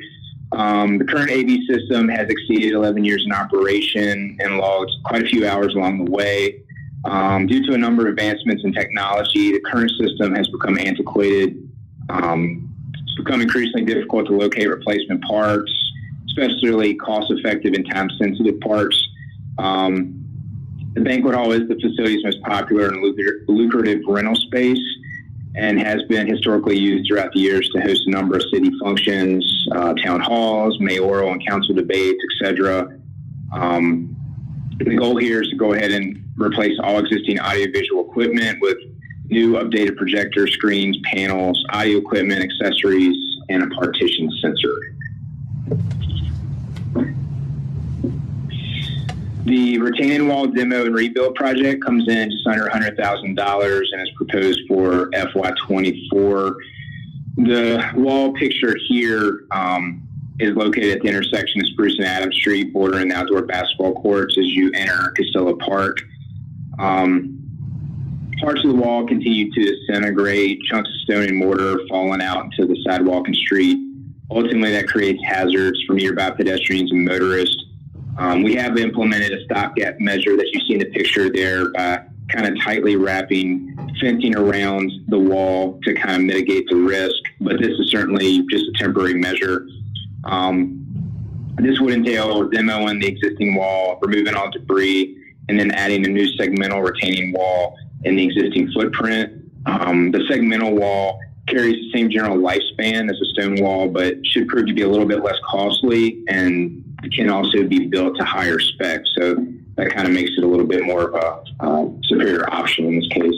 The current AV system has exceeded 11 years in operation and logged quite a few hours along the way. Due to a number of advancements in technology, the current system has become antiquated. It's become increasingly difficult to locate replacement parts, especially cost-effective and time-sensitive parts. The Banquet Hall is the facility's most popular and lucrative rental space and has been historically used throughout the years to host a number of city functions, town halls, mayoral and council debates, etc. The goal here is to go ahead and replace all existing audiovisual equipment with new updated projector screens, panels, audio equipment, accessories, and a partition sensor. The retaining wall demo and rebuild project comes in just under $100,000 and is proposed for FY24. The wall picture here is located at the intersection of Spruce and Adams Street, bordering the outdoor basketball courts as you enter Casella Park. Parts of the wall continue to disintegrate, chunks of stone and mortar falling out into the sidewalk and street. Ultimately, that creates hazards for nearby pedestrians and motorists. We have implemented a stopgap measure that you see in the picture there by kind of tightly wrapping fencing around the wall to kind of mitigate the risk, but this is certainly just a temporary measure. This would entail demoing the existing wall, removing all debris, and then adding a new segmental retaining wall in the existing footprint. The segmental wall carries the same general lifespan as a stone wall, but should prove to be a little bit less costly and can also be built to higher specs. So that kind of makes it a little bit more of a superior option in this case.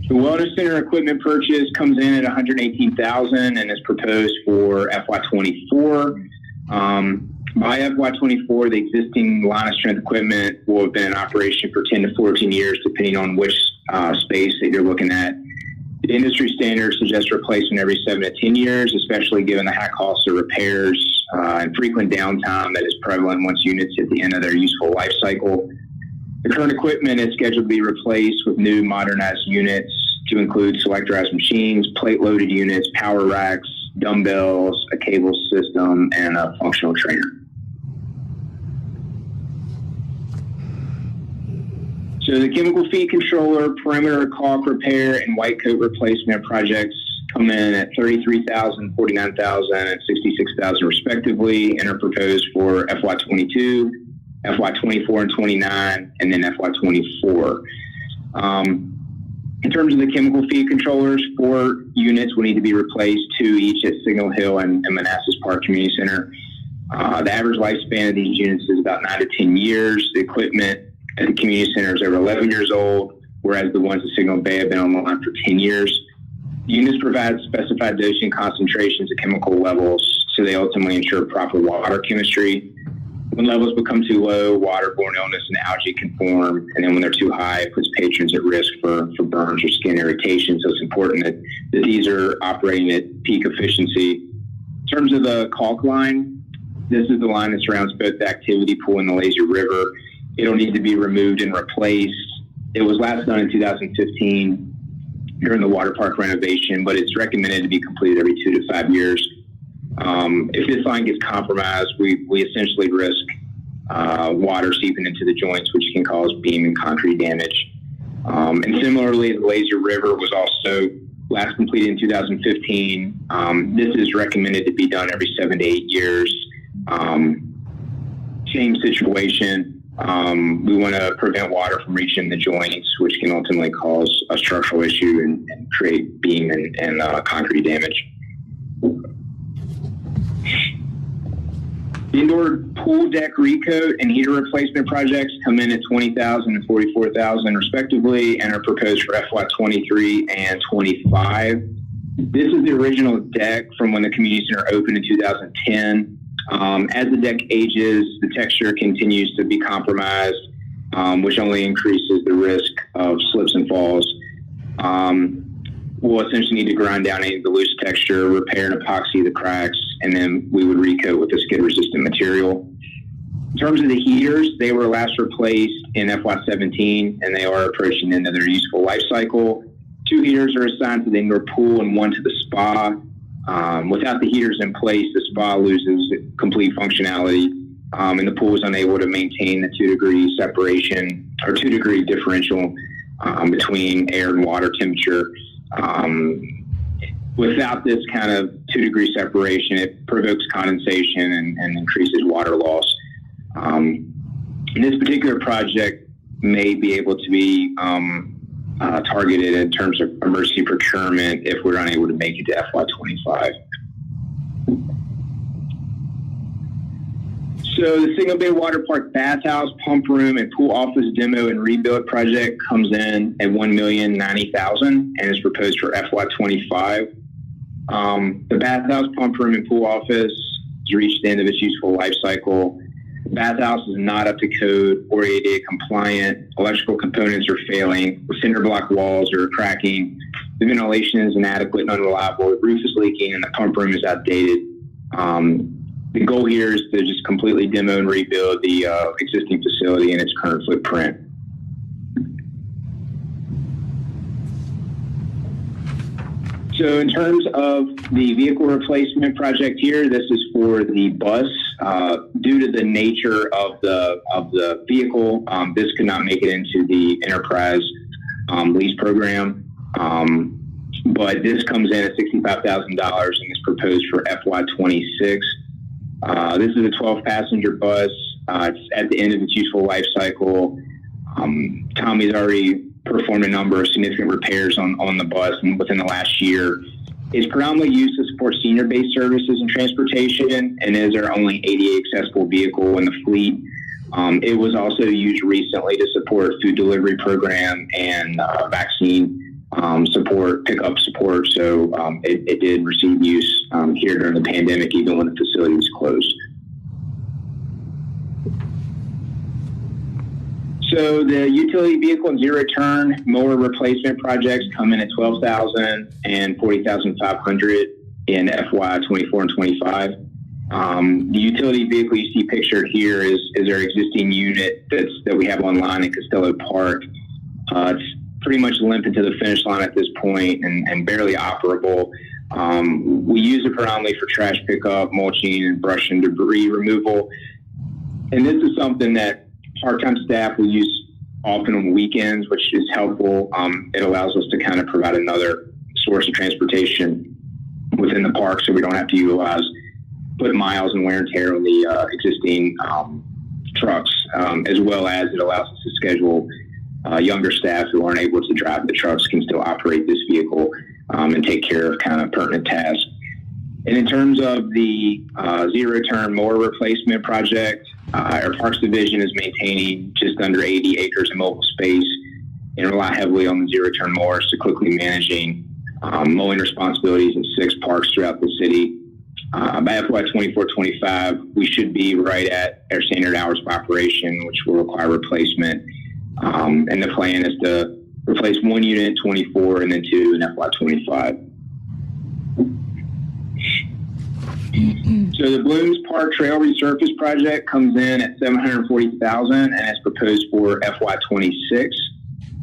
The Wellness Center equipment purchase comes in at $118,000 and is proposed for FY24. By FY24, the existing line of strength equipment will have been in operation for 10 to 14 years, depending on which space that you're looking at. The industry standard suggests replacement every 7 to 10 years, especially given the high cost of repairs and frequent downtime that is prevalent once units hit the end of their useful life cycle. The current equipment is scheduled to be replaced with new modernized units to include selectorized machines, plate-loaded units, power racks, dumbbells, a cable system, and a functional trainer. So the chemical feed controller, perimeter caulk repair, and white coat replacement projects come in at $33,000, $49,000, and $66,000 respectively, and are proposed for FY22, FY24 and 29, and then FY24. In terms of the chemical feed controllers, 4 units will need to be replaced, 2 each at Signal Hill and Manassas Park Community Center. The average lifespan of these units is about 9 to 10 years. The equipment at the community center is over 11 years old, whereas the ones at Signal Bay have been online for 10 years. The units provide specified dosing concentrations at chemical levels, so they ultimately ensure proper water chemistry. When levels become too low, waterborne illness and algae can form, and then when they're too high, it puts patrons at risk for burns or skin irritation. So it's important that these are operating at peak efficiency. In terms of the caulk line, this is the line that surrounds both the activity pool and the lazy river. It'll need to be removed and replaced. It was last done in 2015 during the water park renovation, but it's recommended to be completed every 2 to 5 years. If this line gets compromised, we essentially risk water seeping into the joints, which can cause beam and concrete damage. And similarly, the Lazy River was also last completed in 2015. This is recommended to be done every 7 to 8 years. Same situation. We want to prevent water from reaching the joints, which can ultimately cause a structural issue and create beam and concrete damage. The indoor pool deck recoat and heater replacement projects come in at $20,000 and $44,000 respectively, and are proposed for FY23 and 25. This is the original deck from when the community center opened in 2010. As the deck ages, the texture continues to be compromised, which only increases the risk of slips and falls. We'll essentially need to grind down any of the loose texture, repair and epoxy the cracks, and then we would recoat with a skid-resistant material. In terms of the heaters, they were last replaced in FY17, and they are approaching the end of their useful life cycle. 2 heaters are assigned to the indoor pool and 1 to the spa. Without the heaters in place, the spa loses complete functionality, and the pool is unable to maintain the 2-degree separation or 2-degree differential between air and water temperature. Without this kind of 2-degree separation, it provokes condensation and increases water loss. This particular project may be able to be targeted in terms of emergency procurement if we're unable to make it to FY25. So the Single Bay Water Park bathhouse, pump room, and pool office demo and rebuild project comes in at $1,090,000 and is proposed for FY25. The bathhouse, pump room, and pool office has reached the end of its useful life cycle. The bathhouse is not up to code or ADA compliant. Electrical components are failing. The cinder block walls are cracking. The ventilation is inadequate and unreliable. The roof is leaking, and the pump room is outdated. The goal here is to just completely demo and rebuild the existing facility in its current footprint. So in terms of the vehicle replacement project here, this is for the bus. Due to the nature of the vehicle, this could not make it into the enterprise lease program. But this comes in at $65,000 and is proposed for FY26. This is a 12-passenger bus. It's at the end of its useful life cycle. Tommy's already performed a number of significant repairs on the bus within the last year. It's predominantly used to support senior-based services and transportation and is our only ADA accessible vehicle in the fleet. It was also used recently to support food delivery program and vaccine support, pickup support. So it did receive use here during the pandemic, even when the facility was closed. So the utility vehicle and zero turn mower replacement projects come in at $12,000 and $40,500 in FY24 and 25. The utility vehicle you see pictured here is our existing unit that we have online in Costello Park. It's pretty much limping to the finish line at this point and barely operable. We use it predominantly for trash pickup, mulching, and brush and debris removal. And this is something that part-time staff will use often on weekends, which is helpful. It allows us to kind of provide another source of transportation within the park so we don't have to put miles and wear and tear on the existing trucks, as well as it allows us to schedule younger staff who aren't able to drive the trucks can still operate this vehicle and take care of kind of pertinent tasks. And in terms of the zero-turn mower replacement project, our Parks Division is maintaining just under 80 acres of mobile space and rely heavily on the zero-turn mowers to quickly managing mowing responsibilities in 6 parks throughout the city. By FY24-25, we should be right at our standard hours of operation, which will require replacement. And the plan is to replace 1 unit in 24 and then 2 in FY25. So the Blooms Park Trail Resurface project comes in at $740,000 and is proposed for FY26.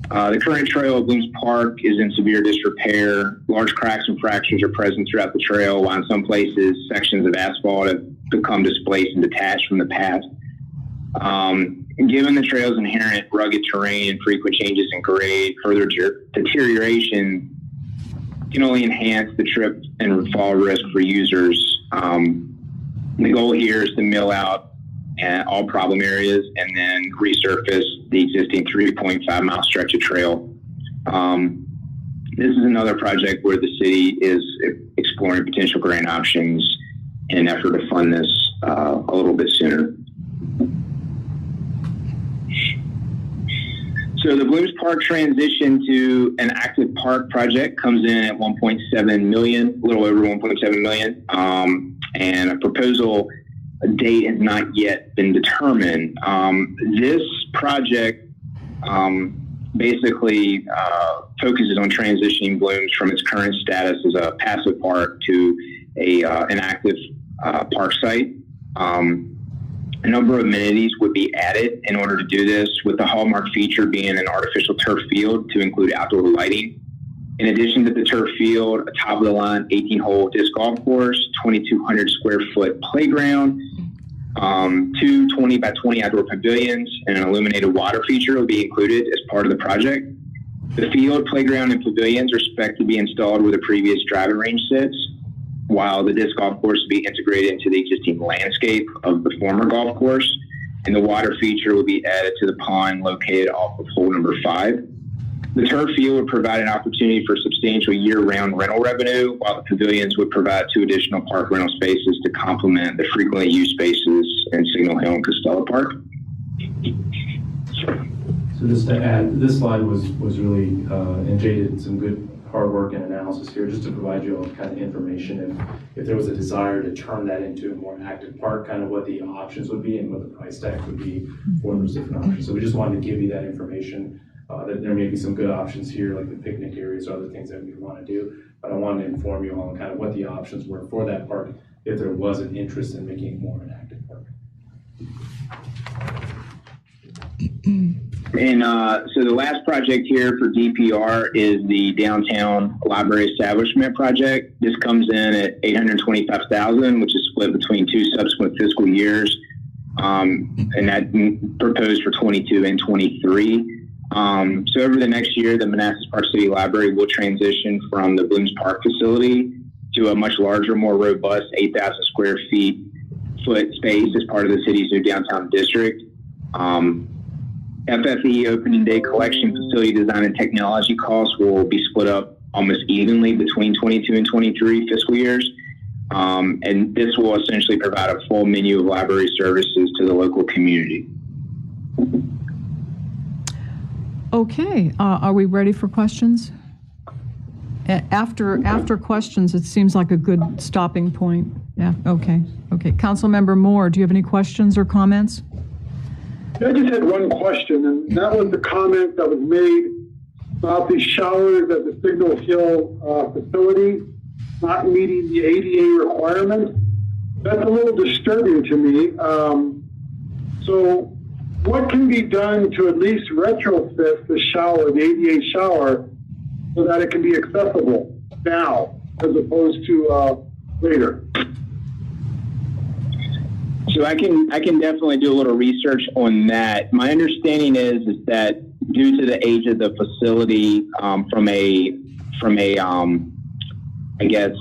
The current trail of Blooms Park is in severe disrepair. Large cracks and fractures are present throughout the trail, while in some places, sections of asphalt have become displaced and detached from the path. Given the trail's inherent rugged terrain and frequent changes in grade, further deterioration can only enhance the trip and fall risk for users. The goal here is to mill out all problem areas and then resurface the existing 3.5 mile stretch of trail. This is another project where the city is exploring potential grant options in an effort to fund this a little bit sooner. So the Blooms Park transition to an active park project comes in at $1.7 million, a little over $1.7 million. And a proposal date has not yet been determined. This project basically focuses on transitioning Blooms from its current status as a passive park to an active park site. A number of amenities would be added in order to do this, with the hallmark feature being an artificial turf field to include outdoor lighting. In addition to the turf field, a top-of-the-line 18-hole disc golf course, 2,200 square foot playground, 2 20 by 20 outdoor pavilions, and an illuminated water feature will be included as part of the project. The field, playground, and pavilions are expected to be installed where the previous driving range sits, while the disc golf course will be integrated into the existing landscape of the former golf course, and the water feature will be added to the pond located off of hole number 5. The turf field would provide an opportunity for substantial year-round rental revenue, while the pavilions would provide 2 additional park rental spaces to complement the frequently used spaces in Signal Hill and Costello Park. So just to add, this slide was really, and Jay did some good hard work and analysis here, just to provide you all kind of information if there was a desire to turn that into a more active park, kind of what the options would be and what the price tag would be for those different options. So we just wanted to give you that information. That there may be some good options here, like the picnic areas or other things that we want to do, but I wanted to inform you all on kind of what the options were for that park if there was an interest in making it more of an active park. And so the last project here for DPR is the downtown library establishment project. This comes in at $825,000, which is split between 2 subsequent fiscal years, and that proposed for 22 and 23. So over the next year, the Manassas Park City Library will transition from the Blooms Park facility to a much larger, more robust 8,000 square foot space as part of the city's new downtown district. FFE opening day collection facility design and technology costs will be split up almost evenly between 22 and 23 fiscal years. And this will essentially provide a full menu of library services to the local community. Okay, are we ready for questions? After questions, it seems like a good stopping point. Yeah, okay. Councilmember Moore, do you have any questions or comments? I just had one question, and that was the comment that was made about the showers at the Signal Hill facility not meeting the ADA requirement. That's a little disturbing to me. So what can be done to at least retrofit the shower, the ADA shower, so that it can be accessible now as opposed to later? So I can definitely do a little research on that. My understanding is that due to the age of the facility, I guess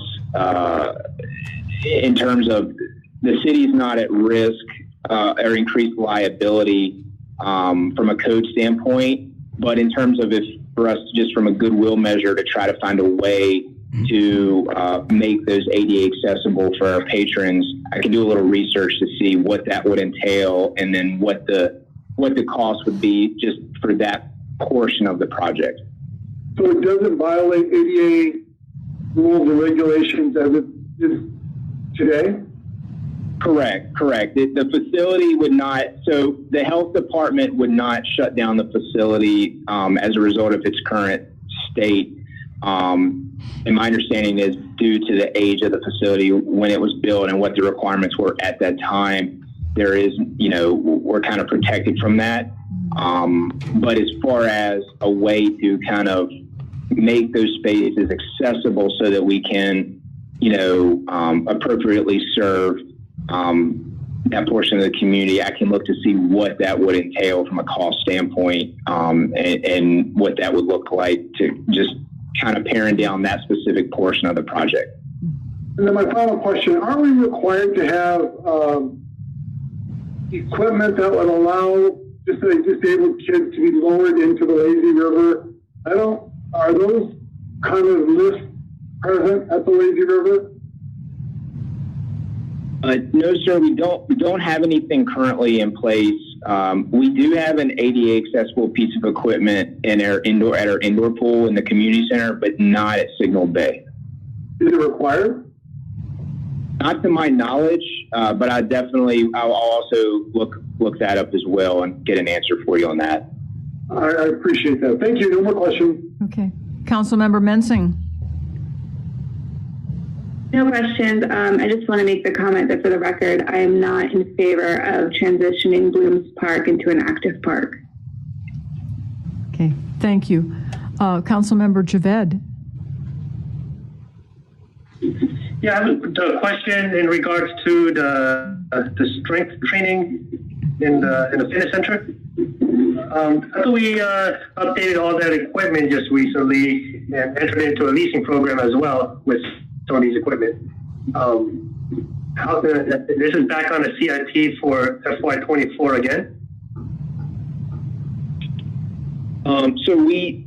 in terms of the city's not at risk or increased liability from a code standpoint, but in terms of for us just from a goodwill measure to try to find a way to make those ADA accessible for our patrons, I can do a little research to see what that would entail and then what the cost would be just for that portion of the project. So it doesn't violate ADA rules and regulations as it is today? Correct. The facility would not, so the health department would not shut down the facility as a result of its current state. And my understanding is due to the age of the facility when it was built and what the requirements were at that time, there is, we're kind of protected from that. But as far as a way to kind of make those spaces accessible so that we can, appropriately serve that portion of the community, I can look to see what that would entail from a cost standpoint and what that would look like to just kind of paring down that specific portion of the project. And then my final question, are we required to have equipment that would allow disabled kids to be lowered into the lazy river? Are those kind of lifts present at the lazy river? No, sir, we don't have anything currently in place. We do have an ADA accessible piece of equipment at our indoor pool in the community center, but not at Signal Bay. Is it required? Not to my knowledge, but I'll also look that up as well and get an answer for you on that. I appreciate that. Thank you. No more questions. Okay. Councilmember Mensing. No questions. I just want to make the comment that for the record, I am not in favor of transitioning Blooms Park into an active park. Okay, thank you. Councilmember Javed. Yeah, I have a question in regards to the strength training in the fitness center. After we updated all that equipment just recently and entered into a leasing program as well with some of these equipment, this is back on the CIP for FY24 again? So we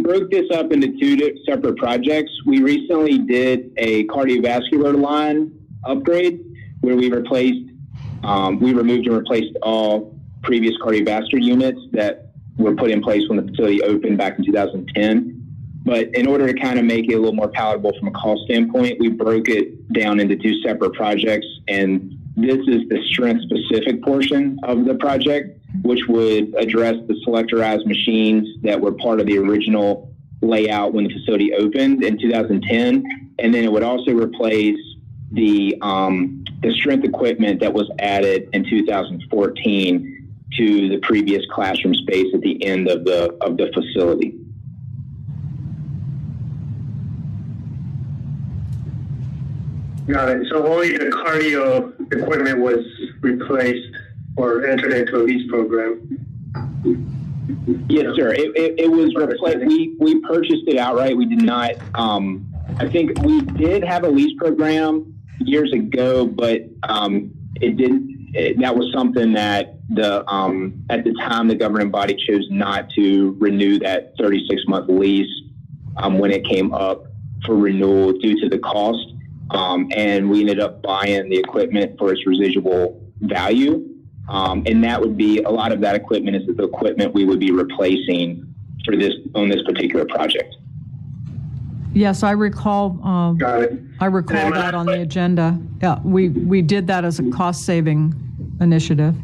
broke this up into two separate projects. We recently did a cardiovascular line upgrade where we removed and replaced all previous cardiovascular units that were put in place when the facility opened back in 2010. But in order to kind of make it a little more palatable from a cost standpoint, we broke it down into two separate projects. And this is the strength-specific portion of the project, which would address the selectorized machines that were part of the original layout when the facility opened in 2010. And then it would also replace the strength equipment that was added in 2014 to the previous classroom space at the end of the facility. Got it. So only the cardio equipment was replaced or entered into a lease program? Yes, sir. It was replaced. We purchased it outright. We did not. I think we did have a lease program years ago, but it didn't. That was something that at the time the governing body chose not to renew that 36-month lease when it came up for renewal due to the cost. And we ended up buying the equipment for its residual value. And that would be, a lot of that equipment is the equipment we would be replacing on this particular project. Yes, I recall. Got it. I recall that on the agenda. Yeah, we did that as a cost-saving initiative.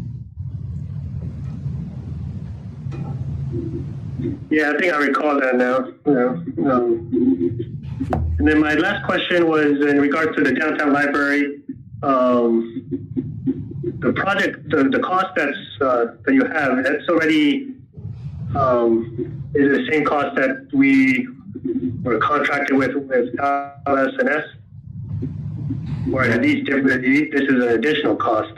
Yeah, I think I recall that now. And then my last question was in regards to the downtown library. The project, the cost that you have, that's already is the same cost that we were contracted with LS&S, or are these different? This is an additional cost.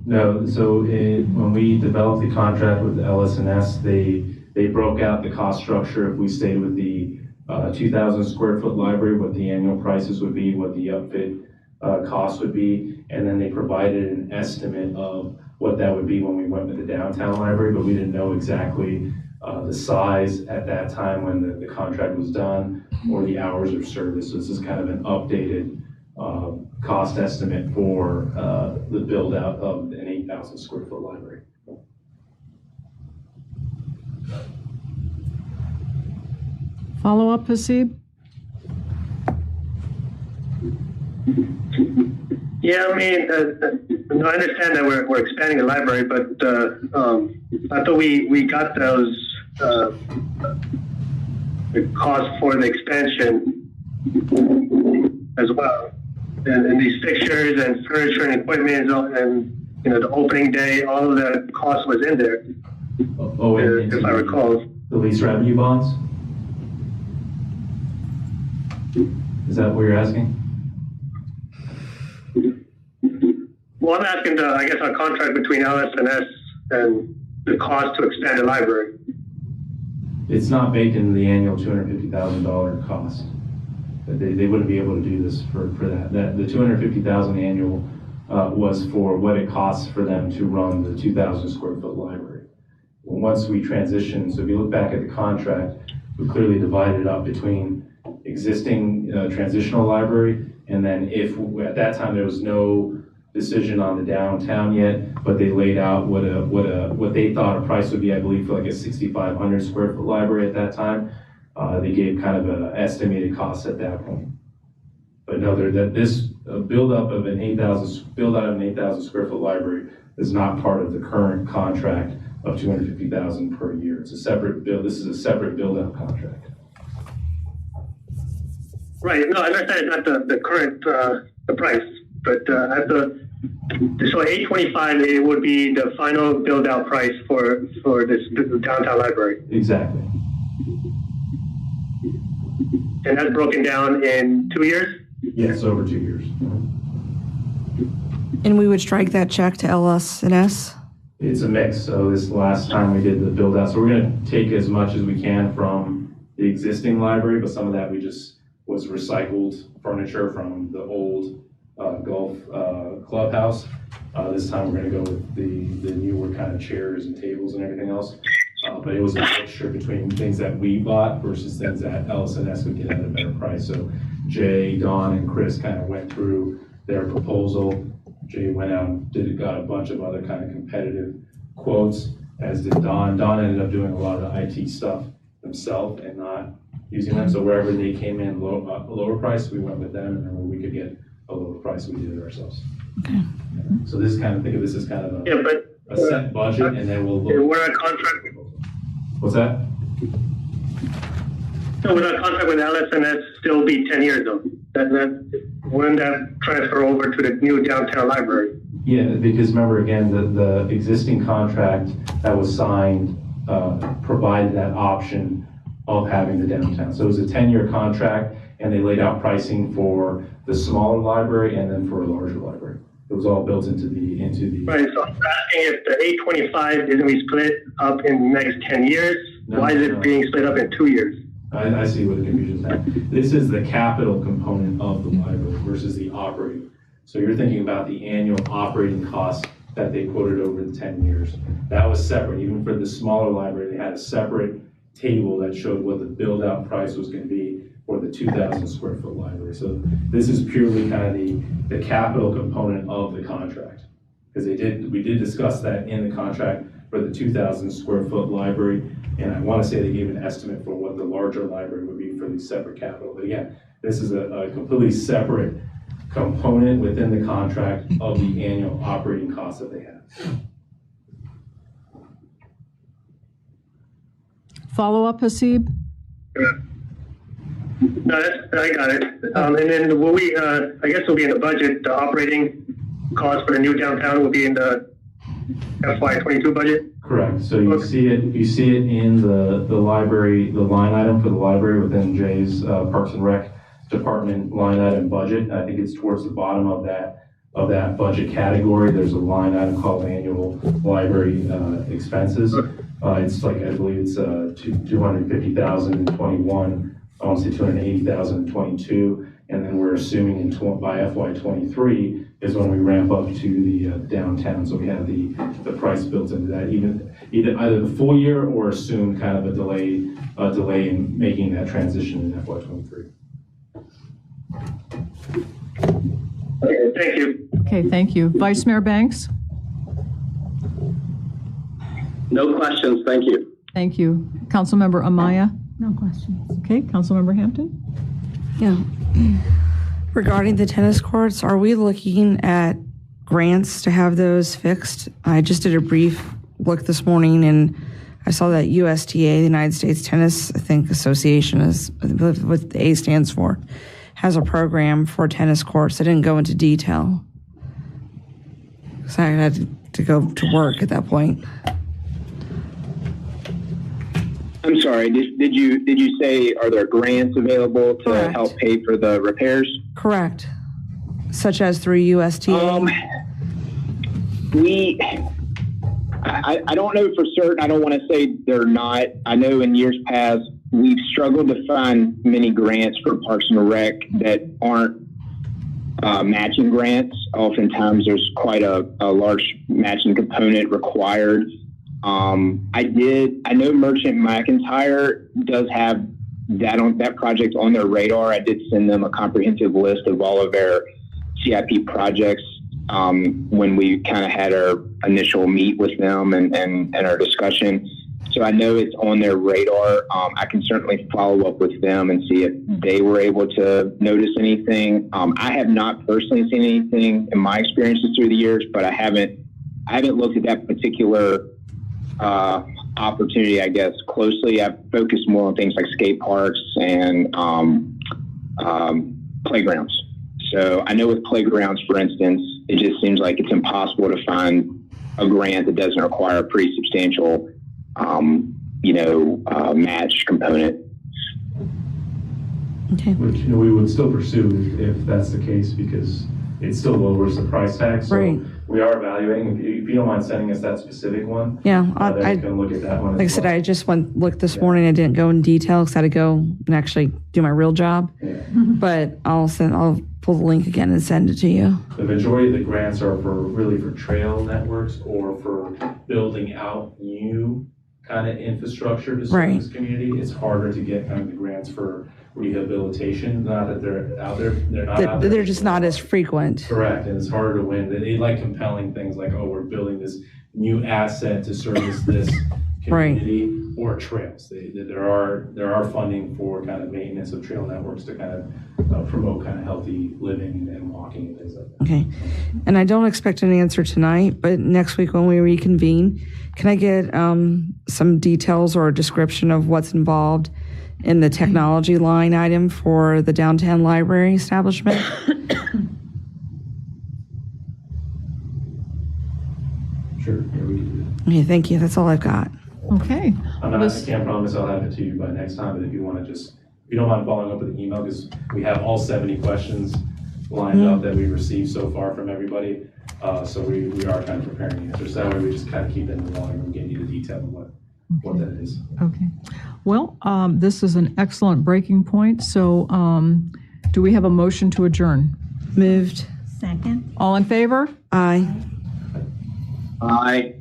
No, so when we developed the contract with LS&S, they broke out the cost structure. If we stayed with the 2,000 square foot library, what the annual prices would be, what the upfit cost would be, and then they provided an estimate of what that would be when we went with the downtown library, but we didn't know exactly the size at that time when the contract was done or the hours of service. So this is kind of an updated cost estimate for the build out of an 8,000 square foot library. Follow up, Hasib? Yeah, I mean, I understand that we're expanding the library, but I thought we got those the cost for the expansion as well, and these fixtures and furniture and equipment and the opening day, all of that cost was in there. Oh, if I recall, the lease revenue bonds. Is that what you're asking? Well, I'm asking I guess a contract between LS&S and the cost to expand the library. It's not baked into the annual $250,000 cost. They wouldn't be able to do this for that. The $250,000 annual was for what it costs for them to run the 2,000 square foot library. Once we transitioned, so if you look back at the contract, we clearly divided it up between existing transitional library, and then if at that time there was no decision on the downtown yet, but they laid out what they thought a price would be, I believe, for like a 6,500 square foot library at that time. They gave kind of an estimated cost at that point. But no, this build out of an 8,000 square foot library is not part of the current contract of $250,000 per year. It's a separate build. This is a separate build out contract. Right. No, I understand it's not the current the price, but at so $825 it would be the final build out price for this downtown library. Exactly. And that's broken down in 2 years? Yes, over 2 years. And we would strike that check to LS&S? It's a mix. So this last time we did the build out, so we're going to take as much as we can from the existing library, but some of that was recycled furniture from the old golf clubhouse. This time we're going to go with the newer kind of chairs and tables and everything else. But it was a mixture between things that we bought versus things that LS&S would get at a better price. So Jay, Don, and Chris kind of went through their proposal. Jay went out and got a bunch of other kind of competitive quotes, as did Don. Don ended up doing a lot of the IT stuff himself and not using them. So wherever they came in lower price, we went with them, and then when we could get a lower price, we did it ourselves. Okay. So this is kind of, think of this as kind of a set budget, and then we'll look. We're on contract. What's that? So with our contract with LS&S still be 10 years though? Wouldn't that transfer over to the new downtown library? Yeah, because remember again, the existing contract that was signed provided that option of having the downtown. So it was a 10-year contract, and they laid out pricing for the smaller library and then for a larger library. It was all built into the. Right, so I'm asking if the 825 is going to be split up in the next 10 years, why is it being split up in 2 years? I see where the confusion is at. This is the capital component of the library versus the operating. So you're thinking about the annual operating costs that they quoted over the 10 years. That was separate. Even for the smaller library, they had a separate table that showed what the build-out price was going to be for the 2,000 square foot library. So this is purely kind of the capital component of the contract. Because we did discuss that in the contract for the 2,000 square foot library. And I want to say they gave an estimate for what the larger library would be for the separate capital. But again, this is a completely separate component within the contract of the annual operating costs that they have. Follow up, Hasib? No, I got it. And then will we, I guess it'll be in the budget, the operating cost for the new downtown will be in the FY22 budget? Correct. So you see it in the library, the line item for the library within Jay's Parks and Rec department line item budget. I think it's towards the bottom of that budget category. There's a line item called annual library expenses. It's like, I believe it's 250,000 in 21. I want to say 280,000 in 22. And then we're assuming by FY23 is when we ramp up to the downtown. So we have the price built into that, either the full year or assume kind of a delay in making that transition in FY23. Okay, thank you. Okay, thank you. Vice Mayor Banks? No questions, thank you. Thank you. Councilmember Amaya? No questions. Okay, Councilmember Hampton? Yeah. Regarding the tennis courts, are we looking at grants to have those fixed? I just did a brief look this morning, and I saw that USTA, the United States Tennis, Association, is what the A stands for, has a program for tennis courts. I didn't go into detail, so I had to go to work at that point. I'm sorry, did you say, are there grants available to Correct. help pay for the repairs? Correct. Such as through USTA? I don't know for certain. I don't want to say they're not. I know in years past, we've struggled to find many grants for Parks and Rec that aren't matching grants. Oftentimes there's quite a large matching component required. I know Merchant McIntyre does have that project on their radar. I did send them a comprehensive list of all of their CIP projects when we kind of had our initial meet with them and our discussion. So I know it's on their radar. I can certainly follow up with them and see if they were able to notice anything. I have not personally seen anything in my experiences through the years, but I haven't looked at that particular opportunity, I guess, closely. I've focused more on things like skate parks and playgrounds. So I know with playgrounds, for instance, it just seems like it's impossible to find a grant that doesn't require a pretty substantial, match component. Okay. Which we would still pursue if that's the case, because it still lowers the price tag. So Right. we are evaluating. If you don't mind sending us that specific one, Yeah, then we can look at that one. Like I said, I just looked this morning. I didn't go in detail because I had to go and actually do my real job. Yeah. But I'll pull the link again and send it to you. The majority of the grants are for trail networks or for building out new kind of infrastructure to serve Right. this community, it's harder to get kind of the grants for rehabilitation. Not that they're out there, they're not out there. They're just not as frequent. Correct, and it's harder to win. They like compelling things like, oh, we're building this new asset to service this community, or trails. There are funding for kind of maintenance of trail networks to kind of promote kind of healthy living and walking and things like that. Okay. And I don't expect an answer tonight, but next week when we reconvene, can I get some details or a description of what's involved in the technology line item for the downtown library establishment? Sure, yeah, we can do that. Okay, thank you. That's all I've got. Okay. I can't promise I'll have it to you by next time, but if you want to if you don't mind following up with an email, because we have all 70 questions lined up that we received so far from everybody. So we are kind of preparing answers. That way we just kind of keep it in the line and get you the detail of what that is. Okay. Well, this is an excellent breaking point. So do we have a motion to adjourn? Moved. Second. All in favor? Aye. Aye.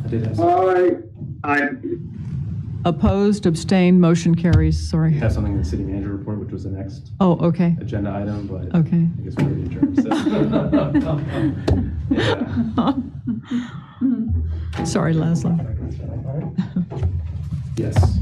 I did have Aye. Opposed, abstained, motion carries. Sorry. We have something in the city manager report, which was the next Oh, okay. agenda item, but Okay. I guess we're already adjourned. So. Yeah. Sorry, Leslie. Yes.